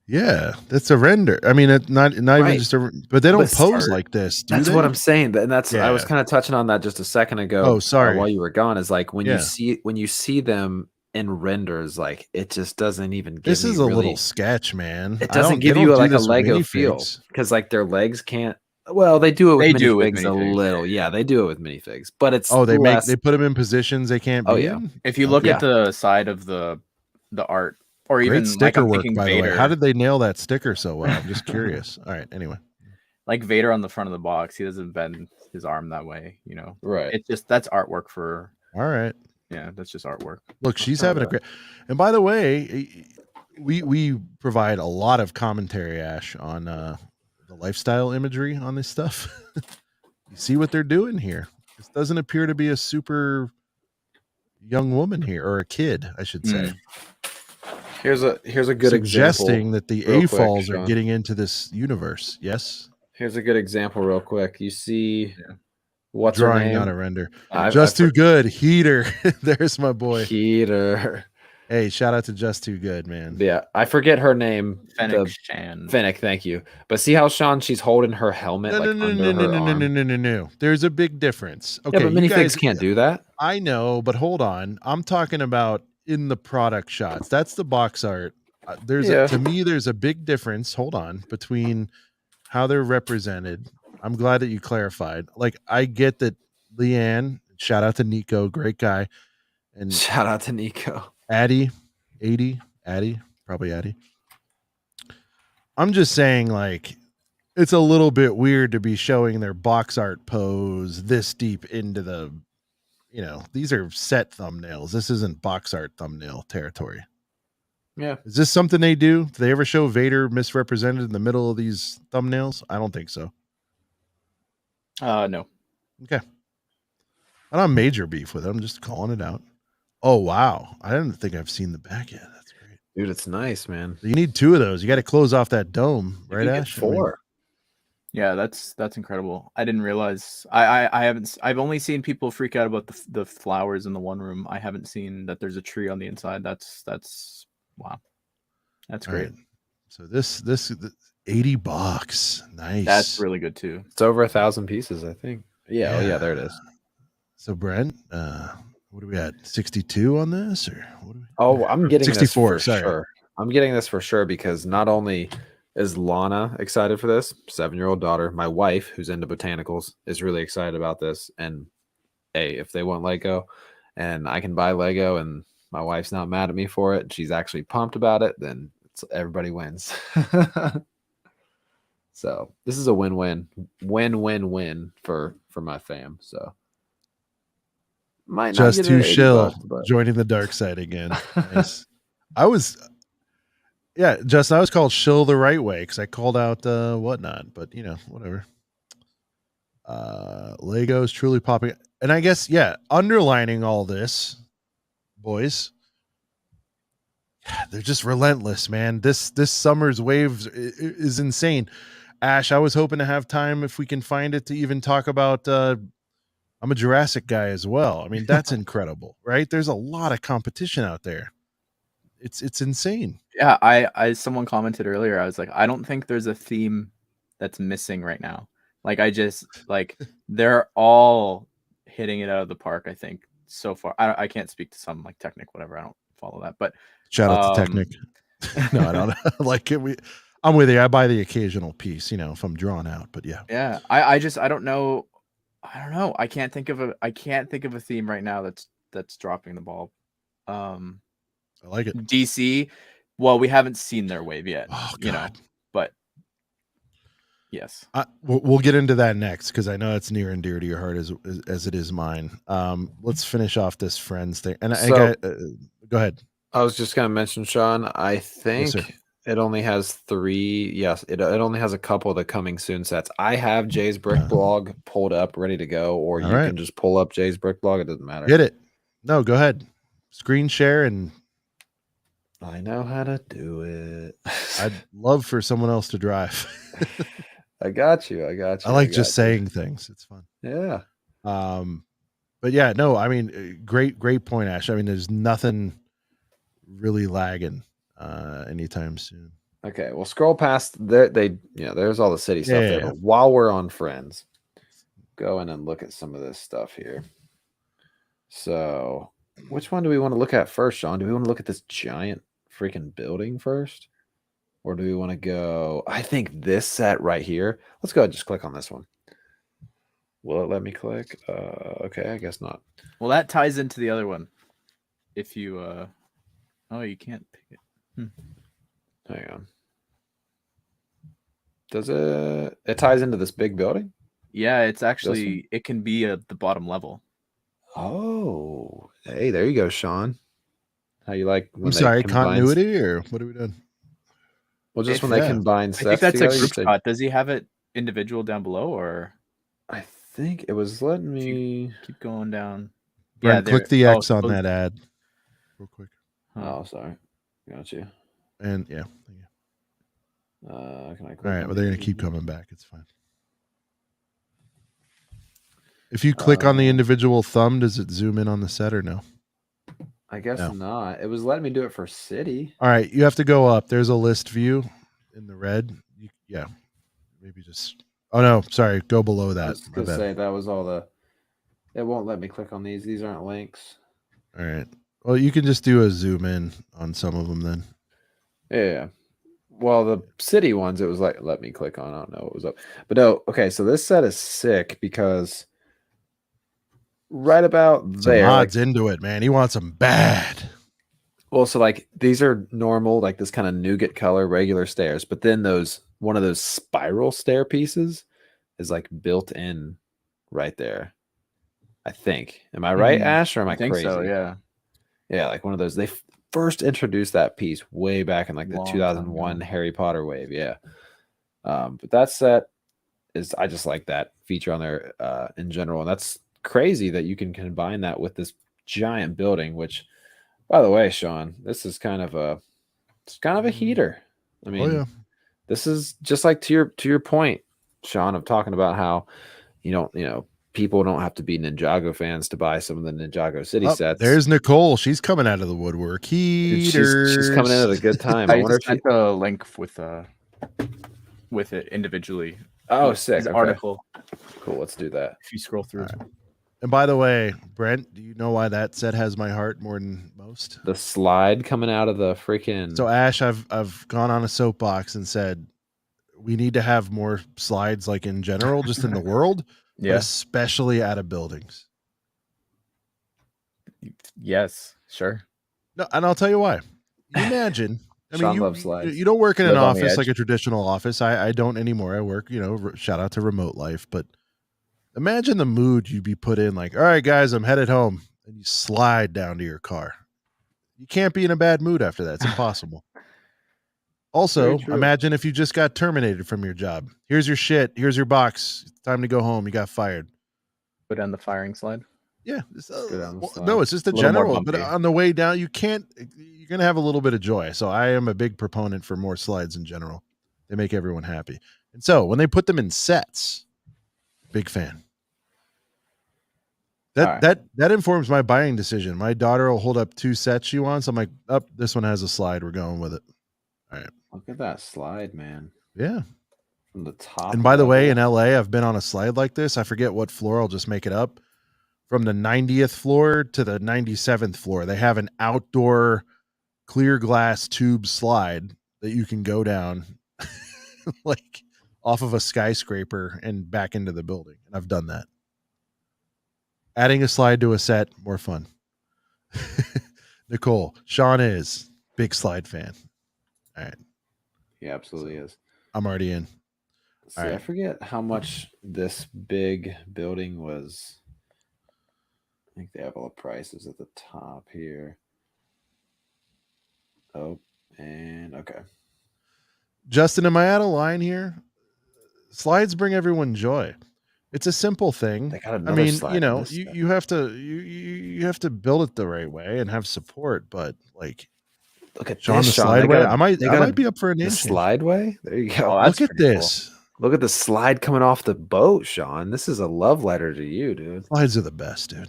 Yeah, that's a render. I mean, it's not even just but they don't pose like this. That's what I'm saying. And that's I was kind of touching on that just a second ago. Oh, sorry. While you were gone, is like when you see them in renders, like it just doesn't even give this is a little sketch, man. It doesn't give you like a Lego feel, because like their legs can't. Well, they do it with minifigs a little. Yeah, they do it with minifigs, but it's they put them in positions they can't be in. If you look at the side of the art, Or Great even sticker I'm work, thinking by the way. Vader. How did they nail that sticker so well? I'm just curious. All right. Anyway, like Vader on the front of the box, he doesn't bend his arm that way. Right. It's just that's artwork for. All right. Yeah, that's just artwork. Look, she's having a great. And by the way, we provide a lot of commentary, Ash, on the lifestyle imagery on this stuff. You see what they're doing here. This doesn't appear to be a super young woman here, or a kid, I should say. Here's a good Suggesting example that the real AFOLs quick, are getting into this universe. Yes. Here's a good example, real quick. You see, what's Drawing, her name? not a render. Just Too good. Heater. There's my boy. Heater. Hey, shout out to Just Too Good, man. Yeah, I forget her name. Fennec, thank you. But see how, Sean, she's holding her helmet under her arm? No. There's a big difference. Okay, yeah, but minifigs can't do that. I know, but hold on. I'm talking about in the product shots. That's the box art. To me, there's a big difference. Hold on, between how they're represented. I'm glad that you clarified. Like, I get that Leanne. Shout out to Nico, great guy, and shout out to Nico. Addie, probably Addie. I'm just saying, like, it's a little bit weird to be showing their box art pose this deep into the, these are set thumbnails. This isn't box art thumbnail territory. Yeah. Is this something they do? Do they ever show Vader misrepresented in the middle of these thumbnails? I don't think so. No. Okay. I don't have major beef with it. I'm just calling it out. Oh, wow. I didn't think I've seen the back yet. That's great. Dude, it's nice, man. You need 2 of those. You got to close off that dome, right, Ash? 4. Yeah, that's incredible. I didn't realize. I've only seen people freak out about the flowers in the one room. I haven't seen that there's a tree on the inside. That's wow. That's great. Right. So this $80. Nice. That's really good too. It's over 1,000 pieces, I think. Yeah. Oh yeah, there it is. So Brent, what do we at? 62 on this, or what do we? Oh, I'm getting 64. This for sure. I'm getting this for sure because not only is Lana excited for this, 7-year-old daughter, my wife, who's into botanicals, is really excited about this. And hey, if they want Lego, and I can buy Lego, and my wife's not mad at me for it, she's actually pumped about it, then everybody wins. So this is a win-win for my fam. So might not Just Too Shill joining the dark side again. Nice. Justin, I was called Shill the right way because I called out whatnot, but whatever. Lego's truly popping, and I guess underlining all this, boys, they're just relentless, man. This summer's waves is insane. Ash, I was hoping to have time, if we can find it, to even talk about I'm a Jurassic guy as well. I mean, that's incredible, right? There's a lot of competition out there. It's insane. Yeah, I someone commented earlier, I was like, I don't think there's a theme that's missing right now. Like, they're all hitting it out of the park, I think, so far. I can't speak to some like Technic, whatever. I don't follow that, but shout out to Technic. No, I don't like it. I'm with you. I buy the occasional piece, if I'm drawn out, but yeah. Yeah. I don't know. I don't know. I can't think of a theme right now that's dropping the ball. I like it. DC. Well, we haven't seen their wave yet, but yes. We'll get into that next because I know it's near and dear to your heart as it is mine. Let's finish off this Friends thing. And go ahead. I was just going to mention, Sean, I think it only has 3. Yes, it only has a couple of the coming soon sets. I have Jay's Brick blog pulled up, ready to go, or you can just pull up Jay's Brick blog. It doesn't matter. Get it. No, go ahead. Screen share, and I know how to do it. I'd love for someone else to drive. I got you. I like just saying things. It's fun. Yeah. But yeah, no, I mean, great point, Ash. I mean, there's nothing really lagging anytime soon. Okay, we'll scroll past there. There's all the city stuff there. Yeah. But while we're on Friends, go in and look at some of this stuff here. So, which one do we want to look at first, Sean? Do we want to look at this giant freaking building first? Or do we want to go? I think this set right here. Let's go ahead and just click on this one. Will it let me click? Okay, I guess not. Well, that ties into the other one. If you, oh, you can't pick it. Hang on. Does it ties into this big building? Yeah, it's actually it can be at the bottom level. Oh, hey, there you go, Sean. How you like when I'm they sorry, combine continuity or what are we doing? Well, just If- when they combine I sets think that's together. a you group said- shot. Does he have it individual down below, or I think it was letting me. keep going down? Brent, there. click the X on that ad real quick. Oh, sorry. Got you. And yeah. Thank you. Can I click All right, on well, they're the- going to keep coming back. It's fine. If you click on the individual thumb, does it zoom in on the set or no? I guess No. not. It was letting me do it for city. All right, you have to go up. There's a list view in the red. Yeah, maybe just. Oh no, sorry. Go below that. I was gonna say that was all the. It won't let me click on these. These aren't links. All right. Well, you can just do a zoom in on some of them then. Yeah. Well, the city ones, it was like, let me click on. I don't know what was up. But no, okay, so this set is sick because right about Some there. odds into it, man. He wants them bad. Well, so like these are normal, like this kind of nougat color, regular stairs. But then one of those spiral stair pieces is like built in right there. I think. Am I right, Ash, or am I think crazy? so, yeah. Yeah, like one of those. They first introduced that piece way back in like the Long time 2001 ago. Harry Potter wave. Yeah. But that set is, I just like that feature on there in general. And that's crazy that you can combine that with this giant building, which, by the way, Sean, this is kind of a heater. I mean, this is just like to your point, Sean, of talking about how people don't have to be Ninjago fans to buy some of the Ninjago City sets. There's Nicole. She's coming out of the woodwork. She's coming in at a good time. I wonder if sent a link with it individually. Oh, sick. His Okay. article. Cool. Let's do that. If you scroll through. Right. And by the way, Brent, do you know why that set has my heart more than most? The slide coming out of the freaking. So Ash, I've gone on a soapbox and said we need to have more slides, like in general, just in the world, but especially out of buildings. Yes, sure. No, and I'll tell you why. You imagine. I mean, loves slides. you don't work in an Live on the office edge. like a traditional office. I don't anymore. I work, shout out to remote life. But imagine the mood you'd be put in. Like, all right, guys, I'm headed home, and you slide down to your car. You can't be in a bad mood after that. It's impossible. Also, imagine if you just got terminated from your job. Here's your shit. Here's your box. It's time to go home. You got fired. Go down the firing slide. Yeah. Go down the slide. No, it's just a little more general. But bumpy. on the way down, you're going to have a little bit of joy. So I am a big proponent for more slides in general. They make everyone happy. And so when they put them in sets, big fan. That informs my buying decision. My daughter will hold up 2 sets she wants. I'm like, this one has a slide. We're going with it. All right. Look at that slide, man. Yeah. From the top. And by the way, in LA, I've been on a slide like this. I forget what floor. I'll just make it up. From the 90th floor to the 97th floor, they have an outdoor clear glass tube slide that you can go down like off of a skyscraper and back into the building. And I've done that. Adding a slide to a set, more fun. Nicole, Sean is big slide fan. All right. He absolutely is. I'm already in. See, All right. I forget how much this big building was. I think they have all the prices at the top here. Oh, and okay. Justin, am I out of line here? Slides bring everyone joy. It's a simple thing. They got I mean, you have to build it the right way and have support. But like, look at Sean, this, the Sean. slideway. I might be up for an the inch. slideway. There you go. Oh, Look at this. Cool. Look at the slide coming off the boat, Sean. This is a love letter to you, dude. Slides are the best, dude.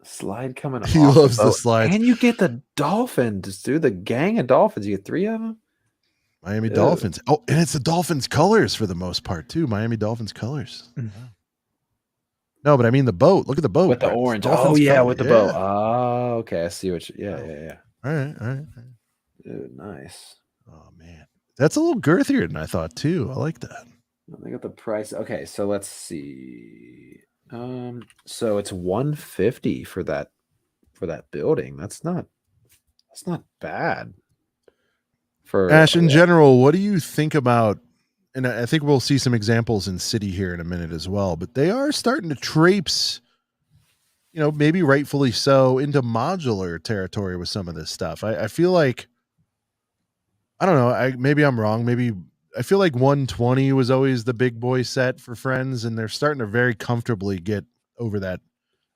Slide coming off. He loves the slides. And you get the dolphins, dude. The gang of dolphins. You get 3 of them. Miami Dolphins. Oh, and it's the Dolphins colors for the most part too. Miami Dolphins colors. No, but I mean the boat. Look at the boat with the orange. Dolphins with the boat. Oh, okay. I see what. Yeah. All right. Dude, nice. Oh man, that's a little girthier than I thought too. I like that. They got the price. Okay, so let's see. So it's $150 for that building. That's not bad. For Ash, in general, what do you think about? And I think we'll see some examples in City here in a minute as well. But they are starting to traipse, maybe rightfully so, into modular territory with some of this stuff. I feel like, I don't know. Maybe I'm wrong. Maybe I feel like 120 was always the big boy set for Friends, and they're starting to very comfortably get over that.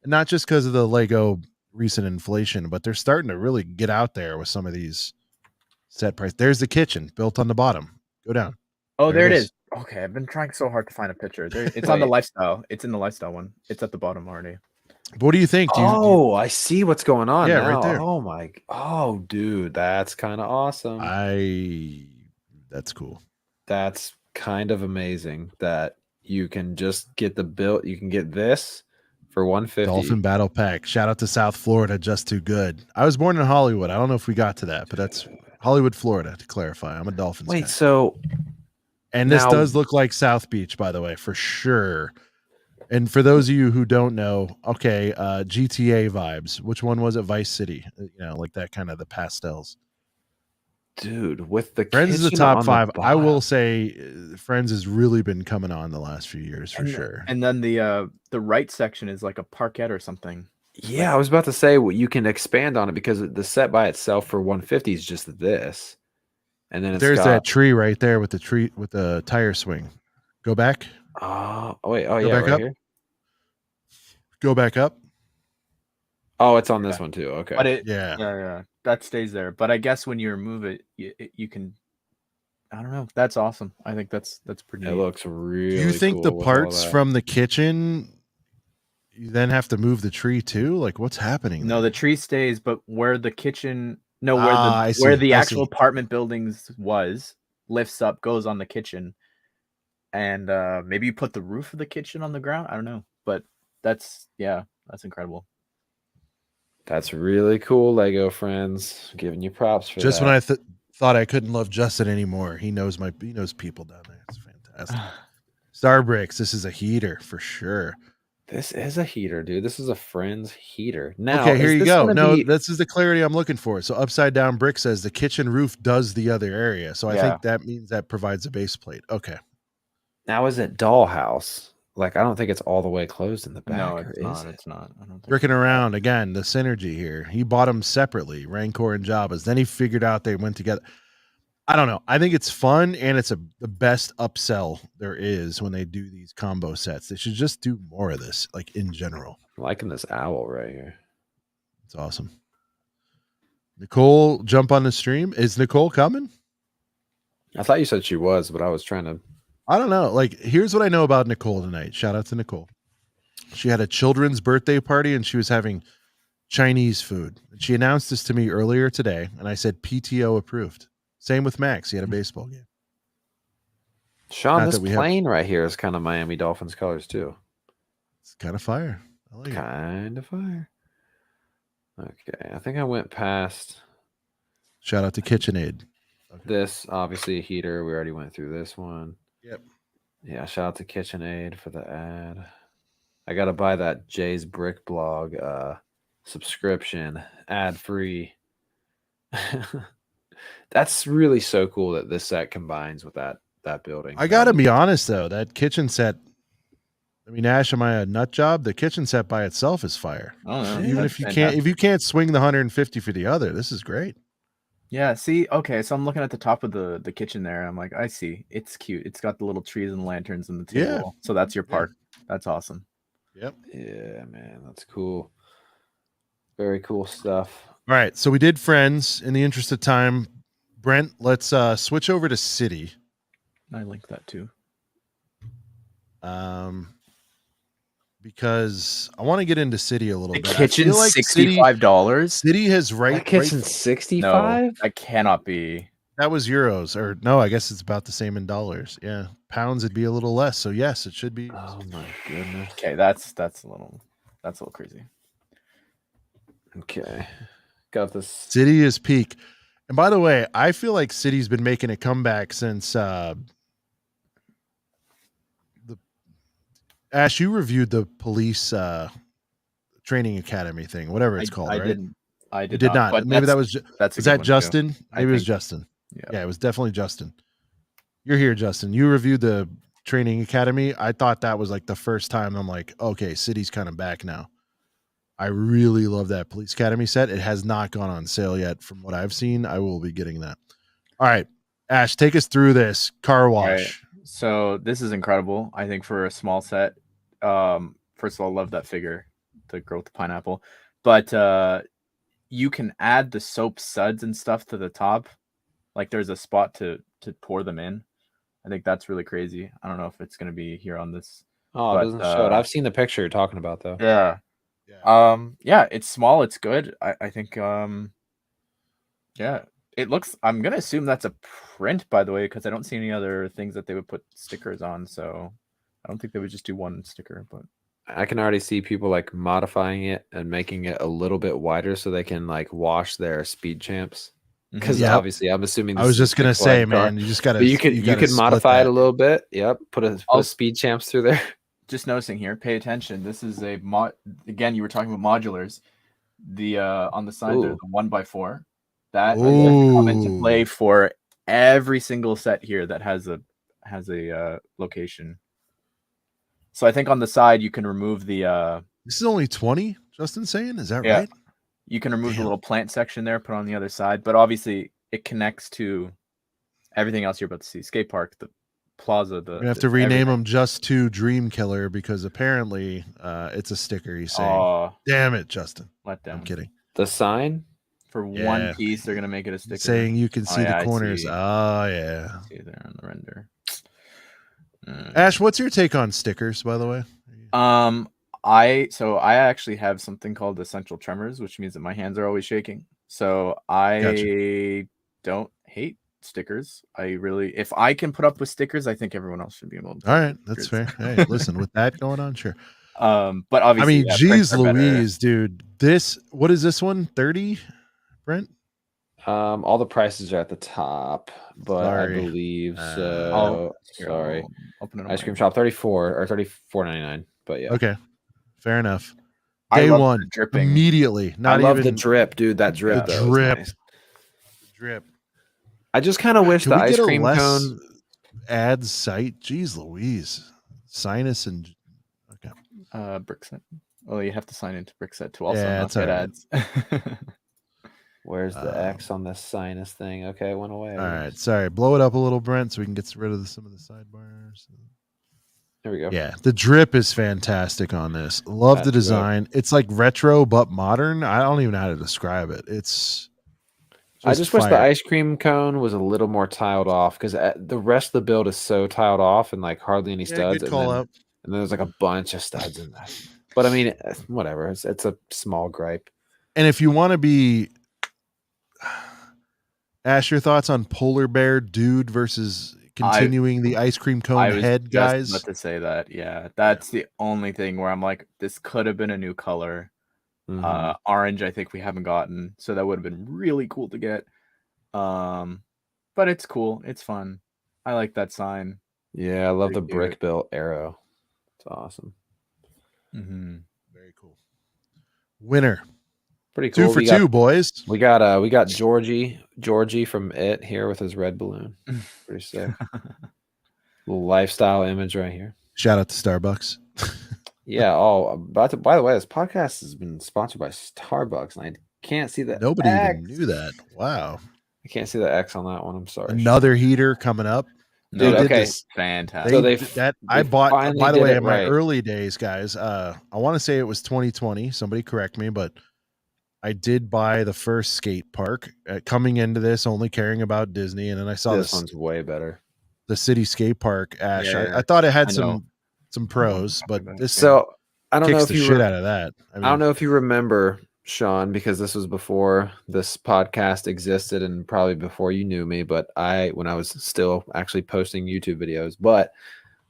And not just because of the Lego recent inflation, but they're starting to really get out there with some of these set price. There's the kitchen built on the bottom. Go down. Oh, there it is. Okay, I've been trying so hard to find a picture. It's on the lifestyle. It's in the lifestyle one. It's at the bottom already. But what do you think? I see what's going on. Yeah, now. right there. Oh, dude, that's kind of awesome. That's cool. That's kind of amazing that you can just get the build. You can get this for $150. Dolphin Battle Pack. Shout out to South Florida. Just too good. I was born in Hollywood. I don't know if we got to that, but that's Hollywood, Florida, to clarify. I'm a Dolphins guy. So. And this does look like South Beach, by the way, for sure. And for those of you who don't know, okay, GTA vibes. Which one was it? Vice City. Like that kind of the pastels. Dude, with the Friends is the top 5. I will say Friends has really been coming on the last few years for sure. And then the right section is like a parquet or something. Yeah, I was about to say you can expand on it because the set by itself for 150 is just this. And then there's that tree right there with the tire swing. Go back. Oh wait. Oh, Go yeah, back right up. Here. Go back up. Oh, it's on this one too. Okay. But yeah, that stays there. But I guess when you remove it, you can. I don't know. That's awesome. I think that's pretty. It looks really. Do you think cool the parts from the kitchen? You then have to move the tree too. Like, what's happening? No, the tree stays, but where the kitchen. No, where the actual apartment buildings lifts up, goes on the kitchen, and maybe you put the roof of the kitchen on the ground. I don't know, but that's incredible. That's really cool, Lego friends. Giving you props for just that. When I thought I couldn't love Justin anymore, he knows people down there. It's fantastic. Starbricks, this is a heater for sure. This is a heater, dude. This is a Friends heater. Now, okay, here you go. No, this is the clarity I'm looking for. So Upside Down Brick says the kitchen roof does the other area. So I think that means that provides a base plate. Okay. Now, is it Dollhouse? Like, I don't think it's all the way closed in the back. No, it's not. It's not. I don't think Bricking around again. The synergy here. He bought them separately, Rancor and Jabba's. Then he figured out they went together. I don't know. I think it's fun, and it's the best upsell there is when they do these combo sets. They should just do more of this, like in general. I'm liking this owl right here. It's awesome. Nicole, jump on the stream. Is Nicole coming? I thought you said she was, but I was trying to. I don't know. Like, here's what I know about Nicole tonight. Shout out to Nicole. She had a children's birthday party, and she was having Chinese food. She announced this to me earlier today, and I said PTO approved. Same with Max. He had a baseball game. Sean, this plane right here is kind of Miami Dolphins colors too. It's kind of fire. I like kind of fire. Okay, I think I went past. Shout out to KitchenAid. Okay. This, obviously a heater. We already went through this one. Yep. Yeah, shout out to KitchenAid for the ad. I got to buy that Jay's Brick Blog subscription, ad-free. That's really so cool that this set combines with that building. I got to be honest, though. That kitchen set, I mean, Ash, am I a nut job? The kitchen set by itself is fire. Oh, even if you can't swing the 150 for the other, this is great. Yeah, see, okay, so I'm looking at the top of the kitchen there. I'm like, I see. It's cute. It's got the little trees and lanterns and the table. Yeah. So that's your part. Yeah. That's awesome. Yep. Yeah, man, that's cool. Very cool stuff. All right, so we did Friends. In the interest of time, Brent, let's switch over to City. I linked that too. Because I want to get into City a little bit. Kitchen like $65. City has kitchen 65. No, that cannot be. That was euros, or no? I guess it's about the same in dollars. Yeah, pounds it'd be a little less. So yes, it should be. Oh my goodness. Okay, that's a little crazy. Okay, got this. City is peak, and by the way, I feel like City's been making a comeback since Ash, you reviewed the police training academy thing, whatever it's called, right? I did not. But maybe that was that's is that Justin? Maybe it was Justin. Yeah, it was definitely Justin. You're here, Justin. You reviewed the Training Academy. I thought that was like the first time I'm like, okay, City's kind of back now. I really love that Police Academy set. It has not gone on sale yet from what I've seen. I will be getting that. All right, Ash, take us through this car wash. Right. So this is incredible. I think for a small set, first of all, love that figure, the girl with the pineapple, but you can add the soap suds and stuff to the top. Like there's a spot to pour them in. I think that's really crazy. I don't know if it's going to be here on this. Oh, it doesn't show it. I've seen the picture you're talking about though. Yeah. Yeah, it's small, it's good. I think yeah, it looks, I'm gonna assume that's a print, by the way, because I don't see any other things that they would put stickers on, so I don't think they would just do one sticker. But I can already see people like modifying it and making it a little bit wider so they can like wash their speed champs. Because obviously, I'm assuming I was just gonna say, man, you just gotta. You could modify it a little bit. Yep, put a speed champs through there. Just noticing here, pay attention. This is a mod. Again, you were talking about modulars. The on the side there, the 1x4. That come into play for every single set here that has a location. So I think on the side you can remove the. This is only 20. Justin's saying, is that right? You can remove the little plant section there, put on the other side, but obviously it connects to everything else you're about to see. Skate park, the plaza. We have to rename them just to Dream Killer because apparently it's a sticker. He's saying, "Damn it, Justin!" Let them. I'm kidding. The sign for one piece, they're gonna make it a sticker. Saying you can see the corners. Oh yeah. See there on the render. Ash, what's your take on stickers, by the way? I actually have something called essential tremors, which means that my hands are always shaking. So I don't hate stickers. I really, if I can put up with stickers, I think everyone else should be able to. All right, that's fair. Hey, listen, with that going on, sure. But obviously, I mean, geez Louise, dude. What is this one? 30, Brent? All the prices are at the top, but I believe so. Sorry. Open it Ice cream shop 34 or 34.99. But yeah. Okay. Fair enough. Day one, dripping immediately. I love the drip, dude. That drip. The drip. Nice. Drip. I just kind of wish the ice cream cone ad site. Jeez Louise. Sinus and okay. Brickset. Well, you have to sign into Brickset to also not get ads. Where's the X on this sinus thing? Okay, it went away. All right, sorry. Blow it up a little, Brent, so we can get rid of some of the sidebars. There we go. Yeah, the drip is fantastic on this. Love the design. It's like retro but modern. I don't even know how to describe it. I just wish the ice cream cone was a little more tiled off because the rest of the build is so tiled off and like hardly any studs. Good call out. And then there's like a bunch of studs in that. But I mean, whatever. It's a small gripe. And if you want to be, Ash, your thoughts on Polar Bear Dude versus continuing the ice cream cone head, guys? I was just about to say that. Yeah, that's the only thing where I'm like, this could have been a new color. Orange, I think we haven't gotten, so that would have been really cool to get. But it's cool. It's fun. I like that sign. Yeah, I love the brick built arrow. It's awesome. Very cool. Winner. Pretty cool. 2 for 2, boys. We got Georgie from It here with his red balloon. Pretty sick. Little lifestyle image right here. Shout out to Starbucks. Yeah. By the way, this podcast has been sponsored by Starbucks, and I can't see that. Nobody even knew that. Wow. I can't see the X on that one. I'm sorry. Another heater coming up. Dude, okay. Fantastic. I bought, by the way, in my early days, guys, I want to say it was 2020. Somebody correct me, but I did buy the first skate park coming into this, only caring about Disney. And then I saw this one's way better. The city skate park, Ash. Yeah, I thought it had some pros, but this I don't know if you shit out of that. I don't know if you remember, Sean, because this was before this podcast existed and probably before you knew me, but when I was still actually posting YouTube videos, but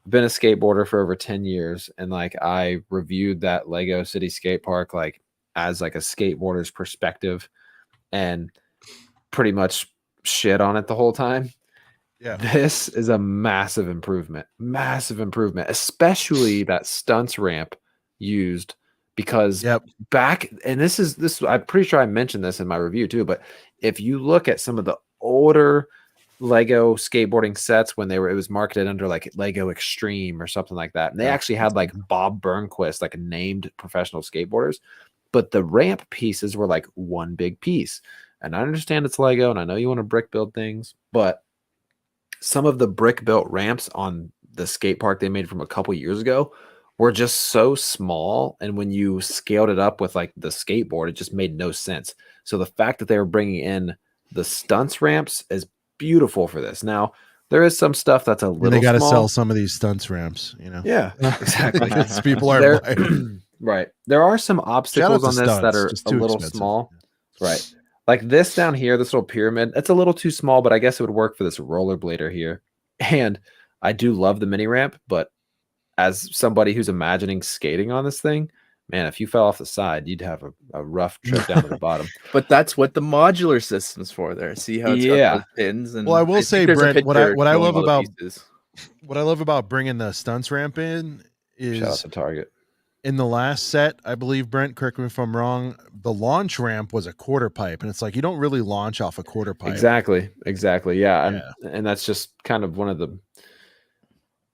I've been a skateboarder for over 10 years. And like, I reviewed that Lego City skate park, like as like a skateboarder's perspective and pretty much shit on it the whole time. Yeah. This is a massive improvement, especially that stunts ramp used because back, and this I'm pretty sure I mentioned this in my review too, but if you look at some of the older Lego skateboarding sets when it was marketed under like Lego Extreme or something like that. And they actually had like Bob Burnquist, like named professional skateboarders, but the ramp pieces were like one big piece. And I understand it's Lego and I know you want to brick build things, but some of the brick built ramps on the skate park they made from a couple years ago were just so small. And when you scaled it up with like the skateboard, it just made no sense. So the fact that they were bringing in the stunts ramps is beautiful for this. Now, there is some stuff that's a little they got to small. sell some of these stunts ramps, you know? Yeah, exactly. People are buying. Right. There are some obstacles on this that are a little expensive. small. Right. Like this down here, this little pyramid, it's a little too small, but I guess it would work for this rollerblader here. And I do love the mini ramp, but as somebody who's imagining skating on this thing, man, if you fell off the side, you'd have a rough trip down to the bottom. But that's what the modular system's for there. See how it's got those pins? And well, I will say, Brent, what I love about pieces. What I love about bringing the stunts ramp in is shout out to Target. In the last set, I believe, Brent, correct me if I'm wrong, the launch ramp was a quarter pipe, and it's like you don't really launch off a quarter pipe. Exactly. Yeah. And that's just kind of one of the,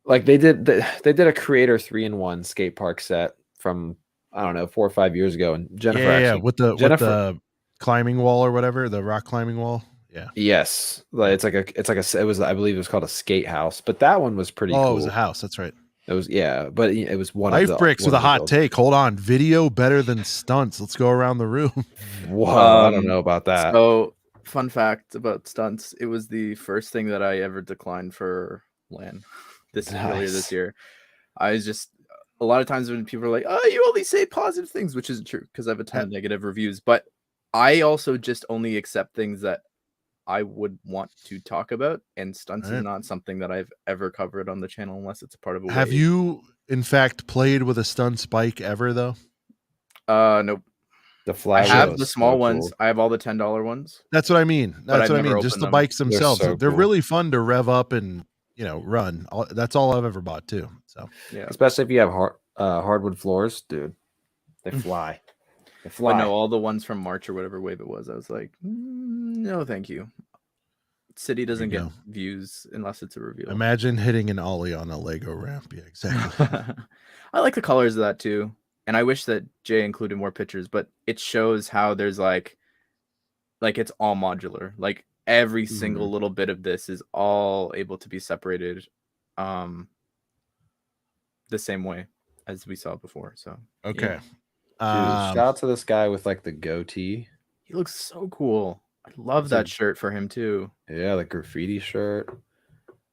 like they did a Creator 3-in-1 skate park set from, I don't know, 4 or 5 years ago, and Jennifer with the climbing wall or whatever, the rock climbing wall. Yeah. Yes. Like it was, I believe it was called a skate house, but that one was pretty cool. It was a house. That's right. It was, yeah, but it was one Life of the bricks with a hot take. Hold on. Video better than stunts. Let's go around the room. Whoa, I don't know about that. So, fun fact about stunts, it was the first thing that I ever declined for LAN earlier this year. I was just, a lot of times when people are like, oh, you only say positive things, which isn't true because I have a ton of negative reviews, but I also just only accept things that I would want to talk about, and stunts is not something that I've ever covered on the channel unless it's a part of a Have you, in fact, played with a stunts bike ever, though? Nope. The fly. I have the small ones. I have all the $10 ones. That's what I mean. That's what I mean. Just the bikes themselves. They're really fun to rev up and, run. That's all I've ever bought, too. So, yeah. Especially if you have hardwood floors, dude. They fly. I know all the ones from March or whatever wave it was. I was like, no, thank you. City doesn't get views unless it's a reveal. Imagine hitting an ollie on a Lego ramp. Yeah, exactly. I like the colors of that too. And I wish that Jay included more pictures, but it shows how there's like it's all modular. Like every single little bit of this is all able to be separated the same way as we saw before. So okay. Yeah. Dude, shout out to this guy with like the goatee. He looks so cool. I love that shirt for him too. Yeah, the graffiti shirt.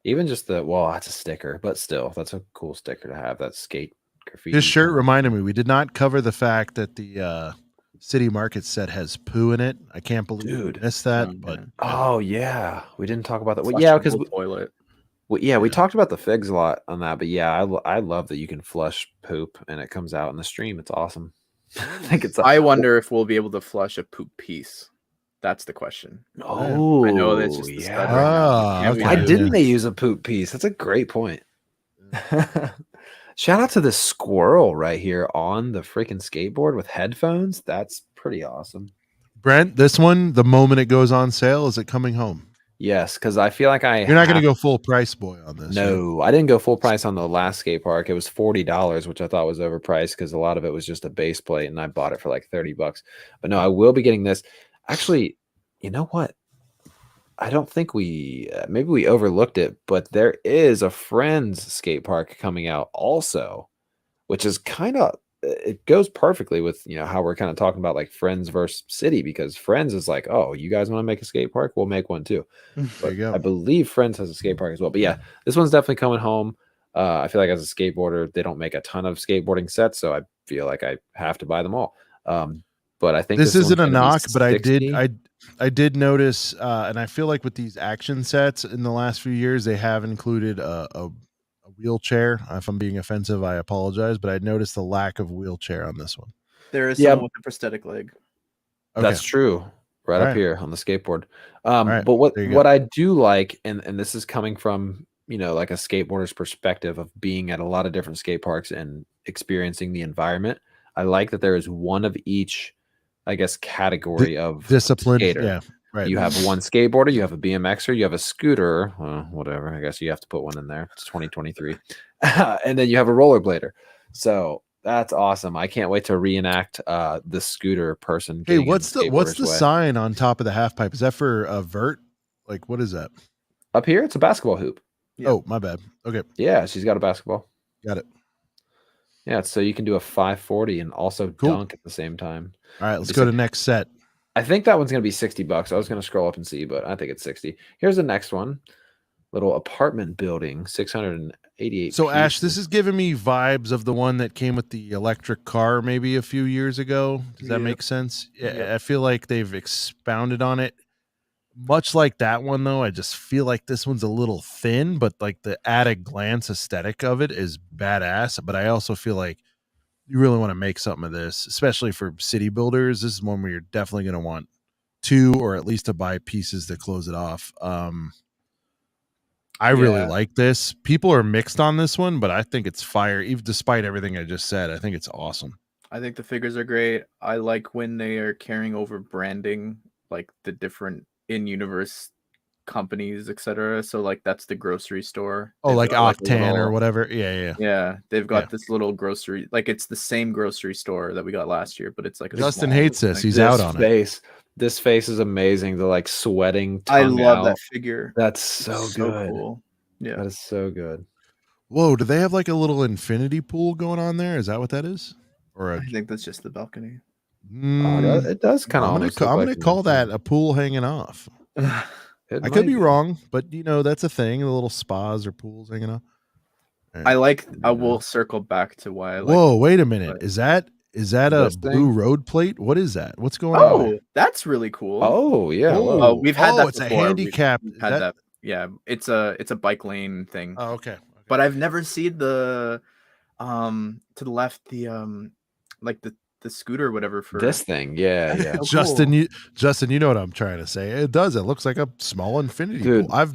Even just that's a sticker, but still, that's a cool sticker to have. That skate graffiti. This shirt reminded me, we did not cover the fact that the City Market set has poo in it. I can't believe we missed that. But oh yeah, we didn't talk about that. Well, yeah, because toilet. We talked about the figs a lot on that, but yeah, I love that you can flush poop and it comes out in the stream. It's awesome. I wonder if we'll be able to flush a poop piece. That's the question. Oh, I know that's just the stud right now. Why didn't they use a poop piece? That's a great point. Shout out to this squirrel right here on the freaking skateboard with headphones. That's pretty awesome. Brent, this one, the moment it goes on sale, is it coming home? Yes, because I feel like you're not going to go full price, boy, on this. No, right? I didn't go full price on the last skate park. It was $40, which I thought was overpriced because a lot of it was just a base plate, and I bought it for like $30. But no, I will be getting this. Actually, you know what? I don't think maybe we overlooked it, but there is a Friends skate park coming out also, which is kind of, it goes perfectly with, how we're kind of talking about like Friends versus City, because Friends is like, oh, you guys want to make a skate park? We'll make one too. There you go. I believe Friends has a skate park as well. But yeah, this one's definitely coming home. I feel like as a skateboarder, they don't make a ton of skateboarding sets, so I feel like I have to buy them all. But I think this isn't a knock, but I did notice, and I feel like with these action sets in the last few years, they have included a wheelchair. If I'm being offensive, I apologize, but I noticed the lack of wheelchair on this one. There is someone with a prosthetic leg. Okay. That's true. Right up here on the skateboard. Right. But what I do like, and this is coming from, like a skateboarder's perspective of being at a lot of different skate parks and experiencing the environment, I like that there is one of each, I guess, category of discipline. skater. Yeah. Right. You have one skateboarder, you have a BMXer, you have a scooter, well, whatever. I guess you have to put one in there. It's 2023. And then you have a rollerblader. So that's awesome. I can't wait to reenact the scooter person. Hey, what's the sign on top of the half pipe? Is that for a vert? Like, what is that? Up here, it's a basketball hoop. Yep. Oh, my bad. Okay. Yeah, she's got a basketball. Got it. Yeah, so you can do a 540 and also dunk at the same time. All right, let's go to next set. I think that one's going to be $60. I was going to scroll up and see, but I think it's 60. Here's the next one. Little apartment building, 688. So, Ash, this is giving me vibes of the one that came with the electric car maybe a few years ago. Does that make sense? Yeah, I feel like they've expounded on it. Much like that one, though, I just feel like this one's a little thin, but like the at a glance aesthetic of it is badass. But I also feel like you really want to make something of this, especially for city builders. This is one where you're definitely going to want two or at least to buy pieces to close it off. I really like this. People are mixed on this one, but I think it's fire. Even despite everything I just said, I think it's awesome. I think the figures are great. I like when they are carrying over branding, like the different in-universe companies, etc. So like that's the grocery store. Oh, like Octane or whatever. Yeah. They've got this little grocery, like it's the same grocery store that we got last year, but it's like Justin hates this. He's out on it. This face is amazing. The like sweating. I love that figure. That's so good. Cool. Yeah, that is so good. Whoa, do they have like a little infinity pool going on there? Is that what that is? Or I think that's just the balcony. It does kind of. I'm gonna call that a pool hanging off. I could be wrong, but you know that's a thing. The little spas or pools hanging off. Right. I will circle back to why I like. Whoa, wait a minute. Is that a blue road plate? What is that? What's going on? Oh, that's really cool. Oh yeah. Oh, we've had that. It's before. A handicap. We've had that. Yeah, it's a bike lane thing. Oh, okay. But I've never seen the to the left like the scooter or whatever for this thing. Yeah. So Justin, you know what I'm trying to say. It does. It looks like a small infinity pool. I've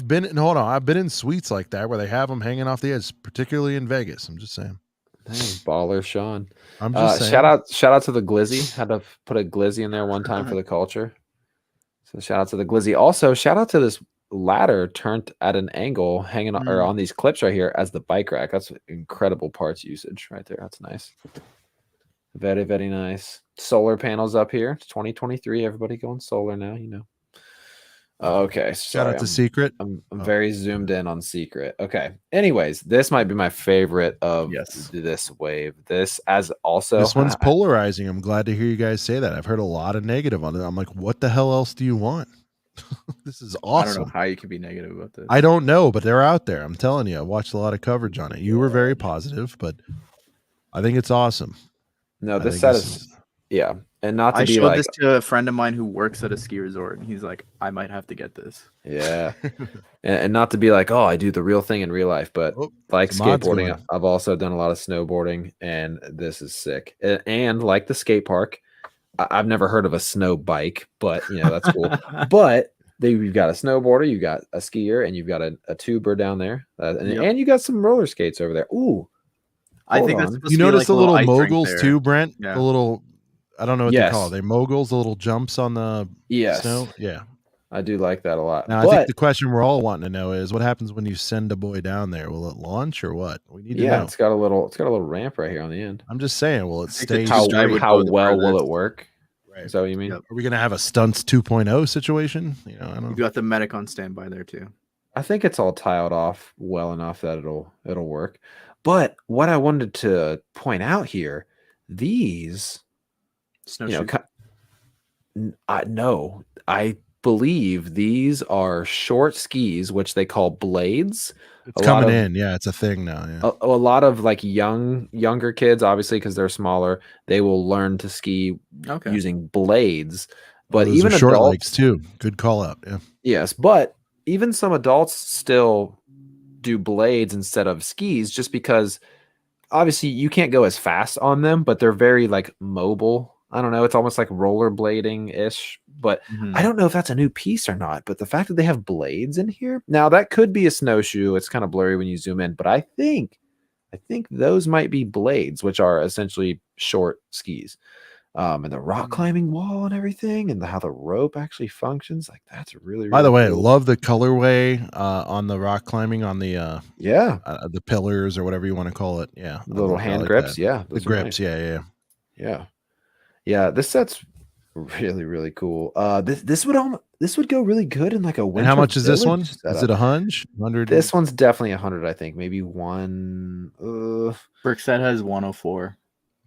been in suites like that where they have them hanging off the edge, particularly in Vegas. I'm just saying. Dang, baller Sean. I'm just saying. Shout out to the Glizzy. Had to put a Glizzy in there one time for the culture. So shout out to the Glizzy. Also, shout out to this ladder turned at an angle hanging or on these clips right here as the bike rack. That's incredible parts usage right there. That's nice. Very, very nice. Solar panels up here. It's 2023. Everybody going solar now, you know. Okay. Shout out to Secret. I'm very zoomed in on Secret. Okay. Anyways, this might be my favorite of this wave. This one's polarizing. I'm glad to hear you guys say that. I've heard a lot of negative on it. I'm like, what the hell else do you want? This is awesome. I don't know how you can be negative about this. I don't know, but they're out there. I'm telling you, I watched a lot of coverage on it. You were very positive, but I think it's awesome. No, this set is and not to I be showed like this to a friend of mine who works at a ski resort, and he's like, I might have to get this. Yeah. and not to be like, oh, I do the real thing in real life, but like skateboarding, I've also done a lot of snowboarding, and this is sick. And like the skate park, I've never heard of a snow bike, but you know, that's cool. But you've got a snowboarder, you got a skier, and you've got a tuber down there, and you got some roller skates over there. Ooh, I think that's you notice the little moguls too, Brent. Yeah. The little, I don't know what they call it. They moguls, the little jumps on the snow. Yeah, I do like that a lot. Now, I think the question we're all wanting to know is what happens when you send a boy down there? Will it launch or what? We need to know. It's got a little ramp right here on the end. I'm just saying, will it stay? How well will it work? Right. Is that what you mean? Yep. Are we gonna have a stunts 2.0 situation? You know, I don't know. You got the medic on standby there too. I think it's all tiled off well enough that it'll work. But what I wanted to point out here, these snowshoes. I believe these are short skis, which they call blades. It's coming in. Yeah, it's a thing now. Yeah. A lot of like younger kids, obviously, because they're smaller, they will learn to ski using blades. But even short adults legs too. Good call out. Yeah. Yes, but even some adults still do blades instead of skis, just because obviously you can't go as fast on them, but they're very like mobile. I don't know. It's almost like rollerblading ish, but I don't know if that's a new piece or not. But the fact that they have blades in here now, that could be a snowshoe. It's kind of blurry when you zoom in, but I think those might be blades, which are essentially short skis. And the rock climbing wall and everything, and how the rope actually functions. Like that's really, really By the way, cool. love the colorway on the rock climbing on the the pillars or whatever you want to call it. Yeah, The little hand grips. Yeah, the grips. Nice. Yeah. This set's really, really cool. This would go really good in like a winter. And how much is this one? Setup. Is it 100? This one's definitely 100. I think maybe one. Brick set has 104.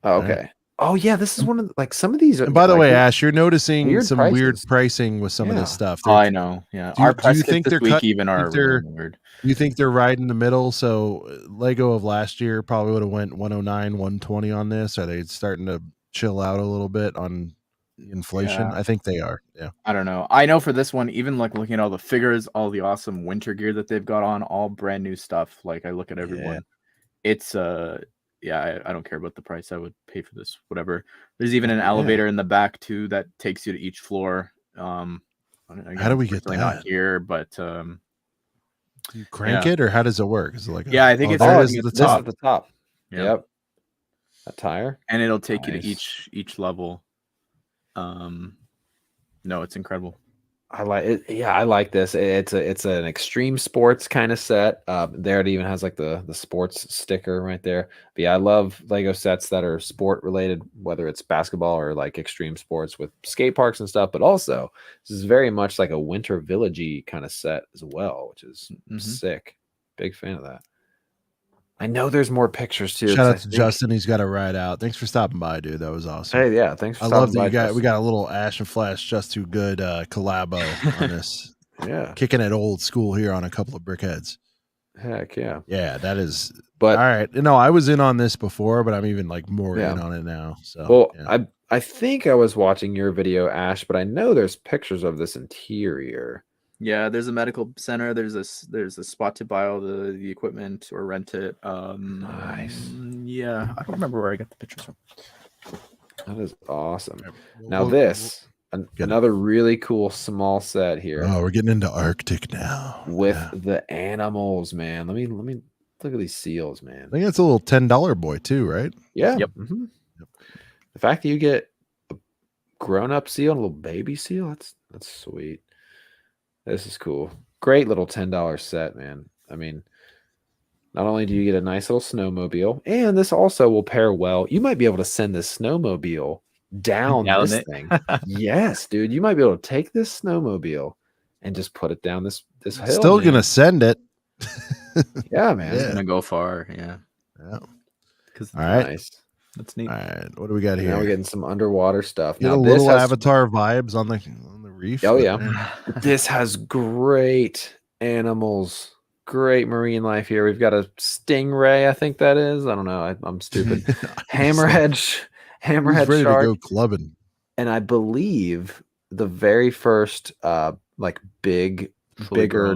Oh, okay. Oh yeah, this is one of like some of these. And by the way, Ash, you're noticing some prices. weird pricing with some of this stuff. Oh, I know. Yeah, do our you price think this they're week even are really weird. You think they're right in the middle? So Lego of last year probably would have went 109, 120 on this. Are they starting to chill out a little bit on inflation? I think they are. Yeah. I don't know. I know for this one, even like looking at all the figures, all the awesome winter gear that they've got on, all brand new stuff. Like I look at everyone, it's I don't care about the price. I would pay for this, whatever. There's even an elevator in the back too that takes you to each floor. Again, how do we get that? Not here, but do you crank it, or how does it work? Is it like I think it's at the top. Yep. A tire, and it'll take you to each level. No, it's incredible. I like it. Yeah, I like this. It's an extreme sports kind of set. There it even has like the sports sticker right there. But yeah, I love Lego sets that are sport related, whether it's basketball or like extreme sports with skate parks and stuff. But also, this is very much like a winter villagey kind of set as well, which is sick. Big fan of that. I know there's more pictures too. Shout out to Justin. He's got a ride out. Thanks for stopping by, dude. That was awesome. Hey, yeah. Thanks for stopping by. I love that we got a little AshNFlash Just Too Good collabo on this. Yeah. Kicking it old school here on a couple of brickheads. Heck yeah. Yeah, that is. But all right. No, I was in on this before, but I'm even like more in on it now. So well, I think I was watching your video, Ash, but I know there's pictures of this interior. Yeah, there's a medical center. There's a spot to buy all the equipment or rent it. Nice. Yeah, I don't remember where I got the pictures from. That is awesome. Now this another really cool small set here. Oh, we're getting into Arctic now with the animals, man. Let me look at these seals, man. I think that's a little $10 boy too, right? Yeah. Yep. The fact that you get a grown-up seal and a little baby seal, that's sweet. This is cool. Great little $10 set, man. I mean, not only do you get a nice little snowmobile, and this also will pair well. You might be able to send this snowmobile down this thing. Yes, dude. You might be able to take this snowmobile and just put it down this hill. Still gonna send it. Yeah, man. It's gonna go far. Yeah. All right. Nice. That's neat. All right. What do we got here? Now we're getting some underwater stuff. Get a little Avatar vibes on the reef. Oh yeah. This has great animals, great marine life here. We've got a stingray, I think that is. I don't know. I'm stupid. hammerhead ready shark. To go clubbing. And I believe the very first like bigger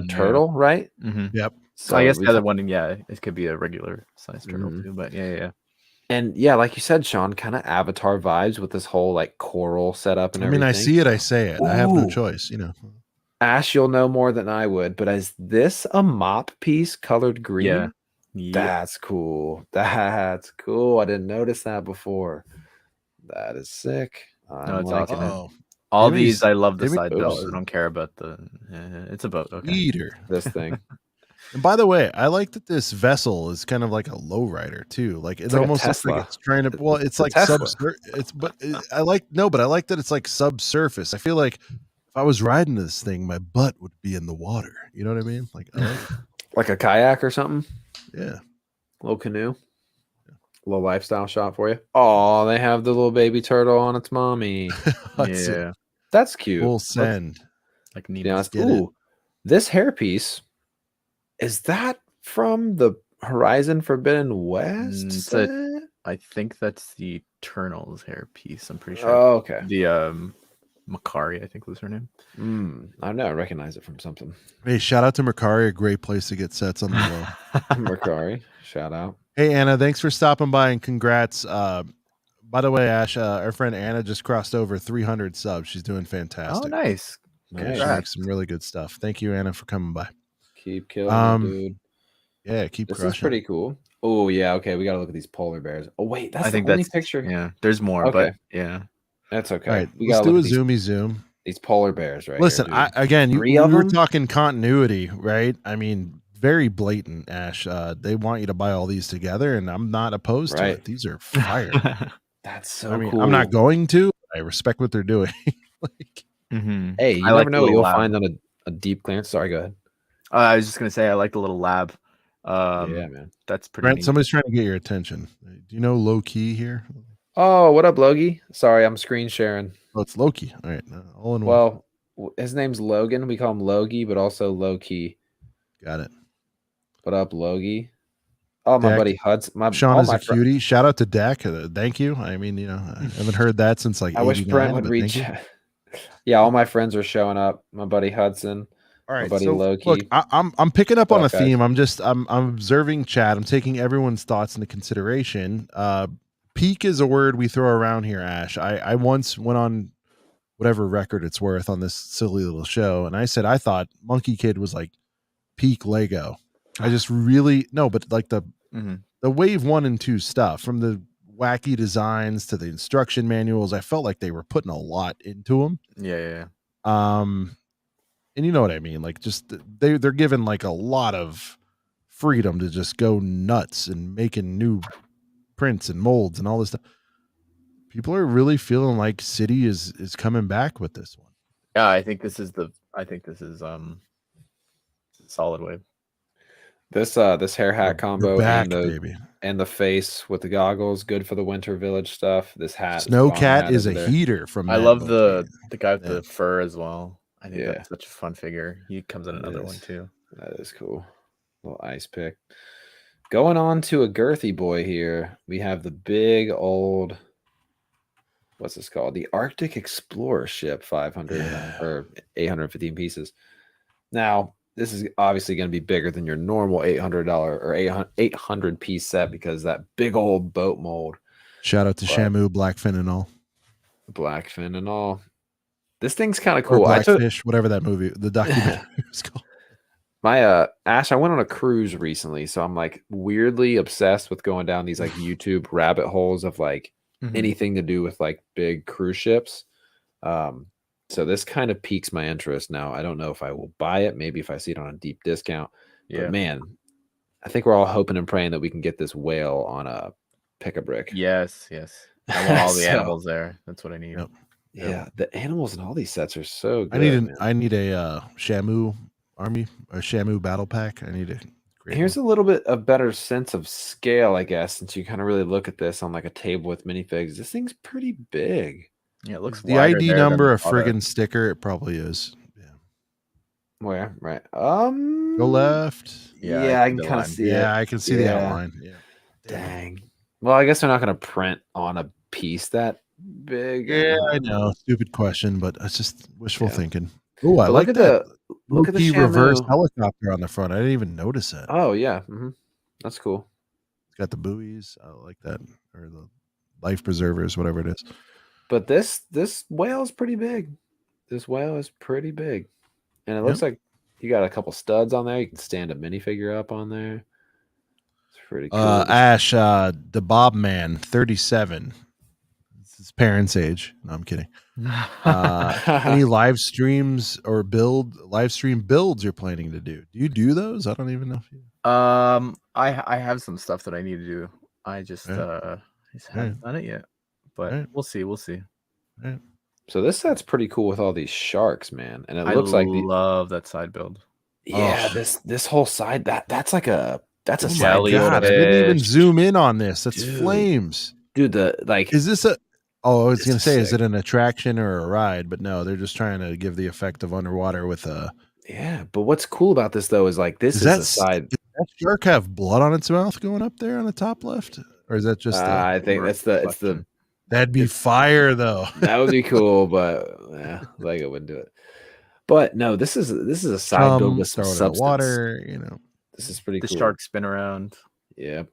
turtle, right? Yep. So I guess the other one, it could be a regular size turtle too. But yeah. And yeah, like you said, Sean, kind of Avatar vibes with this whole like coral setup and everything. I mean, I see it, I say it. Ooh. I have no choice, Ash, you'll know more than I would, but is this a mop piece colored green? Yeah. That's cool. That's cool. I didn't notice that before. That is sick. No, it's awesome. All these, I love the side bills. I don't care about the. It's a boat. Okay. Eater. This thing. And by the way, I like that this vessel is kind of like a lowrider too. Like it's almost looks like it's trying to. Well, it's like subsurface. I like that it's like subsurface. I feel like if I was riding this thing, my butt would be in the water. You know what I mean? Like like a kayak or something. Yeah. Little canoe. Little lifestyle shot for you. Oh, they have the little baby turtle on its mommy. Yeah, that's cute. Full send. Like neat. Ooh, this hairpiece. Is that from the Horizon Forbidden West? I think that's the Eternals hairpiece. I'm pretty sure. Oh, okay. The Makari, I think was her name. I know. I recognize it from something. Hey, shout out to Makari, a great place to get sets on the low. Makari, shout out. Hey, Anna, thanks for stopping by and congrats. By the way, Ash, our friend Anna just crossed over 300 subs. She's doing fantastic. Oh, nice. She makes some really good stuff. Thank you, Anna, for coming by. Keep killing, dude. Yeah, keep this crushing. This is pretty cool. Oh, yeah. Okay, we got to look at these polar bears. Oh, wait. That's the only picture. Yeah, there's more, but yeah. That's okay. All right, We let's gotta do a look at zoom. these polar bears right Listen, here, dude. again, Three we of were them? talking continuity, right? I mean, very blatant, Ash. They want you to buy all these together, and I'm not opposed to Right. it. These are fire. That's so I mean, cool. I'm not going to. I respect what they're doing. Like, Hey, you I never like the know what little you'll lab. find on a deep clearance. Sorry, go ahead. I was just gonna say I like the little lab. Yeah, man. That's pretty Brent, neat. somebody's trying to get your attention. Do you know Low Key here? Oh, what up, Logie? Sorry, I'm screen sharing. Oh, it's Loki. All right, all in one. Well, his name's Logan. We call him Logie, but also Low Key. Got it. What up, Logie? Oh, my Dak, buddy Hudson. Sean all is my a cutie. Shout out to Dak. Thank you. I mean, I haven't heard that since like I wish Brent 89, would but reach. thank you. Yeah, all my friends are showing up. My buddy Hudson. All My right, buddy so Loki. look, I'm picking up What on up, a theme. guys? I'm observing chat. I'm taking everyone's thoughts into consideration. Peak is a word we throw around here, Ash. I once went on whatever record it's worth on this silly little show, and I said I thought Monkey Kid was like peak Lego. I just really no, but like the wave 1 and 2 stuff, from the wacky designs to the instruction manuals, I felt like they were putting a lot into them. Yeah. And you know what I mean? Like, just they're given like a lot of freedom to just go nuts and making new prints and molds and all this stuff. People are really feeling like City is coming back with this one. Yeah, I think this is solid wave. This hair hat combo back, and the baby. And the face with the goggles, good for the Winter Village stuff. This hat, Snowcat is a heater from. I love the guy with the fur as well. I think that's such a fun figure. He comes in another one too. That is cool. Little ice pick. Going on to a girthy boy here. We have the big old, what's this called? The Arctic Explorer ship, 500 or 815 pieces. Now, this is obviously going to be bigger than your normal $800 or 800 piece set because that big old boat mold. Shout out to Shamu, Blackfin and all. Blackfin and all. This thing's kind of cool. Or Blackfish, whatever that movie, the documentary was called. My Ash, I went on a cruise recently, so I'm like weirdly obsessed with going down these like YouTube rabbit holes of like anything to do with like big cruise ships. So this kind of piques my interest now. I don't know if I will buy it, maybe if I see it on a deep discount. Yeah. But man, I think we're all hoping and praying that we can get this whale on a pick-a-brick. Yes. I want all the animals there. That's what I need. Yep. Yeah, the animals in all these sets are so good. I need a Shamu army, a Shamu battle pack. I need a Here's a little bit of better sense of scale, I guess, since you kind of really look at this on like a table with minifigs. This thing's pretty big. Yeah, it looks the ID number a friggin' sticker. It probably is. Yeah. Where? Right. Go left. Yeah, I can kind of see it. Yeah, I can see the outline. Yeah. Dang. Well, I guess they're not going to print on a piece that big. Yeah, I know. Stupid question, but it's just wishful thinking. Oh, I like like that. Look at the reverse helicopter on the front. I didn't even notice that. Oh yeah, that's cool. It's got the buoys. I like that, or the life preservers, whatever it is. But this whale is pretty big. This whale is pretty big, and it looks like you got a couple studs on there. You can stand a minifigure up on there. It's pretty cool. Ash, the Bob Man, 37. It's his parents' age. No, I'm kidding. Any live streams or live stream builds you're planning to do? Do you do those? I don't even know if you. I have some stuff that I need to do. I just haven't done it yet, but we'll see. Right. So this set's pretty cool with all these sharks, man, and it looks like love that side build. Yeah, this whole side that's a side. God, I didn't even zoom in on this. That's flames, dude. Is this a? Oh, I was going to say, is it an attraction or a ride? But no, they're just trying to give the effect of underwater with a. Yeah, but what's cool about this though is like this is a side. Does that shark have blood on its mouth going up there on the top left, or is that just? I think it's the. That'd be fire though. That would be cool, but Lego wouldn't do it. But no, this is a side build with some substance. Water, you know. This is pretty cool. The sharks spin around. Yeah,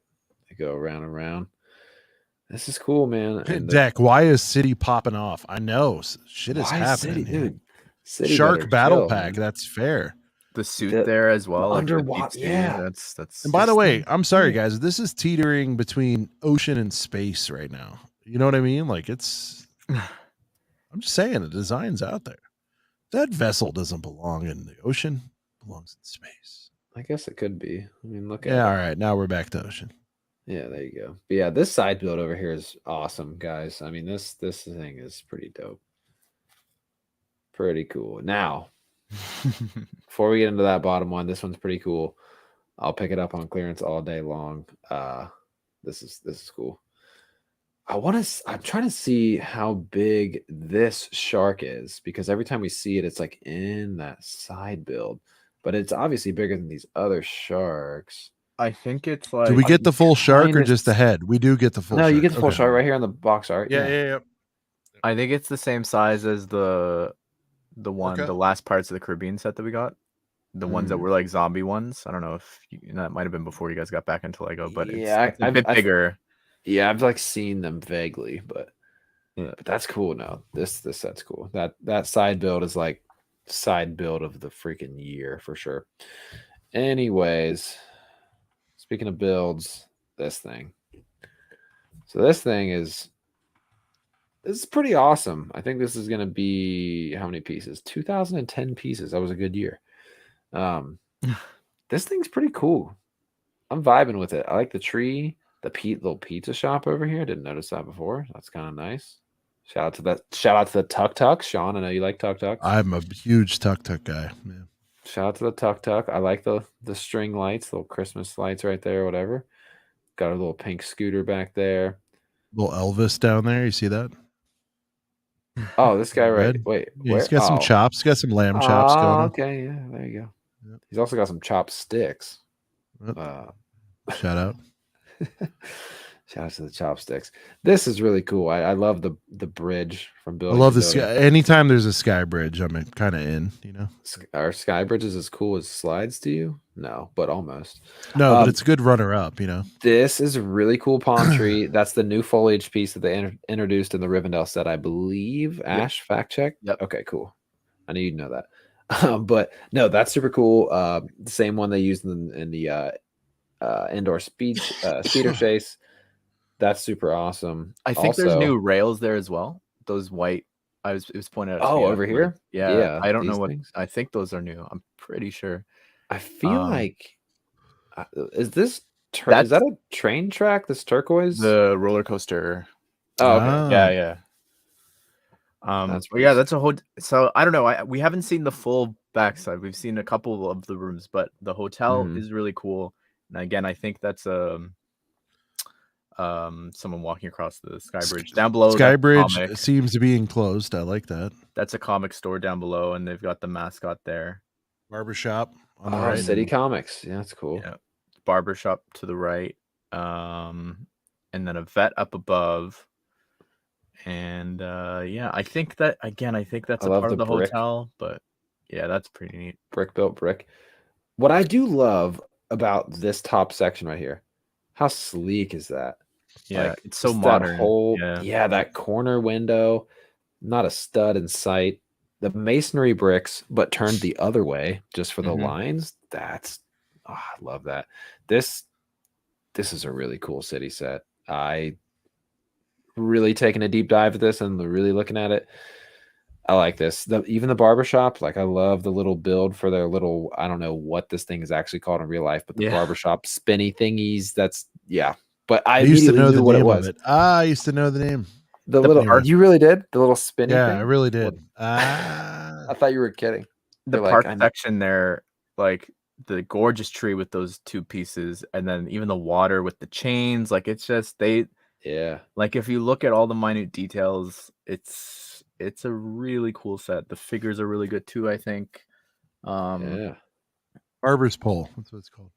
they go around and around. This is cool, man. And Deck, why is City popping off? I know shit is happening, dude. City Shark battle pack. Man. That's fair. The suit there as well, underwater. Yeah, that's. And by the way, I'm sorry, guys. This is teetering between ocean and space right now. You know what I mean? Like it's I'm just saying the design's out there. That vessel doesn't belong in the ocean. It belongs in space. I guess it could be. I mean, look at Yeah, it. all right. Now we're back to ocean. Yeah, there you go. But yeah, this side build over here is awesome, guys. I mean, this thing is pretty dope. Pretty cool. Now, before we get into that bottom one, this one's pretty cool. I'll pick it up on clearance all day long. This is cool. I'm trying to see how big this shark is, because every time we see it, it's like in that side build, but it's obviously bigger than these other sharks. I think it's like. Do we get the full shark or kinda just the head? We do get the full No, shark. you get the full Okay. shark right here on the box art. Yeah. I think it's the same size as the one, Okay. the last Pirates of the Caribbean set that we got. The ones that were like zombie ones. I don't know if that might have been before you guys got back into Lego, but Yeah, it's a bit bigger. Yeah, I've like seen them vaguely, but that's cool. No, this set's cool. That side build is like side build of the freaking year for sure. Anyways, speaking of builds, this thing. So this thing is pretty awesome. I think this is gonna be how many pieces? 2010 pieces. That was a good year. This thing's pretty cool. I'm vibing with it. I like the tree, the little pizza shop over here. Didn't notice that before. That's kind of nice. Shout out to the Tuk Tuk. Sean, I know you like Tuk Tuks. I'm a huge Tuk Tuk guy. Yeah. Shout out to the Tuk Tuk. I like the string lights, little Christmas lights right there, whatever. Got a little pink scooter back there. Little Elvis down there. You see that? Oh, this guy right. Red. Wait, Yeah, where? he's got some chops. He's got some lamb chops going on. Okay, yeah, there you go. Yep. He's also got some chopsticks. Yep. Shout out. Shout out to the chopsticks. This is really cool. I love the bridge from I building. love the sky. Anytime there's a sky bridge, I'm kind of in. You know, Are sky bridges as cool as slides to you? No, but almost. No, but it's a good runner up. You know, this is a really cool palm tree. That's the new foliage piece that they introduced in the Rivendell set, I believe. Ash, fact check. Yep. Okay, cool. I knew you'd know that. But no, that's super cool. The same one they used in the indoor speeder chase. That's super awesome. I think there's new rails there as well. Those white. It was pointed out. Oh, over here. Yeah. I don't know what. Things? I think those are new. I'm pretty sure. I feel like is this is that a train track? This turquoise, the roller coaster. Oh, okay. Yeah. That's a whole. So I don't know. We haven't seen the full backside. We've seen a couple of the rooms, but the hotel is really cool. And again, I think that's someone walking across the sky bridge down below. Sky bridge seems to be enclosed. I like that. That's a comic store down below, and they've got the mascot there. Barbershop on the right. City Comics. Yeah, that's cool. Yeah, barbershop to the right, and then a vet up above. And I think that that's a part of the hotel. But yeah, that's pretty neat. Brick built brick. What I do love about this top section right here, how sleek is that? Yeah, like, it's so modern. That corner window, not a stud in sight. The masonry bricks, but turned the other way just for the lines. I love that. This is a really cool city set. I really taking a deep dive at this and really looking at it. I like this. Even the barbershop, like I love the little build for their little, I don't know what this thing is actually called in real life, but the barbershop spinny thingies. But I used to know the what name it was. Of it. I used to know the name. The little, you really did? The little spinny thing? I really did. I thought you were kidding. The park section there, like the gorgeous tree with those two pieces, and then even the water with the chains, like it's just like if you look at all the minute details, it's a really cool set. The figures are really good too, I think. Barber's Pole. That's what it's called.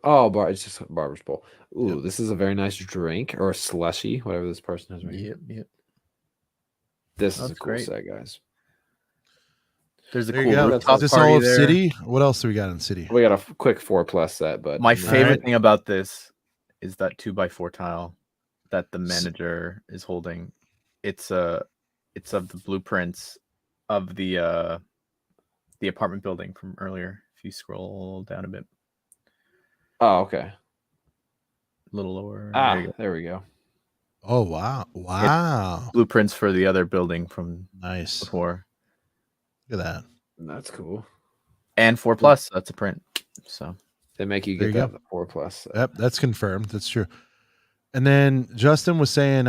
Oh, it's just Barber's Pole. Ooh, this is a very nice drink or a slushy, whatever this person has right here. Yep. This is a cool set, guys. There's a there cool rooftop party all there. City. What else do we got in City? We got a quick 4+ set, but my favorite thing about this is that 2x4 tile that the manager is holding. It's of the blueprints of the apartment building from earlier. If you scroll down a bit. Oh, okay. A little lower. There we go. Oh wow! Wow! Blueprints for the other building from Nice. before. Look at that. That's cool. And 4+, that's a print. So They make you There get you that the 4+. So. Yep, that's confirmed. That's true. And then Justin was saying,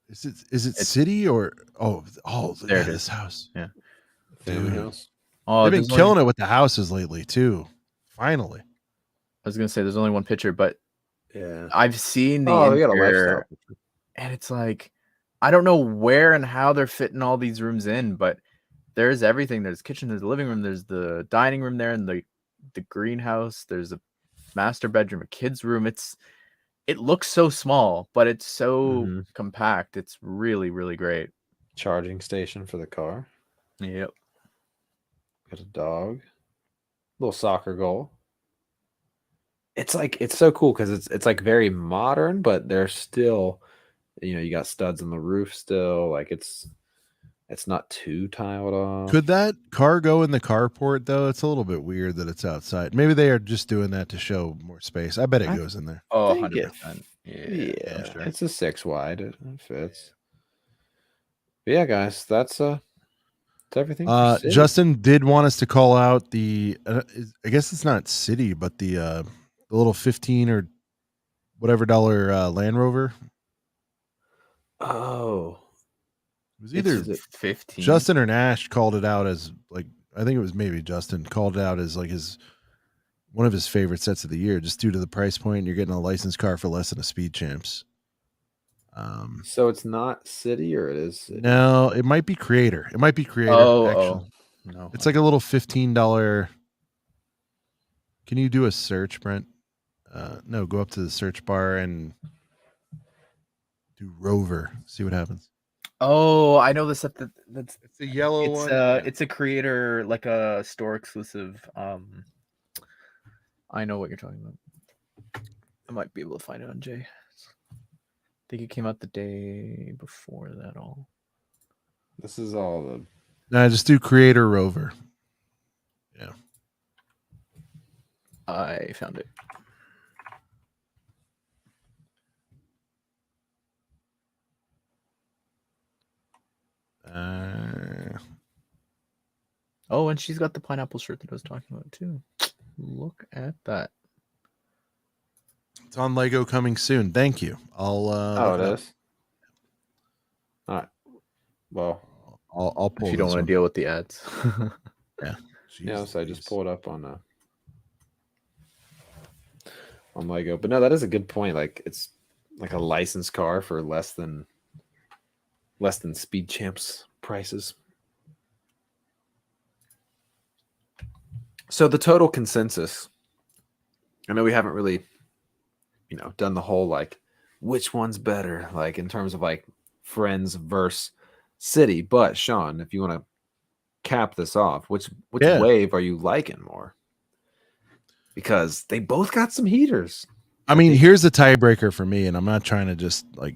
is it city or look there at it this is. house. Yeah. Family Dude. house. Oh, They've been killing it with the houses lately too. Finally. I was gonna say there's only one picture, but Yeah. I've seen the they got a interior, lifestyle picture. and it's like I don't know where and how they're fitting all these rooms in, but there's everything. There's kitchen, there's the living room, there's the dining room there, and the greenhouse. There's a master bedroom, a kid's room. It looks so small, but it's so compact. It's really, really great. Charging station for the car. Yep. Got a dog. Little soccer goal. It's so cool because it's like very modern, but there's still, you got studs on the roof still. Like it's not too tiled off. Could that car go in the carport though? It's a little bit weird that it's outside. Maybe they are just doing that to show more space. I bet it goes in there. Oh, think 100%. Yeah, I'm sure. it's a 6 wide. It fits. But yeah, guys, that's everything. For city. Justin did want us to call out the. I guess it's not city, but the little $15 or whatever Land Rover. Oh, It was either 15. Justin or Nash called it out as like, I think it was maybe Justin called it out as like one of his favorite sets of the year, just due to the price point. You're getting a licensed car for less than a Speed Champs. So it's not city, or it is city? No, it might be Creator. It might be Creator. Oh, no, it's like a little $15. Can you do a search, Brent? No, go up to the search bar and do Rover. See what happens. Oh, I know this. That's it's a yellow one. It's a Creator, like a store exclusive. I know what you're talking about. I might be able to find it on Jay. I think it came out the day before that. All. This is all the. No, just do Creator Rover. Yeah. I found it. Oh, and she's got the pineapple shirt that I was talking about too. Look at that. It's on Lego coming soon. Thank you. I'll it is. All right. Well, I'll pull. If you don't want to deal with the ads. Yeah. Yeah, so I just pull it up on Lego. But no, that is a good point. Like it's like a licensed car for less than Speed Champs prices. So the total consensus, I know we haven't really, done the whole like which one's better, like in terms of like friends versus city. But Sean, if you want to cap this off, which wave are you liking more? Because they both got some heaters. I mean, here's the tiebreaker for me, and I'm not trying to just like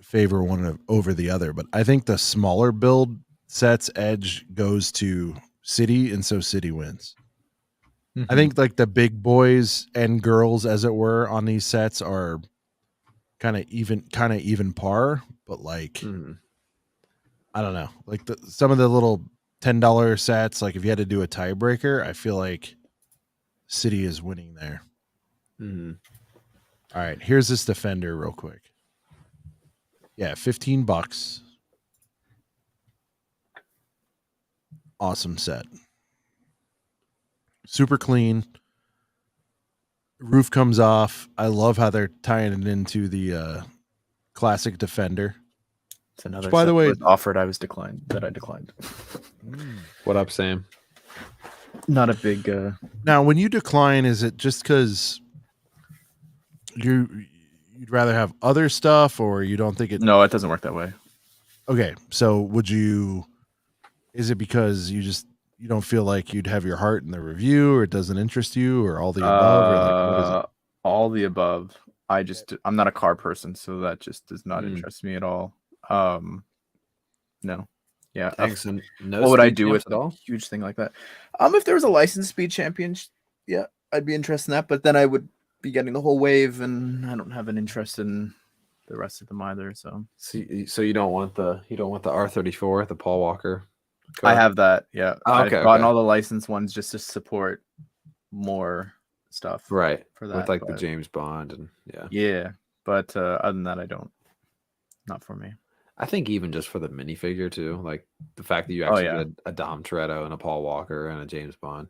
favor one over the other, but I think the smaller build sets edge goes to city, and so city wins. I think like the big boys and girls, as it were, on these sets are kind of even par, but like I don't know, like some of the little $10 sets, like if you had to do a tiebreaker, I feel like city is winning there. All right, here's this Defender real quick. Yeah, $15. Awesome set. Super clean. Roof comes off. I love how they're tying it into the classic Defender. It's another. Which, by the way, was offered. I declined. What up, Sam? Not a big. Now, when you decline, is it just because you'd rather have other stuff, or you don't think it? No, it doesn't work that way. Okay, so would you? Is it because you don't feel like you'd have your heart in the review, or it doesn't interest you, or all the above, or like what is it? All the above. I'm not a car person, so that just does not interest me at all. No. Yeah. Thanks. No, what would I do with a huge thing like that? If there was a licensed Speed Champion, yeah, I'd be interested in that. But then I would be getting the whole wave, and I don't have an interest in the rest of them either. So you don't want the R34, the Paul Walker car? I have that. Yeah, oh, okay, I've gotten all the licensed ones just to support more stuff. Right. For that, with like the James Bond and yeah. But other than that, I don't. Not for me. I think even just for the minifigure too, like the fact that you actually get a Dom Toretto and a Paul Walker and a James Bond.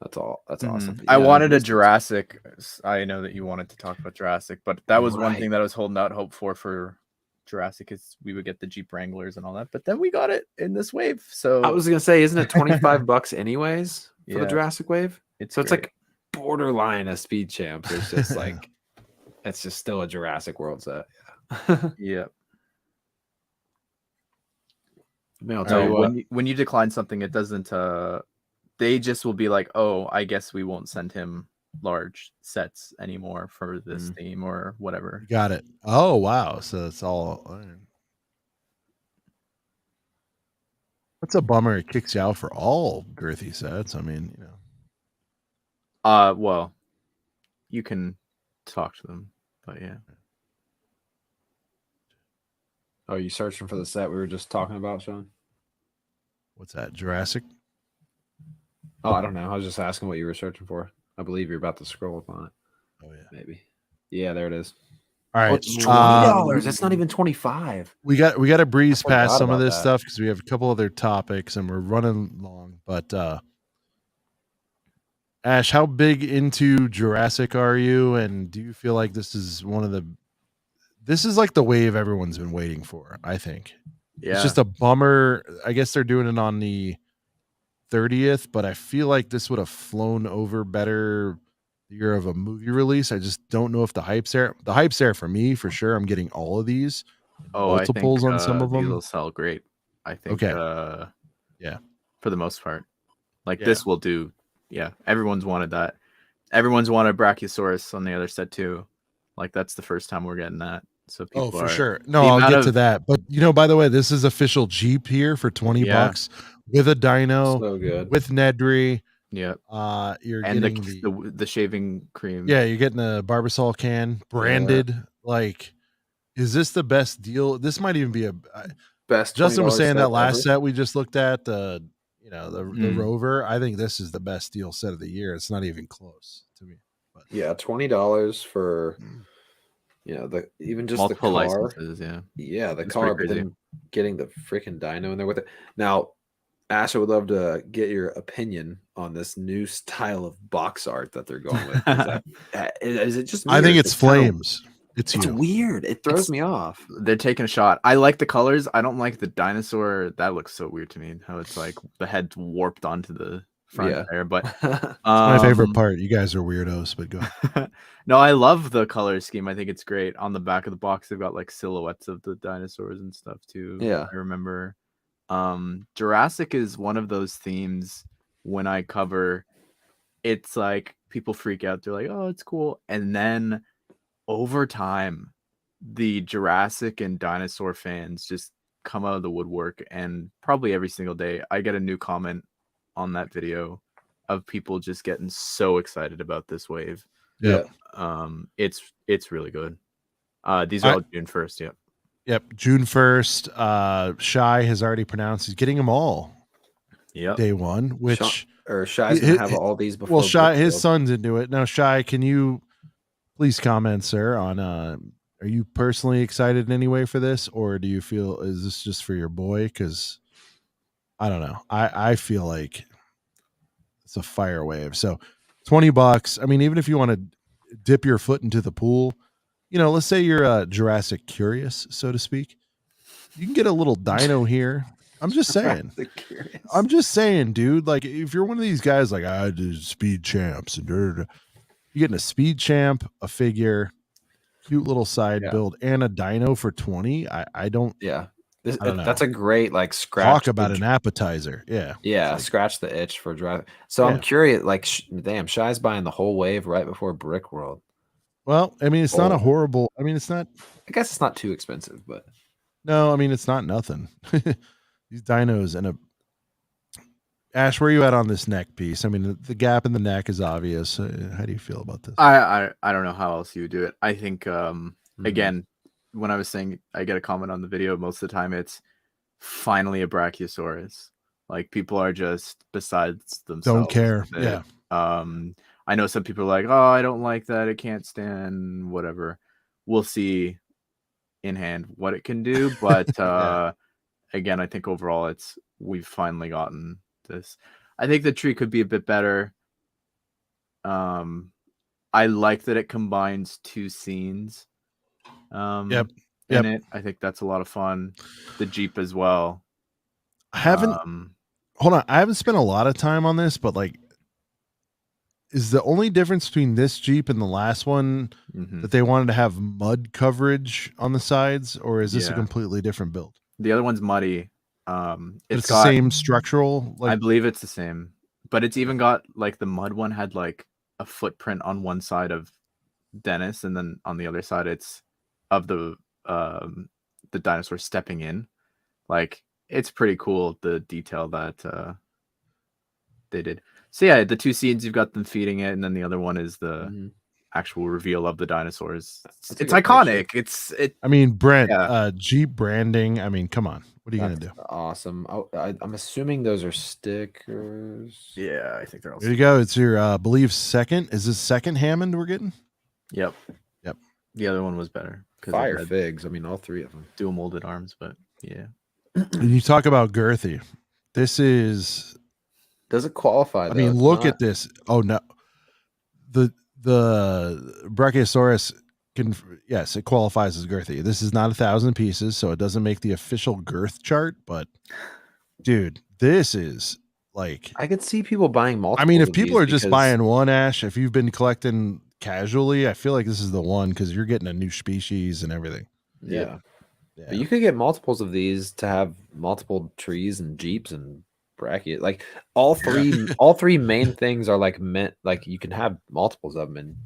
That's awesome. I wanted a Jurassic. I know that you wanted to talk about Jurassic, but that was one thing that I was holding out hope for Jurassic is we would get the Jeep Wranglers and all that, but then we got it in this wave. So I was gonna say, isn't it $25 anyways for the Jurassic wave? It's like borderline a Speed Champs. It's just like it's just still a Jurassic World set. Yeah. I mean, I'll tell you what. When you decline something, it doesn't. They just will be like, "Oh, I guess we won't send him large sets anymore for this theme or whatever." Got it. Oh wow! So it's all. That's a bummer. It kicks you out for all girthy sets. I mean, you know. Well, you can talk to them, but yeah. Oh, you searching for the set we were just talking about, Sean? What's that? Jurassic? Oh, I don't know. I was just asking what you were searching for. I believe you're about to scroll up on it. Oh yeah, maybe. Yeah, there it is. All right, it's $20. That's not even $25. We got to breeze past some of this stuff because we have a couple other topics and we're running long. But Ash, how big into Jurassic are you? And do you feel like this is this is like the wave everyone's been waiting for? I think. Yeah. It's just a bummer. I guess they're doing it on the 30th, but I feel like this would have flown over better the year of a movie release. I just don't know if the hype's there. The hype's there for me for sure. I'm getting all of these. Multiples on some of them. These will sell great. I think. Okay. Yeah. For the most part, like this will do. Yeah, everyone's wanted that. Everyone's wanted Brachiosaurus on the other set too. Like that's the first time we're getting that. So people for sure. No, I'll get to that. But by the way, this is official Jeep here for $20 with a dino, so good. with Nedry. Yeah. You're and getting the shaving cream. Yeah, you're getting a Barbasol can branded. Yeah. Like, is this the best deal? This might even be a best. Justin was saying that last set we just looked at, the Rover. I think this is the best deal set of the year. It's not even close to me. But. Yeah, $20 for even just multiple the car. Licenses, the car, but then getting the freaking dino in there with it. Now, Ash, I would love to get your opinion on this new style of box art that they're going with. Is it just? I think it's flames. It's weird. It throws me off. They're taking a shot. I like the colors. I don't like the dinosaur. That looks so weird to me. How it's like the head's warped onto the front there. But it's my favorite part. You guys are weirdos, but go. No, I love the color scheme. I think it's great. On the back of the box, they've got like silhouettes of the dinosaurs and stuff too. Yeah, I remember. Jurassic is one of those themes when I cover. It's like people freak out. They're like, "Oh, it's cool," and then over time, the Jurassic and dinosaur fans just come out of the woodwork, and probably every single day I get a new comment on that video of people just getting so excited about this wave. Yeah. It's really good. These are all June 1st. Yep. June 1st. Shy has already pronounced he's getting them all. Yeah. Day one, which Shy's gonna have all these before. Well, Shy, his son's into it. Now, Shy, can you please comment, sir, on are you personally excited in any way for this, or do you feel is this just for your boy? Because I don't know. I feel like it's a fire wave. So $20. I mean, even if you want to dip your foot into the pool, let's say you're Jurassic curious, so to speak. You can get a little dino here. I'm just saying. I'm just saying, dude. Like, if you're one of these guys, like I do Speed Champs, and you're getting a Speed Champ, a figure, cute little side build, and a dino for 20. I don't. Yeah. That's a great scratch. Talk about an appetizer. Yeah. Scratch the itch for drive. So I'm curious. Damn, Shy's buying the whole wave right before Brick World. Well, I mean, it's not a horrible. I mean, it's not. I guess it's not too expensive, but no, I mean, it's not nothing. These dinos and a Ash, where are you at on this neck piece? I mean, the gap in the neck is obvious. How do you feel about this? I don't know how else you would do it. I think again, when I was saying I get a comment on the video, most of the time it's finally a Brachiosaurus. Like people are just besides themselves. Don't care. Yeah. I know some people are like, oh, I don't like that. It can't stand whatever. We'll see in hand what it can do. But again, I think overall we've finally gotten this. I think the tree could be a bit better. I like that it combines 2 scenes. In it. I think that's a lot of fun. The Jeep as well. I haven't hold on. I haven't spent a lot of time on this, but like, is the only difference between this Jeep and the last one that they wanted to have mud coverage on the sides, or is this a completely different build? The other one's muddy. It's the same structural. Like, I believe it's the same, but it's even got like the mud one had like a footprint on one side of Dennis, and then on the other side it's of the dinosaur stepping in. Like, it's pretty cool, the detail that they did. So yeah, the 2 scenes, you've got them feeding it, and then the other one is the actual reveal of the dinosaurs. It's iconic. Picture. I mean, Brent, Jeep branding. I mean, come on. What are you gonna do? Awesome. I'm assuming those are stickers. Yeah, I think they're all. There you go. It's your I believe second. Is this second Hammond we're getting? Yep. The other one was better. Fire figs. I mean, all 3 of them. Dual molded arms, but yeah. And you talk about girthy. This is. Does it qualify? I mean, look at this. Oh no, the Brachiosaurus can. Yes, it qualifies as girthy. This is not 1,000 pieces, so it doesn't make the official girth chart. But dude, this is like. I could see people buying multiple. I mean, if people are just buying one, Ash, if you've been collecting casually, I feel like this is the one because you're getting a new species and everything. Yeah. But you could get multiples of these to have multiple trees and Jeeps and bracket. Like all 3 main things are like meant, like you can have multiples of them and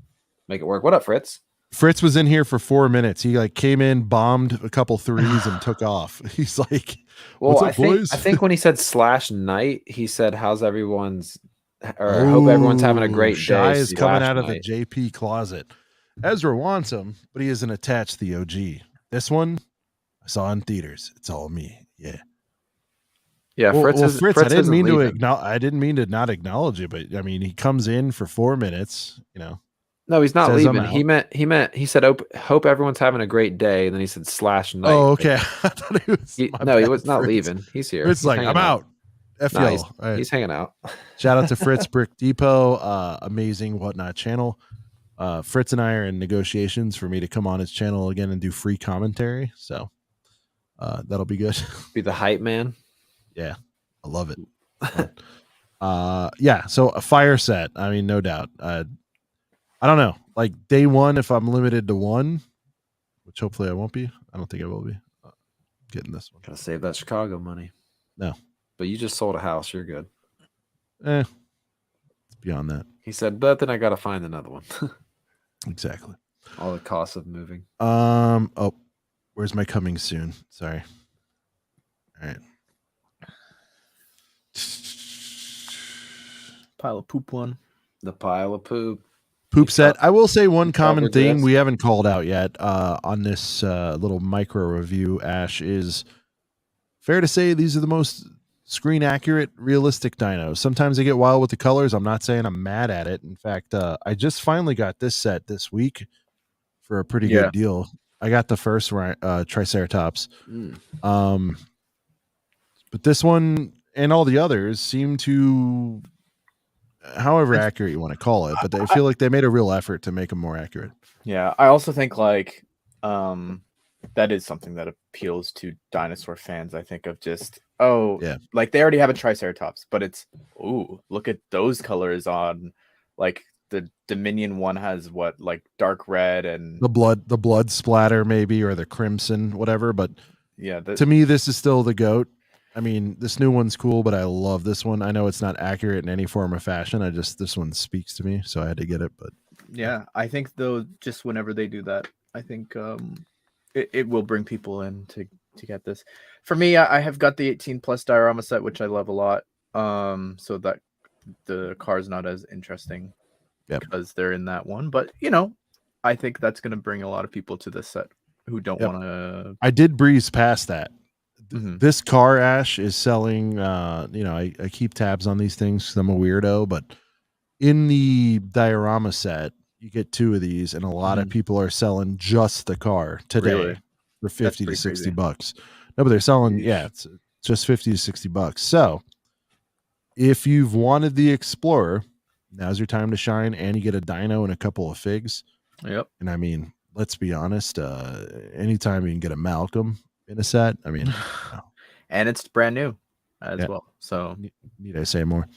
make it work. What up, Fritz? Fritz was in here for 4 minutes. He like came in, bombed a couple threes, and took off. He's like, "What's up, boys?" I think when he said /night, he said, "How's everyone's?" Or I hope everyone's having a great Shy day. is coming out of the JP closet. Ezra wants him, but he isn't attached to the OG. This one I saw in theaters. It's all me. Yeah. Yeah, Fritz, I didn't mean to acknowledge. I didn't mean to not acknowledge it, but I mean, he comes in for 4 minutes. You know. No, he's not leaving. He said, "Hope everyone's having a great day." And then he said /night. Oh, okay. I thought he was. He was not leaving. He's here. It's like I'm out. F y'all. He's hanging out. Shout out to Fritz Brick Depot, amazing whatnot channel. Fritz and I are in negotiations for me to come on his channel again and do free commentary. So that'll be good. Be the hype man. Yeah, I love it. Yeah, so a fire set. I mean, no doubt. I don't know. Like day one, if I'm limited to one, which hopefully I won't be. I don't think I will be. Getting this one. Gotta save that Chicago money. No. But you just sold a house. You're good. It's beyond that. He said, but then I gotta find another one. Exactly. All the costs of moving. Oh, where's my coming soon? Sorry. All right. Pile of poop one. The pile of poop. Poop set. I will say one common thing we haven't called out yet on this little micro review, Ash, is fair to say these are the most screen accurate, realistic dinos. Sometimes they get wild with the colors. I'm not saying I'm mad at it. In fact, I just finally got this set this week for a pretty good deal. I got the first Triceratops. But this one and all the others seem to, however accurate you want to call it, but I feel like they made a real effort to make them more accurate. Yeah, I also think like that is something that appeals to dinosaur fans. I think of just like they already have a Triceratops, but it's look at those colors on like the Dominion one has what, like dark red and the blood splatter maybe, or the crimson, whatever. But yeah, to me this is still the GOAT. I mean, this new one's cool, but I love this one. I know it's not accurate in any form or fashion. This one speaks to me, so I had to get it. But yeah, I think though, just whenever they do that, I think it will bring people in to get this. For me, I have got the 18 plus diorama set, which I love a lot. So that the car is not as interesting because they're in that one. But you know, I think that's going to bring a lot of people to this set who don't Yep. want to. I did breeze past that. Mhm. This car, Ash, is selling. I keep tabs on these things because I'm a weirdo, but in the diorama set, you get 2 of these, and a lot of people are selling just the car today Really? for That's 50 to pretty 60 crazy. bucks. No, but they're selling, Yeesh. it's just 50 to 60 bucks. So if you've wanted the Explorer, now's your time to shine, and you get a dyno and a couple of figs. Yep. And I mean, let's be honest, anytime you can get a Malcolm in a set, I mean, And it's brand new as Yeah. well. So need I say more?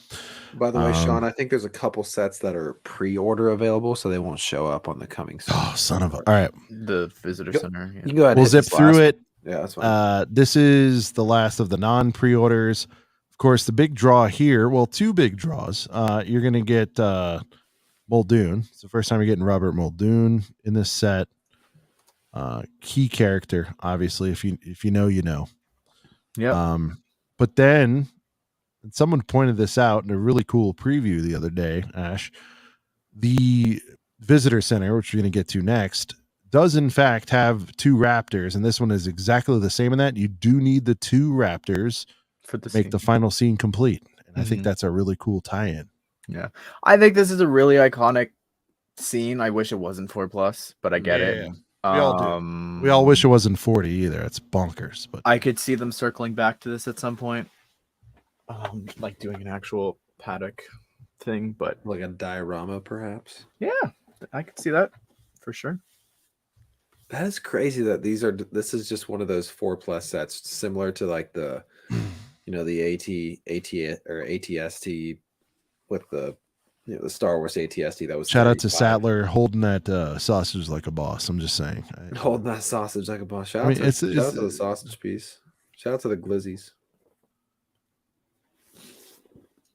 By the way, Sean, I think there's a couple sets that are pre-order available, so they won't show up on the coming soon. Oh, son of a! All right, the visitor Go- center. You Yeah. can go ahead. we'll and hit zip this through last it. one. Yeah, that's fine. This is the last of the non-pre-orders. Of course, the big draw here. Well, 2 big draws. You're going to get Muldoon. It's the first time you're getting Robert Muldoon in this set. Key character, obviously. If you know, you know. Yep. But then someone pointed this out in a really cool preview the other day, Ash. The visitor center, which we're going to get to next, does in fact have 2 raptors, and this one is exactly the same in that you do need the 2 raptors For the to make scene. the final scene complete. And I think Mhm. that's a really cool tie-in. Yeah. I think this is a really iconic scene. I wish it wasn't 4+, but I get Yeah, it. we all do. We all wish it wasn't 40 either. It's bonkers. But I could see them circling back to this at some point. Like doing an actual paddock thing, but Like a diorama, perhaps. yeah, I could see that for sure. That is crazy that this is just one of those 4+ sets, similar to like the the AT or ATST with the the Star Wars ATST that was shout out to 35. Sattler holding that sausage like a boss. I'm just saying. Holding that sausage like a boss. Shout I mean, out it's to the sausage piece. Shout out to the glizzies.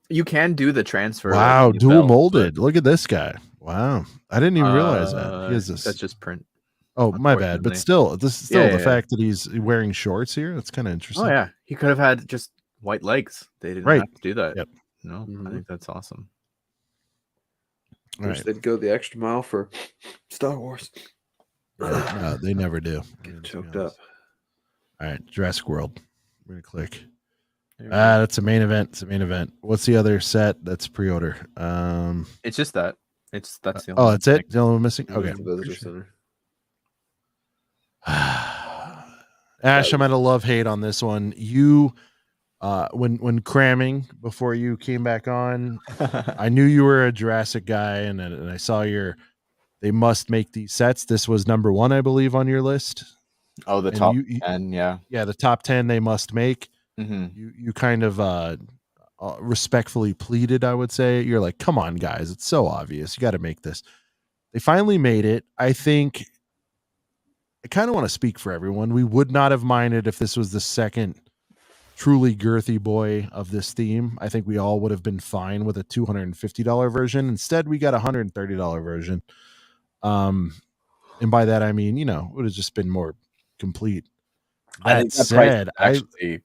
You can do the transfer. wow, of the dual belt, molded. Look at this guy. Wow, I didn't even realize that he has I think this. that's just print. Oh, my bad. But unfortunately. still, this is still Yeah, the yeah. fact that he's wearing shorts here. That's kind of interesting. Oh yeah, he could have had just white legs. They didn't Right. have to do that. Yep. No, I Mhm. think that's awesome. All Wish right. they'd go the extra mile for Star Wars. No, they never do. Get to be choked honest. up. All right, Jurassic World. We're gonna click. There we go. That's a main event. It's a main event. What's the other set that's pre-order? It's just that. That's the Oh, only that's it. The only one missing. And Okay. then the visitor center. Ash, I'm at a love-hate on this one. You, when cramming before you came back on, I knew you were a Jurassic guy, and I saw they must make these sets. This was number 1, I believe, on your list. Oh, the And top you- 10, yeah. Yeah, the top 10 they must make. Mm-hmm. You kind of respectfully pleaded, I would say. You're like, come on, guys, it's so obvious. You got to make this. They finally made it. I think I kind of want to speak for everyone. We would not have minded if this was the second truly girthy boy of this theme. I think we all would have been fine with a $250 version. Instead, we got a $130 version. And by that I mean, it would have just been more complete. I think That that price said, is actually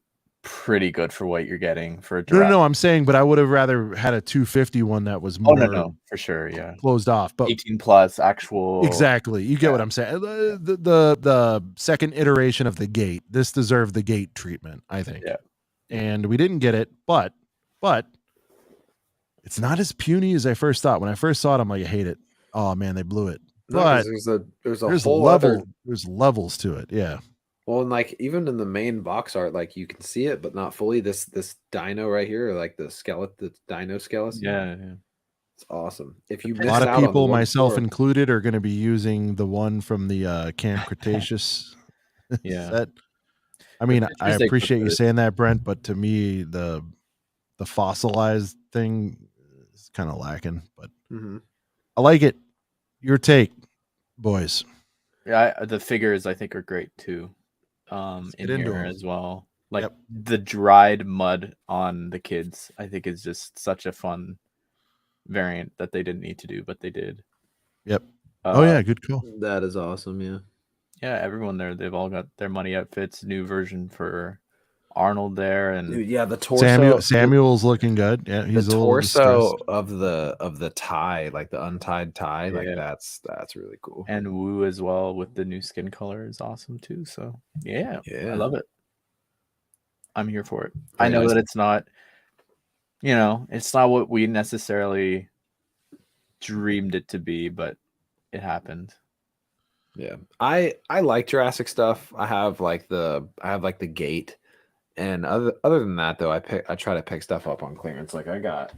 pretty good for what you're getting for a no, Jurassic. I'm saying, but I would have rather had a 250 one that was more no, for sure, yeah. closed off. But 18+ actual. exactly, you get what I'm saying. The second iteration of the gate, this deserved the gate treatment, I think. Yeah. And we didn't get it, but it's not as puny as I first thought. When I first saw it, I'm like, I hate it. Oh man, they blew it. No, 'cause But there's a there's whole level. other. There's levels to it. Yeah. Well, and like even in the main box art, like you can see it, but not fully. This dino right here, like the dino skeleton. Yeah. It's awesome. If you A miss lot of out on the people, one myself store- included, are going to be using the one from the Camp Cretaceous Yeah. set. I mean, I pictures they appreciate you put saying that, Brent, but to me, the fossilized thing is kind of lacking. But Mhm. I like it. Your take, boys. Yeah, the figures I think are great too. get In into here 'em. as well. Like Yep. the dried mud on the kids, I think is just such a fun variant that they didn't need to do, but they did. Yep. Oh Uh, yeah, good call. That is awesome. Yeah. Yeah, everyone there, they've all got their money outfits, new version for Arnold there, and Dude, yeah, the torso. Samuel's looking good. Yeah, he's the a little torso distressed. of the tie, like the untied tie, like that's really cool. And Wu as well with the new skin color is awesome too. So yeah, I love it. I'm here for it. I know that it's not, it's not what we necessarily dreamed it to be, but it happened. Yeah, I like Jurassic stuff. I have like the gate, and other than that though, I try to pick stuff up on clearance. Like I'm not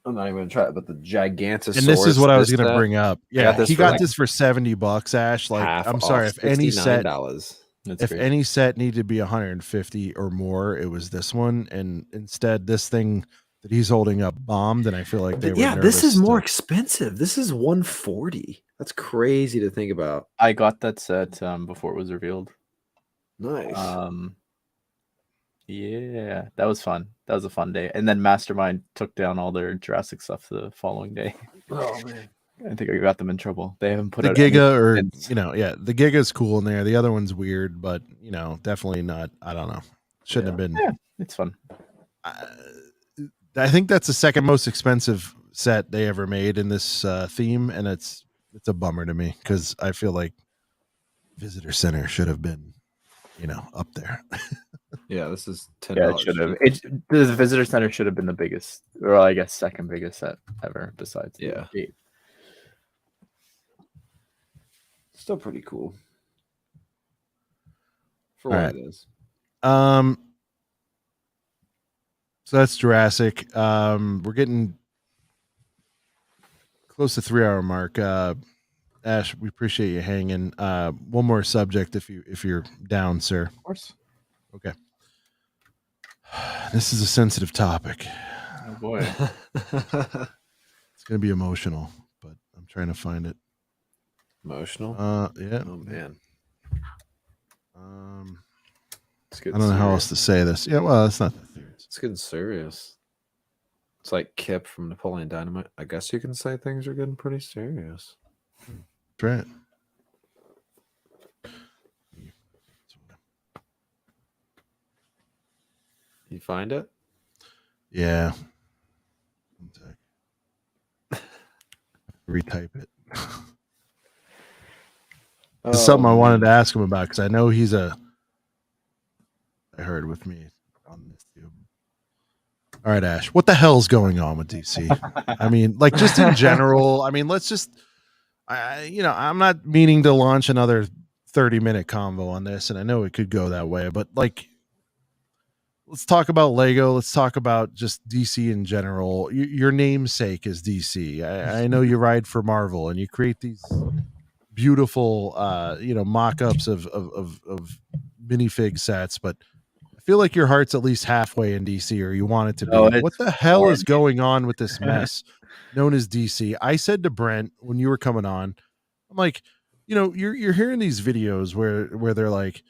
even gonna try it, but the Gigantosaurus. And this is what I was gonna bring up. Yeah, he got this for $70, Ash. Like, I'm sorry, if any set any set needed to be 150 or more, it was this one. And instead, this thing that he's holding up bombed, and I feel like they were nervous. This is more expensive. This is 140. That's crazy to think about. I got that set before it was revealed. Nice. Yeah, that was fun. That was a fun day. And then Mastermind took down all their Jurassic stuff the following day. Oh man, I think I got them in trouble. They haven't put the out Giga, or the Giga's cool in there. The other one's weird, but definitely not. I don't know. Shouldn't have been. Yeah, it's fun. I think that's the second most expensive set they ever made in this theme, and it's a bummer to me because I feel like Visitor Center should have been, up there. Yeah, this is $10. Yeah, it should have. The Visitor Center should have been the biggest, or I guess second biggest set ever, besides the gate. Still pretty cool for what it is. So that's Jurassic. We're getting close to 3-hour mark. Ash, we appreciate you hanging. One more subject, if you're down, sir. Of course. Okay. This is a sensitive topic. Oh boy. It's gonna be emotional, but I'm trying to find it. Emotional? Yeah. Oh man. I don't know how else to say this. Yeah, well, it's not that serious. It's getting serious. It's like Kip from Napoleon Dynamite. I guess you can say things are getting pretty serious. That's right. You find it? Yeah. One sec. Retype it. It's something I wanted to ask him about because I know he's I heard with me on this too. All right, Ash, what the hell's going on with DC? I mean, like just in general. I mean, let's just. I'm not meaning to launch another 30-minute convo on this, and I know it could go that way, but like. Let's talk about Lego. Let's talk about just DC in general. Your namesake is DC. I know you ride for Marvel and you create these beautiful, mock-ups of minifig sets, but I feel like your heart's at least halfway in DC, or you want it to be. What the hell is going on with this mess known as DC? I said to Brent when you were coming on, I'm like, you're hearing these videos where they're like,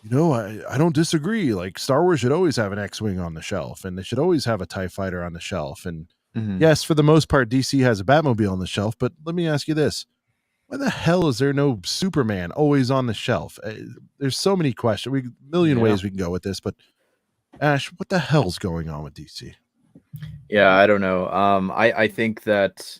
I don't disagree. Like Star Wars should always have an X-Wing on the shelf, and they should always have a TIE fighter on the shelf. And yes, for the most part, DC has a Batmobile on the shelf. But let me ask you this. Why the hell is there no Superman always on the shelf? There's so many questions. A million ways we can go with this. But Ash, what the hell's going on with DC? Yeah, I don't know. I think that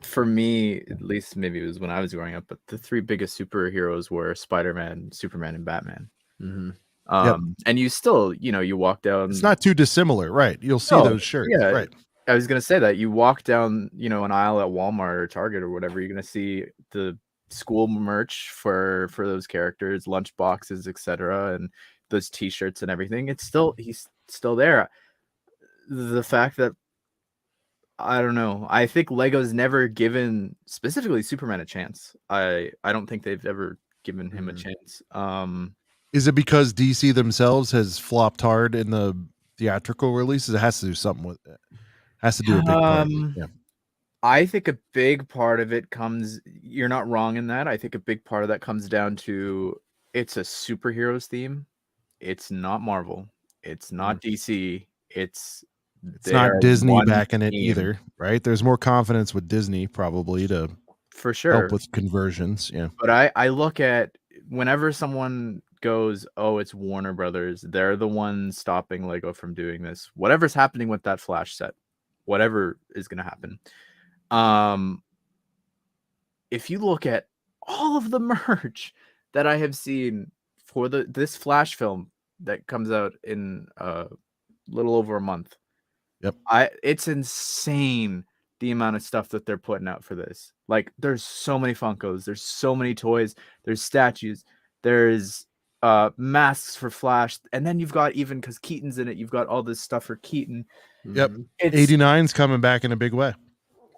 for me, at least maybe it was when I was growing up, but the three biggest superheroes were Spider-Man, Superman, and Batman. And you still, you walk down. It's not too dissimilar, right? You'll see those shirts, right? I was gonna say that you walk down, an aisle at Walmart or Target or whatever, you're gonna see the school merch for those characters, lunch boxes, etc., and those T-shirts and everything. He's still there. The fact that I don't know. I think Lego's never given specifically Superman a chance. I don't think they've ever given him a chance. Is it because DC themselves has flopped hard in the theatrical releases? It has to do something with it. Has to do a big part of it. Yeah. I think a big part of it comes. You're not wrong in that. I think a big part of that comes down to it's a superheroes theme. It's not Marvel. It's not DC. It's not Disney back in it either, right? There's more confidence with Disney probably to for sure help with conversions. Yeah. But I look at whenever someone goes, oh, it's Warner Brothers, they're the ones stopping Lego from doing this. Whatever's happening with that Flash set, whatever is going to happen. If you look at all of the merch that I have seen for this Flash film that comes out in a little over a month, Yep, it's insane the amount of stuff that they're putting out for this. Like, there's so many Funkos, there's so many toys, there's statues, there's masks for Flash, and then you've got, even because Keaton's in it, you've got all this stuff for Keaton. Yep, 89's coming back in a big way.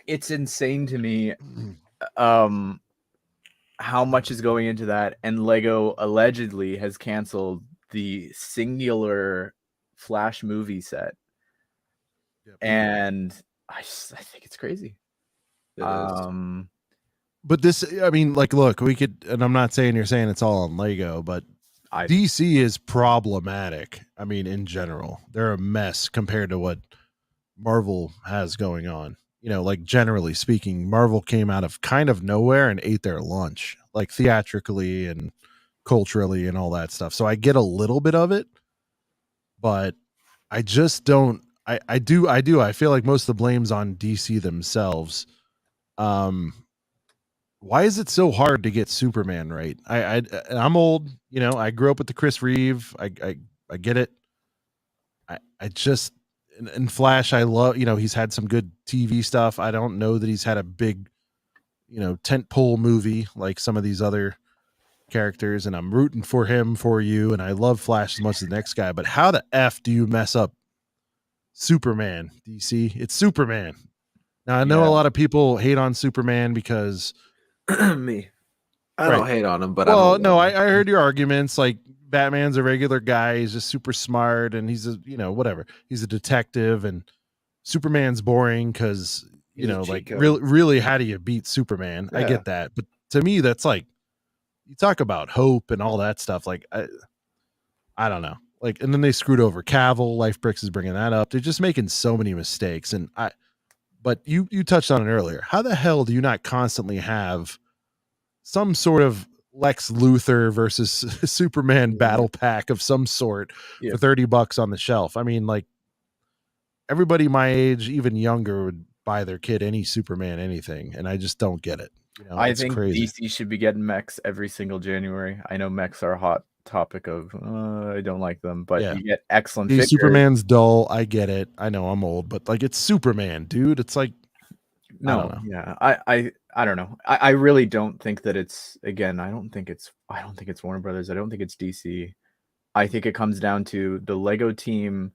It's insane to me how much is going into that, and Lego allegedly has canceled the singular Flash movie set. Yep. And I think it's crazy. It is. But this, I mean, like, look, we could, and I'm not saying you're saying it's all on Lego, but DC is problematic. I mean, in general, they're a mess compared to what Marvel has going on. You know, like, generally speaking, Marvel came out of kind of nowhere and ate their lunch, like, theatrically and culturally and all that stuff. So I get a little bit of it, but I just don't. I do. I feel like most of the blame's on DC themselves. Why is it so hard to get Superman right? I'm old. You know, I grew up with the Chris Reeve. I get it. I just. And Flash, I love, you know, he's had some good TV stuff. I don't know that he's had a big, you know, tentpole movie like some of these other characters, and I'm rooting for him for you, and I love Flash as much as the next guy, but how the F do you mess up Superman, DC? It's Superman. Now, I know a lot of people hate on Superman because... Me. I don't hate on him, but I heard your arguments, like, Batman's a regular guy, he's just super smart, and he's a, you know, whatever, he's a detective, and Superman's boring because, you know, like, really how do you beat Superman? I get that, but to me, that's like, you talk about hope and all that stuff, like, I don't know, like, and then they screwed over Cavill. LifeBricks is bringing that up. They're just making so many mistakes, and but you touched on it earlier. How the hell do you not constantly have some sort of Lex Luthor versus Superman battle pack of some sort for $30 on the shelf? I mean, like, everybody my age, even younger, would buy their kid any Superman anything, and I just don't get it. You know, I think crazy. DC should be getting mechs every single January. I know mechs are a hot topic of I don't like them, but you get excellent figures. Superman's dull. I get it. I know I'm old, but like, it's Superman, dude. It's like, no, I don't know. I don't know. I really don't think that it's, again, I don't think it's Warner Brothers. I don't think it's DC. I think it comes down to the Lego team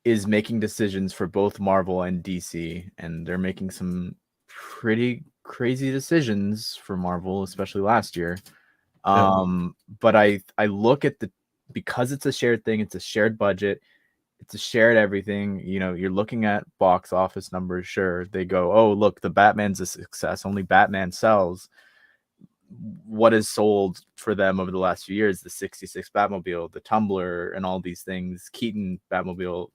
is making decisions for both Marvel and DC, and they're making some pretty crazy decisions for Marvel, especially last year. But I look at because it's a shared thing, it's a shared budget, it's a shared everything. You know, you're looking at box office numbers. Sure, they go, oh, look, the Batman's a success. Only Batman sells. What is sold for them over the last few years? The 66 Batmobile, the Tumbler, and all these things. Keaton Batmobile.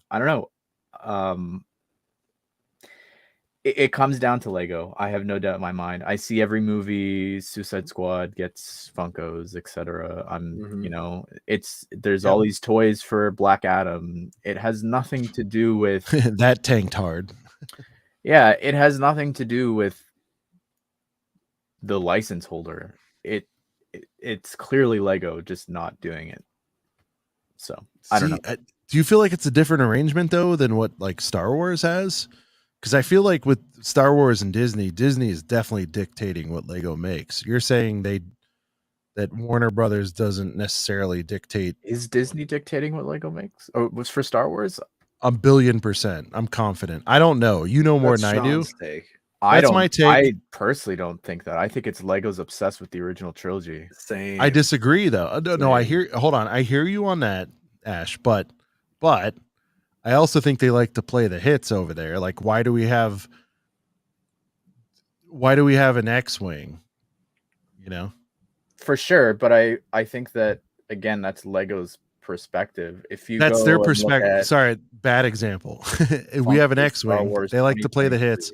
I don't know. It comes down to Lego. I have no doubt in my mind. I see every movie, Suicide Squad gets Funkos, etc. You know, there's all these toys for Black Adam. It has nothing to do with that tanked hard. Yeah, it has nothing to do with the license holder. It's clearly Lego just not doing it. So I don't know. Do you feel like it's a different arrangement though than what like Star Wars has? Because I feel like with Star Wars and Disney is definitely dictating what Lego makes. You're saying that Warner Brothers doesn't necessarily dictate. Is Disney dictating what Lego makes? Oh, was for Star Wars? 1,000,000,000%. I'm confident. I don't know. You know more than I do. That's my take. I personally don't think that. I think it's Lego's obsessed with the original trilogy. Same. I disagree though. No, I hear. Hold on. I hear you on that, Ash. But I also think they like to play the hits over there. Like, why do we have an X-Wing? You know, for sure. But I think that, again, that's Lego's perspective. If you that's their perspective. Sorry, bad example. We have an X-Wing. They like to play the hits.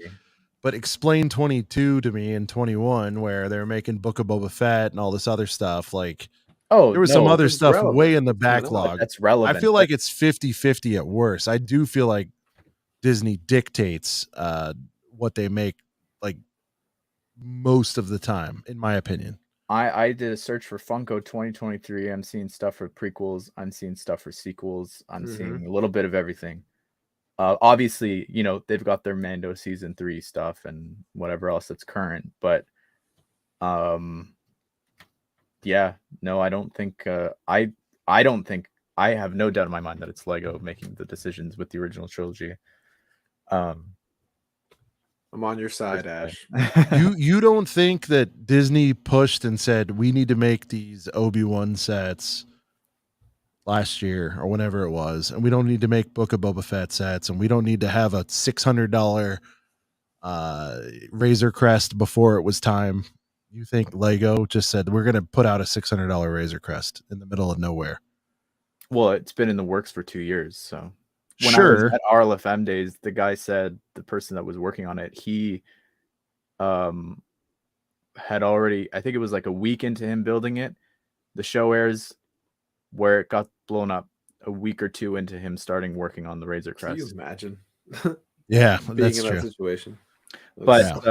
But explain 22 to me in 21 where they're making Book of Boba Fett and all this other stuff. Like, there was some other stuff way in the backlog. That's relevant. I feel like it's 50-50 at worst. I do feel like Disney dictates what they make, like, most of the time, in my opinion. I did a search for Funko 2023. I'm seeing stuff for prequels. I'm seeing stuff for sequels. I'm seeing a little bit of everything. Obviously, you know, they've got their Mando season 3 stuff and whatever else that's current, but yeah, no, I don't think I don't think, I have no doubt in my mind that it's Lego making the decisions with the original trilogy. I'm on your side, Ash. You don't think that Disney pushed and said we need to make these Obi-Wan sets last year or whenever it was, and we don't need to make Book of Boba Fett sets, and we don't need to have a $600 Razor Crest before it was time? You think Lego just said we're going to put out a $600 Razor Crest in the middle of nowhere? Well, it's been in the works for 2 years, so when Sure. I was at RLFM days, the guy said, the person that was working on it, he had already, I think it was like a week into him building it, the show airs where it got blown up a week or two into him starting working on the Razor Crest. Can you imagine? Yeah, being that's in true. that situation. But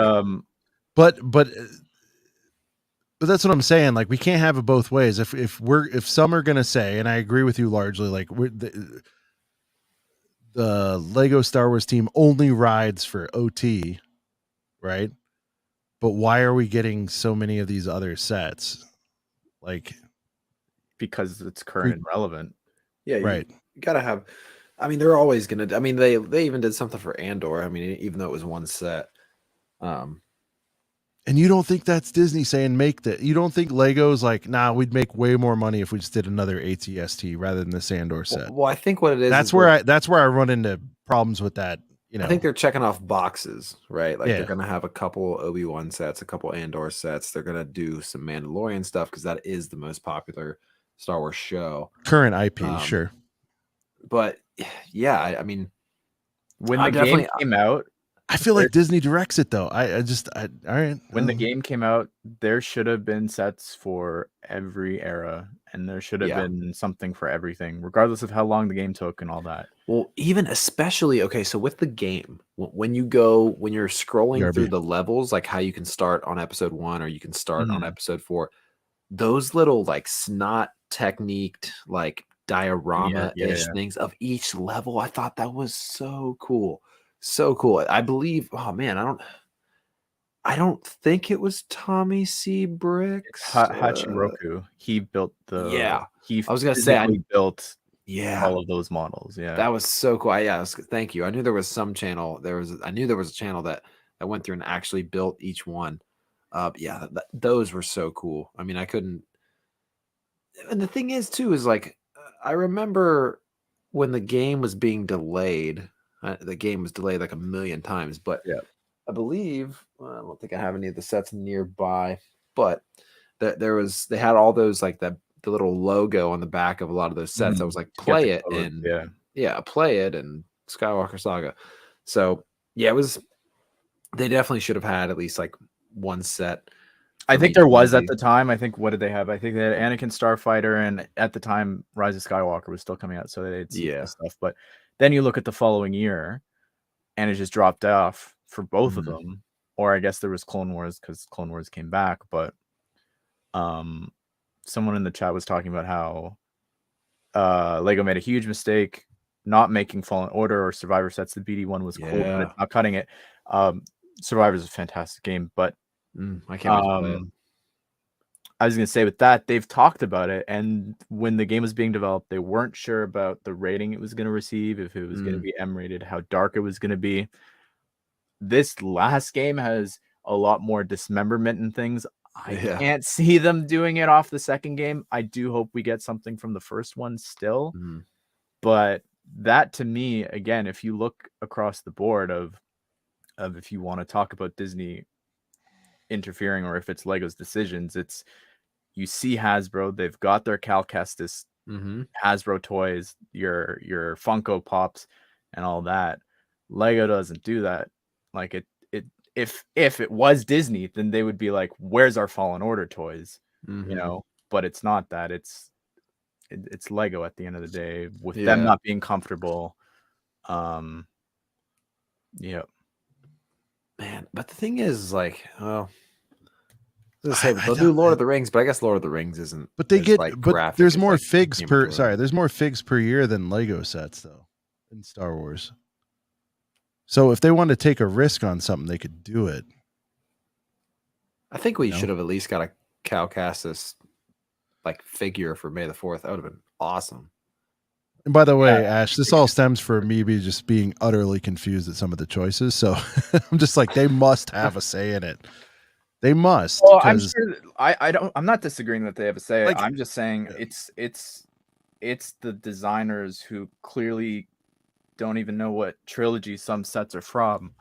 but that's what I'm saying. Like, we can't have it both ways. If some are gonna say, and I agree with you largely, like the Lego Star Wars team only rides for OT, right? But why are we getting so many of these other sets? Like, because it's current and relevant. Yeah, right. You gotta have. I mean, they're always gonna. I mean, they even did something for Andor. I mean, even though it was one set. And you don't think that's Disney saying make that? You don't think Lego's like, nah, we'd make way more money if we just did another ATST rather than the Andor set? Well, I think what it is. That's where I run into problems with that. You know, I think they're checking off boxes, right? Like, Yeah. they're gonna have a couple Obi-Wan sets, a couple Andor sets. They're gonna do some Mandalorian stuff because that is the most popular Star Wars show. Current IP, sure. But yeah, I mean, when the game came out, I feel like Disney directs it though. All right. When the game came out, there should have been sets for every era, and there should have been something for everything, regardless of how long the game took and all that. Well, even especially, okay, so with the game, when you're scrolling through the levels, like how you can start on episode 1 or you can start on episode 4, those little like snot techniqued like diorama-ish things of each level, I thought that was so cool. So cool. I believe, oh man, I don't think it was Tommy C. Bricks. Hachiroku. He built the I was gonna say I built all of those models. Yeah. That was so cool. Thank you. I knew there was some channel. I knew there was a channel that went through and actually built each one. Those were so cool. I mean, I couldn't. And the thing is, too, is like, I remember when the game was being delayed. The game was delayed like a million times, but I believe, I don't think I have any of the sets nearby, but they had all those, like the little logo on the back of a lot of those sets. I was like, play it and play it and Skywalker Saga. So yeah, they definitely should have had at least like one set. I think there was at the time. I think, what did they have? I think they had Anakin Starfighter, and at the time Rise of Skywalker was still coming out, so they had some stuff. But then you look at the following year, and it just dropped off for both of them. Or I guess there was Clone Wars because Clone Wars came back. But someone in the chat was talking about how Lego made a huge mistake not making Fallen Order or Survivor sets. The BD one was cool, but it's not cutting it. Survivor is a fantastic game, but I can't wait to play it. I was going to say, with that, they've talked about it, and when the game was being developed, they weren't sure about the rating it was going to receive, if it was going to be M-rated, how dark it was going to be. This last game has a lot more dismemberment and things. I can't see them doing it off the second game. I do hope we get something from the first one still. But that, to me, again, if you look across the board of if you want to talk about Disney interfering, or if it's Lego's decisions, it's, you see Hasbro, they've got their Cal Kestis Hasbro toys, your Funko Pops and all that. Lego doesn't do that. Like, if it was Disney, then they would be like, where's our Fallen Order toys? You know, but it's not that. It's Lego at the end of the day, with them not being comfortable. Yeah. Man, but the thing is, like, well, they'll do Lord of the Rings, but I guess Lord of the Rings isn't. But they get, like, but there's more like figs Game of per. Thrones. Sorry, there's more figs per year than Lego sets though in Star Wars. So if they want to take a risk on something, they could do it. I think we should have at least got a Cal Kestis like figure for May the 4th. That would have been awesome. And by the way, Ash, this all stems from me just being utterly confused at some of the choices. So I'm just like, they must have a say in it. They must. Well, I'm sure I'm not disagreeing that they have a say. Like, I'm just saying it's the designers who clearly don't even know what trilogy some sets are from.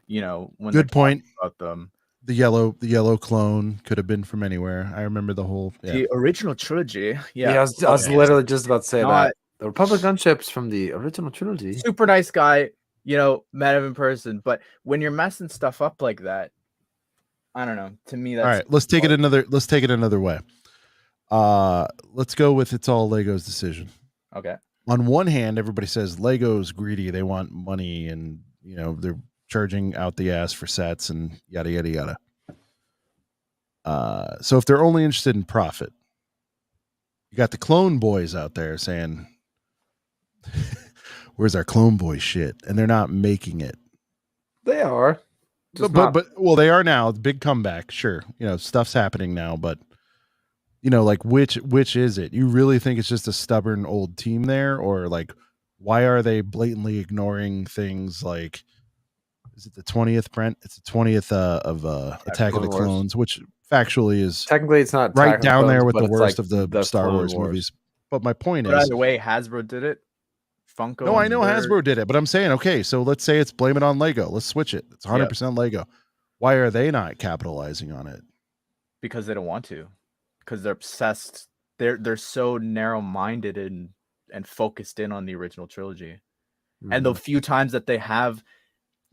You know, when good point about them. The yellow clone could have been from anywhere. I remember the whole the original trilogy. I was literally just about to say that. The Republic gunships from the original trilogy. Super nice guy, you know, met him in person. But when you're messing stuff up like that, I don't know. To me, that's all right. Let's take it another way. Let's go with it's all Lego's decision. Okay. On one hand, everybody says Lego's greedy. They want money, and you know they're charging out the ass for sets and yada yada yada. So if they're only interested in profit, you got the clone boys out there saying, "Where's our clone boy shit?" And they're not making it. They are. But well, they are now. Big comeback, sure. You know, stuff's happening now, but you know, like which is it? You really think it's just a stubborn old team there, or like why are they blatantly ignoring things like? Is it the 20th, Brent? It's the 20th of Attack of the Clones, which factually is technically it's not right down there with the worst like of the Star Wars movies. But my point is, either way, Hasbro did it. Funko. No, I know Hasbro did it, but I'm saying, okay, so let's say it's blame it on Lego. Let's switch it. It's 100% Lego. Why are they not capitalizing on it? Because they don't want to. Because they're obsessed. They're so narrow-minded and focused in on the original trilogy. Mm-hmm. And the few times that they have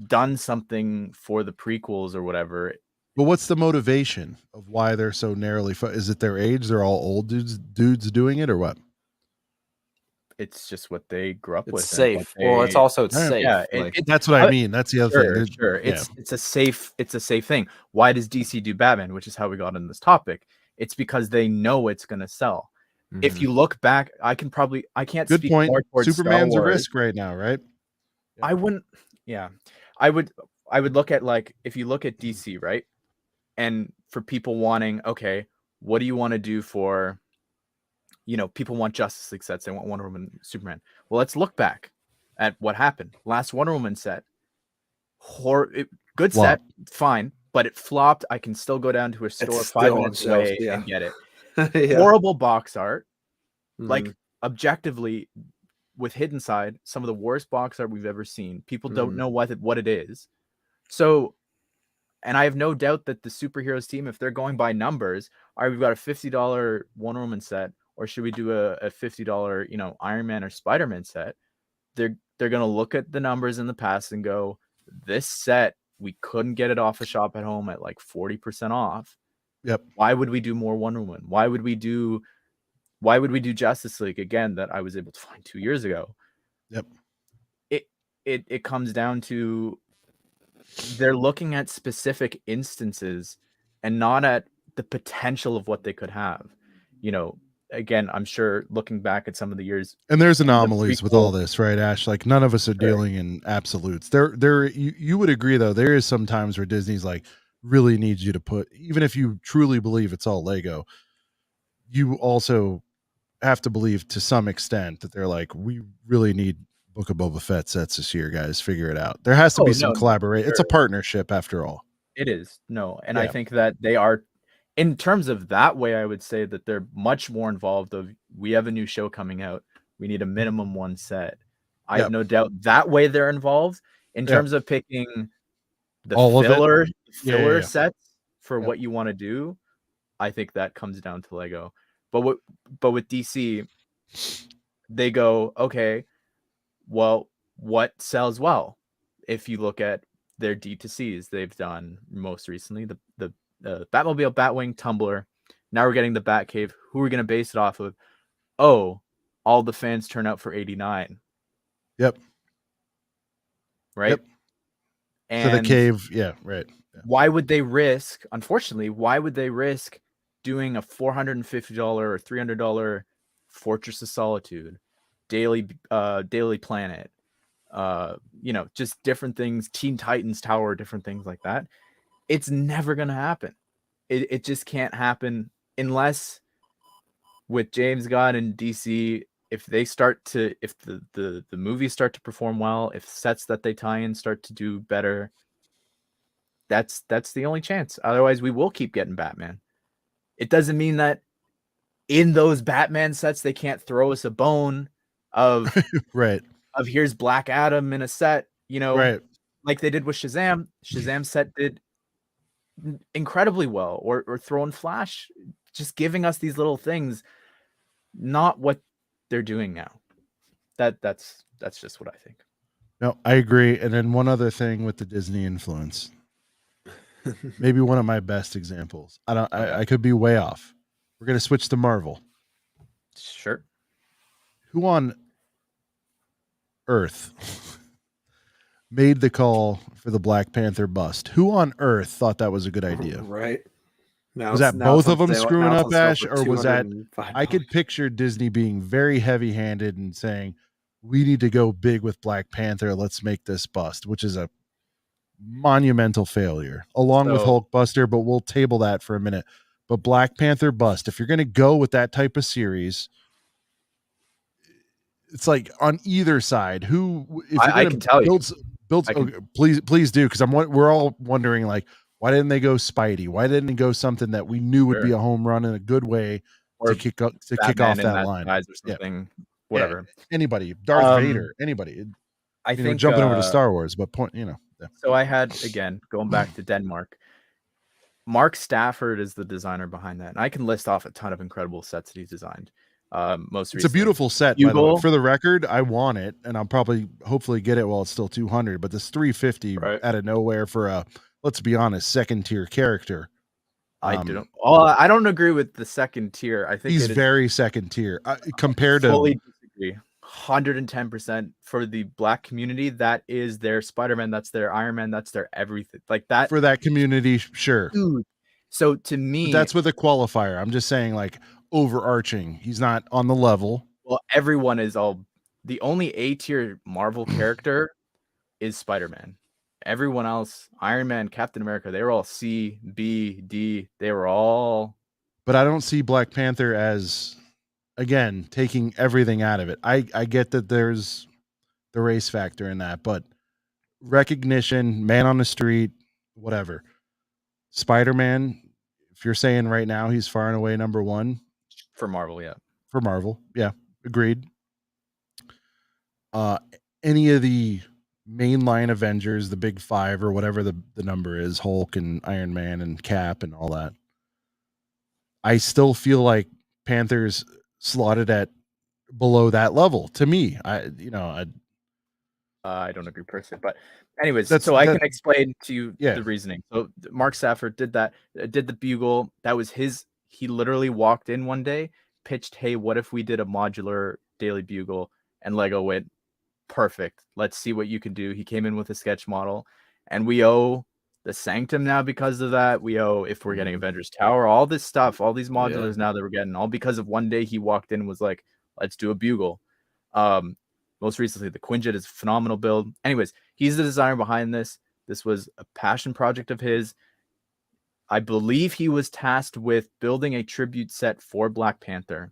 done something for the prequels or whatever. But what's the motivation of why they're so narrowly is it their age? They're all old dudes doing it, or what? It's just what they grew up with. It's safe. Well, it's also safe. Yeah, that's what I mean. That's the other thing. Sure. It's a safe thing. Why does DC do Batman? Which is how we got on this topic. It's because they know it's going to sell. Mm-hmm. If you look back, I can't Good speak point. more towards Superman's Star a Wars. risk right now, right? Yeah. I wouldn't. Yeah, I would look at, like, if you look at DC, right, and for people wanting, okay, what do you want to do for? You know, people want Justice League sets. They want Wonder Woman, Superman. Well, let's look back at what happened. Last Wonder Woman set, good set, fine, but it flopped. I can still go down to a store 5 minutes away and get it. Horrible box art. Like, objectively, with Hidden Side, some of the worst box art we've ever seen. People don't know what it is. So, and I have no doubt that the superheroes team, if they're going by numbers, all right, we've got a $50 Wonder Woman set, or should we do a $50, you know, Iron Man or Spider-Man set? They're going to look at the numbers in the past and go, this set, we couldn't get it off a shop at home at like 40% off. Yep. Why would we do more Wonder Woman? Why would we do Justice League again that I was able to find 2 years ago? Yep. It comes down to they're looking at specific instances and not at the potential of what they could have. You know, again, I'm sure looking back at some of the years, and there's anomalies with all this, right, Ash? Like, none of us are dealing in absolutes. You would agree, though, there is some times where Disney's like really needs you to put, even if you truly believe it's all Lego, you also have to believe to some extent that they're like, we really need Book of Boba Fett sets this year, guys. Figure it out. There has to be some collaboration. Sure. It's a partnership after all. It is. No, and I think that they are, in terms of that way, I would say that they're much more involved of, we have a new show coming out. We need a minimum one set. I have no doubt that way they're involved. In terms of picking the filler sets for what you want to do, I think that comes down to Lego. But with DC, they go, okay, well, what sells well? If you look at their D2Cs. They've done most recently the Batmobile, Batwing, Tumbler. Now we're getting the Batcave. Who are we going to base it off of? Oh, all the fans turn out for 89. Yep. Right. Yep. And so the cave, yeah, right. Yeah. Why would they risk? Unfortunately, why would they risk doing a $450 or $300 Fortress of Solitude, Daily Planet, just different things, Teen Titans Tower, different things like that? It's never gonna happen. It just can't happen unless with James Gunn and DC, if the movies start to perform well, if sets that they tie in start to do better, that's the only chance. Otherwise, we will keep getting Batman. It doesn't mean that in those Batman sets they can't throw us a bone of right. Of here's Black Adam in a set, right. like they did with Shazam. Shazam set did incredibly well, or throwing Flash, just giving us these little things, not what they're doing now. That's just what I think. No, I agree. And then one other thing with the Disney influence, maybe one of my best examples. I could be way off. We're going to switch to Marvel. Sure. Who on earth made the call for the Black Panther bust? Who on earth thought that was a good idea? Right. Was that both of them screwing up, Ash? Or was that, I could picture Disney being very heavy handed and saying, we need to go big with Black Panther. Let's make this bust, which is a monumental failure along with Hulkbuster, but we'll table that for a minute. But Black Panther bust, if you're going to go with that type of series, it's like on either side, who, if I can tell you, okay, please do. Cause we're all wondering, like, why didn't they go Spidey? Why didn't they go something that we knew would be a home run in a good way to kick off that line? Or something, whatever. Yeah. Anybody, Darth Vader, anybody. I think jumping over to Star Wars, but So I had, again, going back to Denmark, Mark Stafford is the designer behind that. And I can list off a ton of incredible sets that he's designed. Most recently, it's a beautiful set, by the way. For the record, I want it, and I'll hopefully get it while it's still 200. But this 350 out of nowhere for a, let's be honest, second tier character. I don't agree with the second tier. I think he's very second tier compared to. Fully disagree. 110% for the Black community. That is their Spider-Man. That's their Iron Man. That's their everything. Like that for that community, sure. Dude. So to me, but that's with a qualifier. I'm just saying, like, overarching, he's not on the level. Well, everyone is all. The only A tier Marvel character is Spider-Man. Everyone else, Iron Man, Captain America, they were all C, B, D. They were all. But I don't see Black Panther as, again, taking everything out of it. I get that there's the race factor in that, but recognition, man on the street, whatever. Spider-Man, if you're saying right now he's far and away number one for Marvel, yeah. For Marvel, yeah, agreed. Any of the mainline Avengers, the big five or whatever the number is, Hulk and Iron Man and Cap and all that, I still feel like Panther's slotted at below that level to me. I don't agree personally, but anyways, I can explain to you the reasoning. So Mark Stafford did the Bugle. That was he literally walked in one day, pitched, hey, what if we did a modular Daily Bugle? And Lego went, perfect. Let's see what you can do. He came in with a sketch model, and we owe the Sanctum now because of that. We owe, if we're getting Avengers Tower, all this stuff, all these modulars now that we're getting, all because of one day he walked in and was like, let's do a Bugle. Most recently, the Quinjet is a phenomenal build. Anyways, he's the designer behind this. This was a passion project of his. I believe he was tasked with building a tribute set for Black Panther.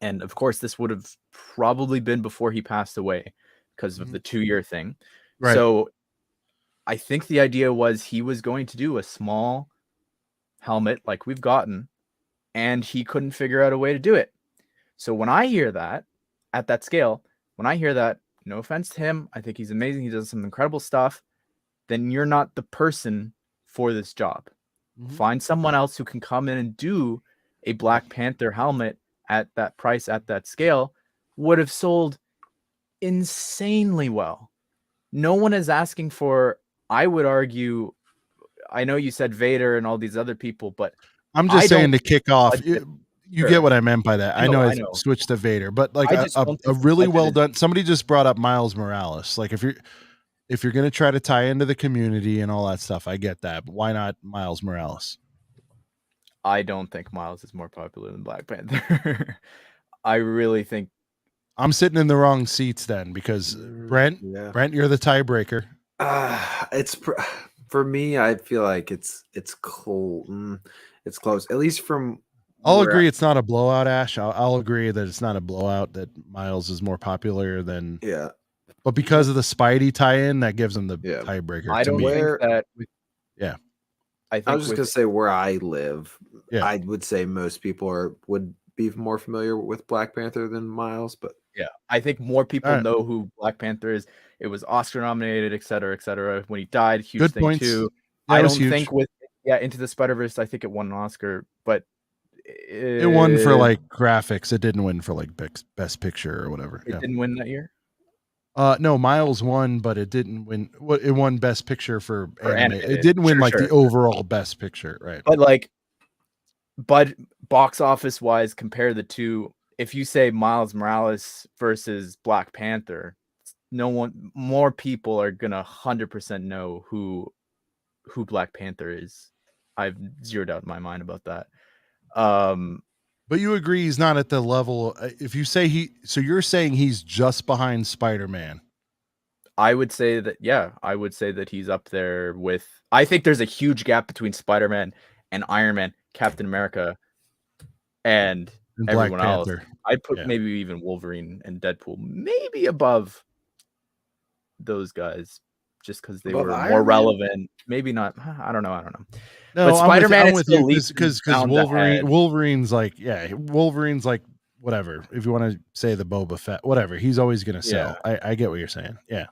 And of course, this would have probably been before he passed away because of the 2-year thing. Right. So I think the idea was he was going to do a small helmet like we've gotten, and he couldn't figure out a way to do it. So when I hear that at that scale, no offense to him, I think he's amazing. He does some incredible stuff. Then you're not the person for this job. Find someone else who can come in and do a Black Panther helmet at that price, at that scale. Would have sold insanely well. No one is asking for I would argue. I know you said Vader and all these other people, but I'm just saying to kick off. budget- You Sure. get what I meant by that. I know I know. switched to Vader, but like I just a don't think the really budget well is- done. Somebody just brought up Miles Morales. Like if you're gonna try to tie into the community and all that stuff, I get that. But why not Miles Morales? I don't think Miles is more popular than Black Panther. I really think I'm sitting in the wrong seats then because Brent, you're the tiebreaker. For me. I feel like it's cold. It's close, at least from. I'll agree it's not a blowout, Ash. I'll agree that it's not a blowout, that Miles is more popular than. Yeah. But because of the Spidey tie-in, that gives him the tiebreaker. I don't think that. I was just gonna say where I live. Yeah. I would say most people would be more familiar with Black Panther than Miles, but yeah, I think more people know who Black Panther is. It was Oscar nominated, et cetera, et cetera. When he died, huge Good thing points. too. Yeah, I it don't was huge. think with Into the Spider-Verse, I think it won an Oscar, but it won for like graphics. It didn't win for like best picture or whatever. It didn't win that year. No, Miles won, but it didn't win. It won best picture for anime. Animated. It didn't win the overall best picture, right? But box office wise, compare the two. If you say Miles Morales versus Black Panther, more people are gonna 100% know who Black Panther is. I've zeroed out in my mind about that. But you agree he's not at the level. If you say so you're saying he's just behind Spider-Man. I would say that, I would say that he's up there with. I think there's a huge gap between Spider-Man and Iron Man, Captain America, and everyone else. I'd put maybe even Wolverine and Deadpool maybe above those guys, just because they were more relevant. Maybe not. I don't know. No, but Spider-Man I'm with you because Wolverine. Wolverine's like Wolverine's like whatever. If you want to say the Boba Fett, whatever, he's always gonna sell. I get what you're saying. Yeah.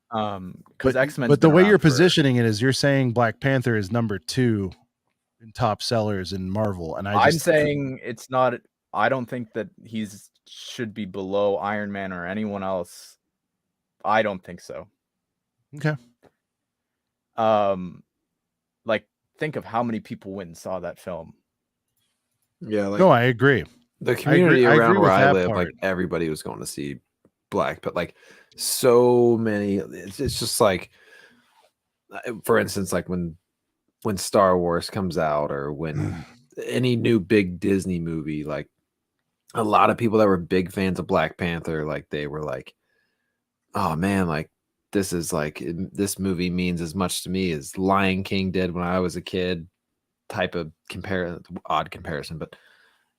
Because X-Men. But the way you're positioning it is, you're saying Black Panther is number 2 in top sellers in Marvel, and I'm saying it's not. I don't think that should be below Iron Man or anyone else. I don't think so. Okay. Like, think of how many people went and saw that film. Yeah. No, I agree. The community around where I live, like everybody was going to see Black, but like so many. It's just like, for instance, like when Star Wars comes out, or when any new big Disney movie, like a lot of people that were big fans of Black Panther, like they were like, oh man, like this is like, this movie means as much to me as Lion King did when I was a kid, type of odd comparison. But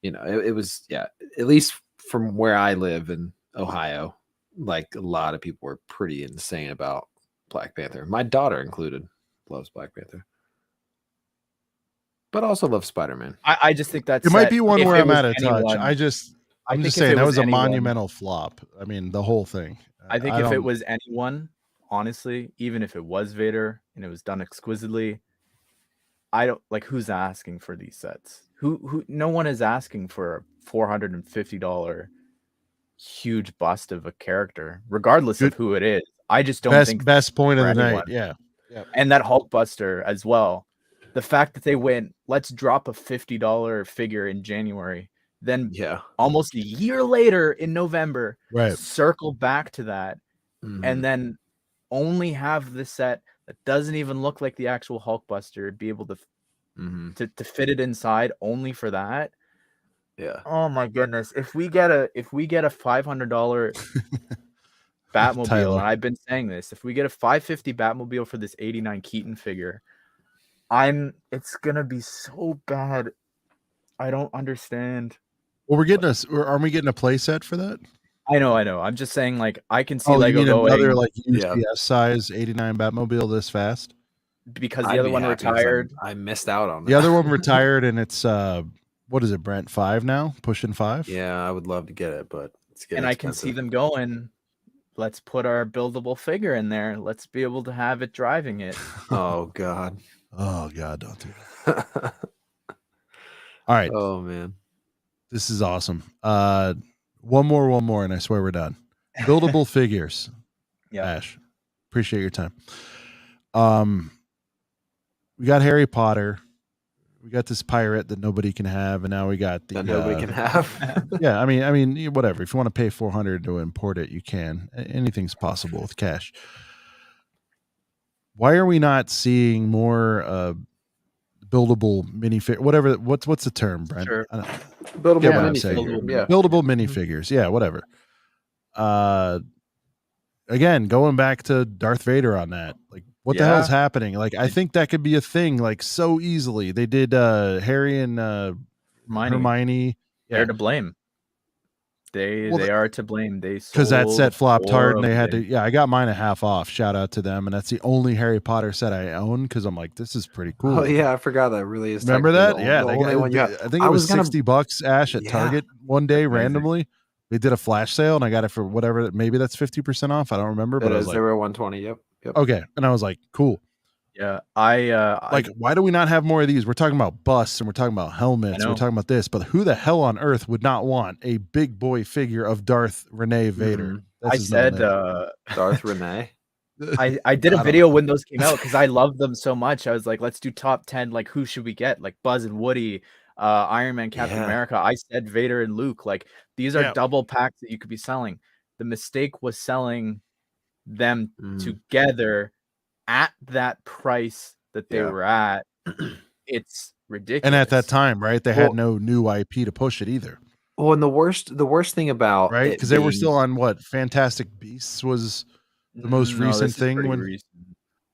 you know, it was, at least from where I live in Ohio, like a lot of people were pretty insane about Black Panther. My daughter included loves Black Panther, but also loves Spider-Man. I just think that's, it might be one where I'm out of touch. I'm just saying that was a monumental flop. I mean, the whole thing. I think if it was anyone, honestly, even if it was Vader and it was done exquisitely, I don't like, who's asking for these sets. Who no one is asking for a $450 huge bust of a character, regardless of who it is. I just don't think best point of the night. Yeah. And that Hulkbuster as well. The fact that they went, let's drop a $50 figure in January, then almost a year later in November, circle back to that, and then only have the set that doesn't even look like the actual Hulkbuster, be able to fit it inside only for that. Yeah. Oh my goodness. If we get a $500 Batmobile, and I've been saying this, if we get a $550 Batmobile for this 89 Keaton figure, it's gonna be so bad. I don't understand. Well, aren't we getting a play set for that? I know. I'm just saying, like, I can see Lego going another like UCS size 89 Batmobile this fast, because the other one retired. I missed out on the other one retired, and it's what is it, Brent? 5 now, pushing 5. Yeah, I would love to get it, but it's getting expensive. I can see them going, let's put our buildable figure in there. Let's be able to have it driving it. Oh God, don't do that. All right. Oh man, this is awesome. One more, and I swear we're done. Buildable figures. Yeah. Ash, appreciate your time. We got Harry Potter. We got this pirate that nobody can have, and now we got the That nobody can have. yeah. I mean, whatever. If you want to pay $400 to import it, you can. Anything's possible with cash. Why are we not seeing more buildable minifigure? Whatever. What's the term, Brent? Sure. Buildable Get what I'm saying. minifigure. Yeah. Buildable minifigures. Yeah, whatever. Again, going back to Darth Vader on that. Like, what the hell is happening? Like, I think that could be a thing, like, so easily. They did Harry and Hermione. They're to blame. They are to blame. They because that set flopped hard and they had them. to. Yeah, I got mine a half off. Shout out to them, and that's the only Harry Potter set I own because I'm like, this is pretty cool. Oh yeah, I forgot that really is. Remember that? The Yeah, the they only got, one you have. I think it was $60 Ash at Target one day Amazing. randomly. They did a flash sale and I got it for whatever. Maybe that's 50% off. I don't remember, but I was like, they were 120. Yep. okay, and I was like, cool. Yeah, why do we not have more of these? We're talking about busts and we're talking about helmets. We're talking about this, but who the hell on earth would not want a big boy figure of Darth Rene Vader? I said Darth Rene. I did a video when those came out because I love them so much. I was like, let's do top 10. Like, who should we get? Like Buzz and Woody, Iron Man, Captain America. I said Vader and Luke. Like, these are double packs that you could be selling. The mistake was selling them together at that price that they were at. It's ridiculous. And at that time, right, they had no new IP to push it either. Well, and the worst thing about right, because they were still on what Fantastic Beasts was the most recent thing.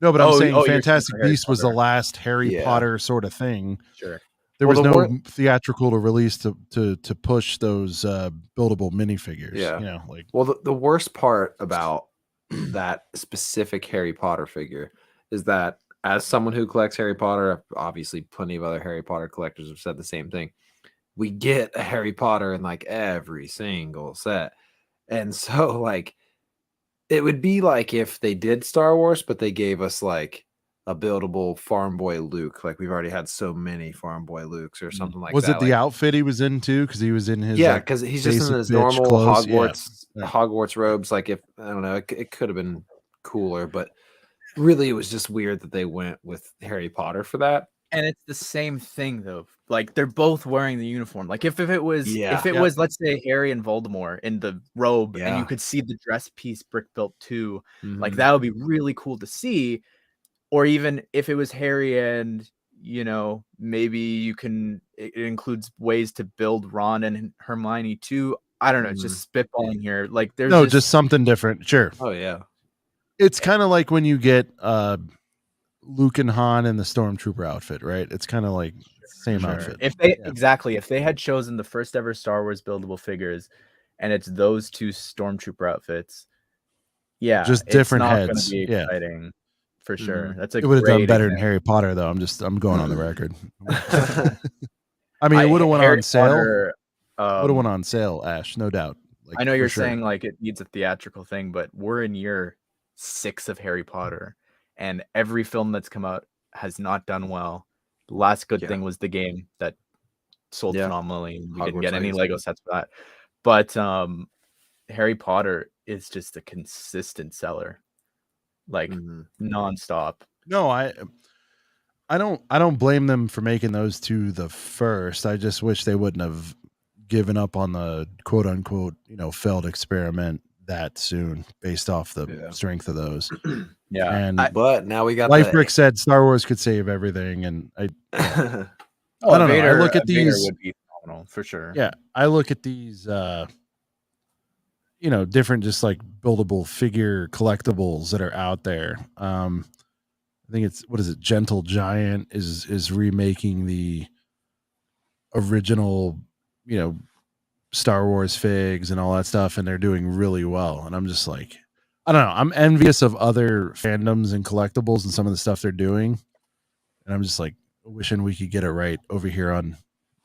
No, but I'm saying Fantastic Beasts was the last Harry Potter sort of thing. Sure. There was no theatrical to release to push those buildable minifigures. Yeah. You know, like, well, the worst part about that specific Harry Potter figure is that as someone who collects Harry Potter, obviously plenty of other Harry Potter collectors have said the same thing. We get a Harry Potter in like every single set. And so like it would be like if they did Star Wars, but they gave us like a buildable Farm Boy Luke. Like we've already had so many Farm Boy Lukes or something like that. Was it the outfit he was in too? Because he was in his because he's just in his normal clothes. Hogwarts robes. Like if I don't know, it could have been cooler, but really it was just weird that they went with Harry Potter for that. And it's the same thing though. Like they're both wearing the uniform. Like if it was was, let's say, Harry and Voldemort in the robe and you could see the dress piece brick built too, like that would be really cool to see. Or even if it was Harry and, you know, maybe it includes ways to build Ron and Hermione too. I don't know. It's just spitballing here. Like there's just something different. Sure. Oh yeah. It's kind of like when you get Luke and Han in the Stormtrooper outfit, right? It's kind of like same outfit. If they had chosen the first ever Star Wars buildable figures and it's those two Stormtrooper outfits, just different heads. It's not going to be exciting. For sure. That's it would have done better than Harry Potter, though. I'm going on the record. I mean, it would have went on sale. Would have went on sale, Ash, no doubt. Like, I know you're saying like it needs a theatrical thing, but we're in year 6 of Harry Potter, and every film that's come out has not done well. The last good thing was the game that sold phenomenally. We didn't get any Lego sets for that. But Harry Potter is just a consistent seller. Like nonstop. No, I don't blame them for making those two the first. I just wish they wouldn't have given up on the quote unquote, you know, failed experiment that soon based off the strength of those. But now we got Life Brick said Star Wars could save everything, and I don't know. I look at these would be phenomenal for sure. Yeah, I look at these you know, different just like buildable figure collectibles that are out there. I think it's Gentle Giant is remaking the original, you know, Star Wars figs and all that stuff, and they're doing really well. And I'm just like, I don't know, I'm envious of other fandoms and collectibles and some of the stuff they're doing. And I'm just like wishing we could get it right over here on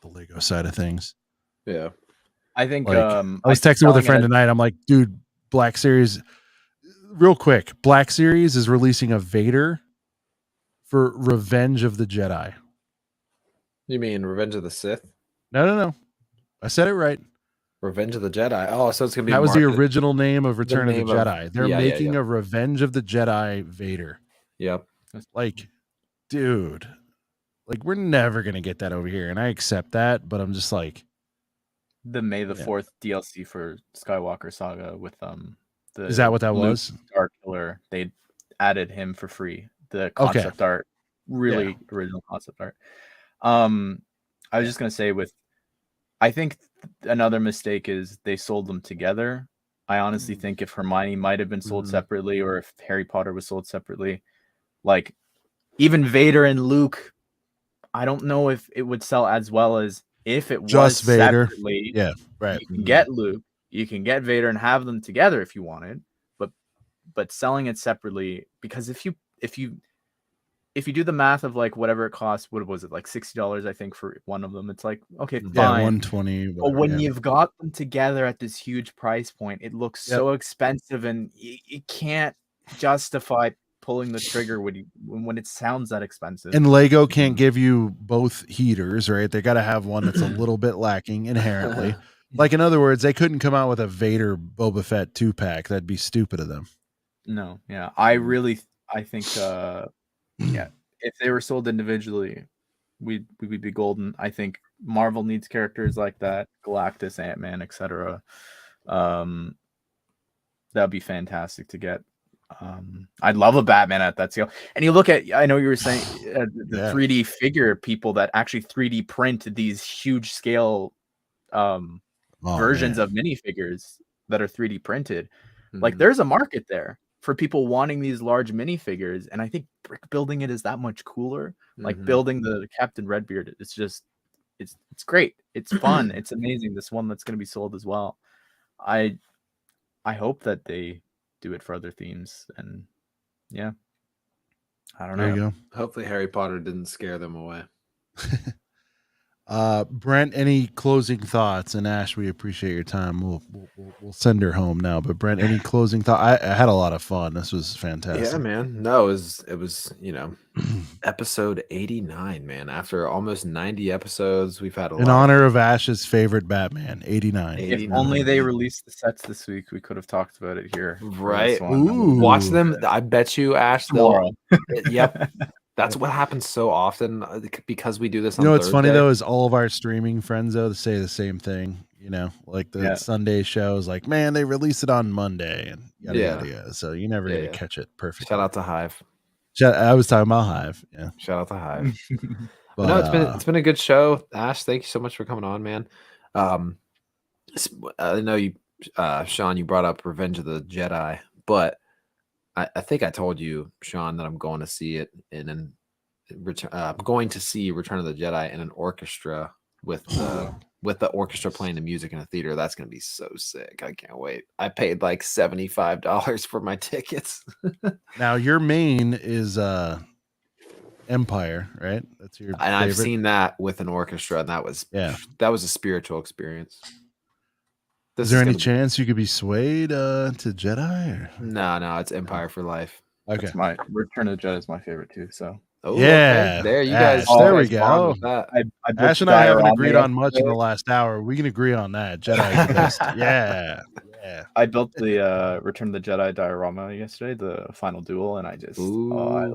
the Lego side of things. Yeah. I think like, I was texting with a friend tonight. I'm like, dude, Black Series, real quick. Black Series is releasing a Vader for Revenge of the Jedi. You mean Revenge of the Sith? No. I said it right. Revenge of the Jedi. Oh, so it's gonna be that was the original name of Return of the Jedi. They're making a Revenge of the Jedi Vader. Yep. Like, dude, like we're never gonna get that over here, and I accept that, but I'm just like the May the 4th DLC for Skywalker Saga with the is that what that Luke was? Star Killer. They added him for free. The concept art, really original concept art. I was just gonna say I think another mistake is they sold them together. I honestly think if Hermione might have been sold separately, or if Harry Potter was sold separately, like even Vader and Luke, I don't know if it would sell as well as if it Just was Vader. separately. Yeah, right. You can get Luke, you can get Vader and have them together if you wanted, but selling it separately, because if you do the math of like whatever it costs, what was it, like $60 I think for one of them, it's like, okay, fine. $120. But when you've got them together at this huge price point, it looks so expensive, and you can't justify pulling the trigger when it sounds that expensive. And Lego can't give you both heaters, right? They got to have one that's a little bit lacking inherently. Like, in other words, they couldn't come out with a Vader Boba Fett 2-pack. That'd be stupid of them. No, yeah. I think if they were sold individually, we'd be golden. I think Marvel needs characters like that, Galactus, Ant-Man, etc. That'd be fantastic to get. I'd love a Batman at that scale. And you look at, I know you were saying the 3D figure people that actually 3D print these huge scale versions of minifigures that are 3D printed. Like, there's a market there for people wanting these large minifigures, and I think brick building it is that much cooler. Like building the Captain Redbeard, it's just it's great. It's fun. It's amazing. This one that's going to be sold as well. I hope that they do it for other themes, and I don't know. There you go. Hopefully Harry Potter didn't scare them away. Brent, any closing thoughts? And Ash, we appreciate your time. We'll send her home now. But Brent, any closing thought? I had a lot of fun. This was fantastic. Yeah, man. No, it was episode 89, man. After almost 90 episodes, we've had in honor of Ash's favorite Batman, 89. If only they released the sets this week, we could have talked about it here. Right. Watch them. I bet you, Ash, tomorrow. Yep. That's what happens so often because we do this on what's Thursday. funny, though, is all of our streaming friends, though, say the same thing. Like the Sunday shows, like, man, they release it on Monday and yada, yada. So you never get to catch it perfectly. Shout out to Hive. I was talking about Hive. Yeah. Shout out to Hive. But no, it's been a good show. Ash, thank you so much for coming on, man. I know you, Sean, you brought up Revenge of the Jedi, but I think I told you, Sean, that I'm going to see it I'm going to see Return of the Jedi in an orchestra with the orchestra playing the music in a theater. That's going to be so sick. I can't wait. I paid like $75 for my tickets. Now your main is Empire, right? That's your and favorite? I've seen that with an orchestra, and that was a spiritual experience. Is there any chance you could be swayed to Jedi? Or? No, it's Empire for life. Okay, that's my Return of the Jedi is my favorite too. So okay. There you guys. There we go. Ash and I haven't diorama agreed on much in the last hour. We can agree on that. Jedi is the best. Yeah. I built the Return of the Jedi diorama yesterday, the final duel, and I just I love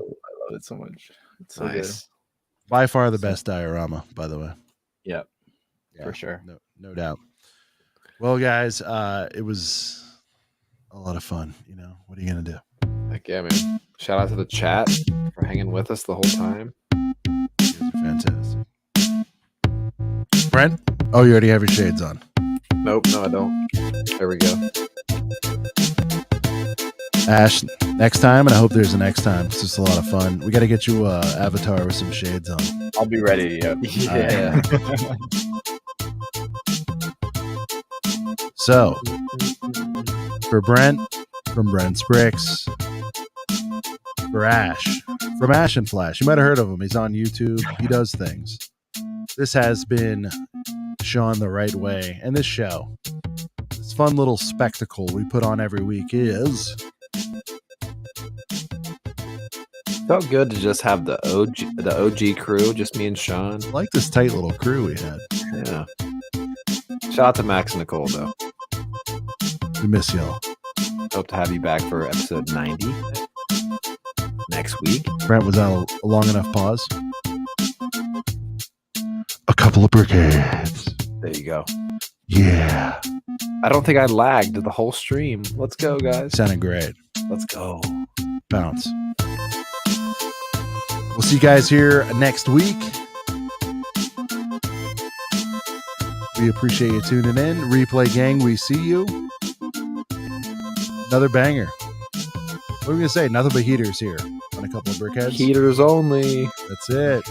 it so much. It's so good. By far the best diorama, by the way. Yeah, for sure. No doubt. Well, guys, it was a lot of fun. What are you gonna do? Heck yeah, man. Shout out to the chat for hanging with us the whole time. You guys are fantastic. Brent? Oh, you already have your shades on. Nope, no, I don't. There we go. Ash, next time, and I hope there's a next time. It's just a lot of fun. We got to get you Avatar with some shades on. I'll be ready. Yeah. So, for Brent, from Brent's Bricks, for Ash, from AshNFlash. You might have heard of him. He's on YouTube. He does things. This has been Sean the Right Way. And this show, this fun little spectacle we put on every week is... Felt good to just have the OG crew, just me and Sean. I like this tight little crew we had. Yeah. Shout out to Max and Nicole, though. We miss y'all. Hope to have you back for episode 90. next week. Brent, was that a long enough pause? A couple of brickheads. There you go. Yeah. I don't think I lagged the whole stream. Let's go, guys. Sounded great. Let's go. Bounce. We'll see you guys here next week. We appreciate you tuning in. Replay gang, we see you. Another banger. What are we going to say? Nothing but heaters here on a couple of brickheads. Heaters only. That's it.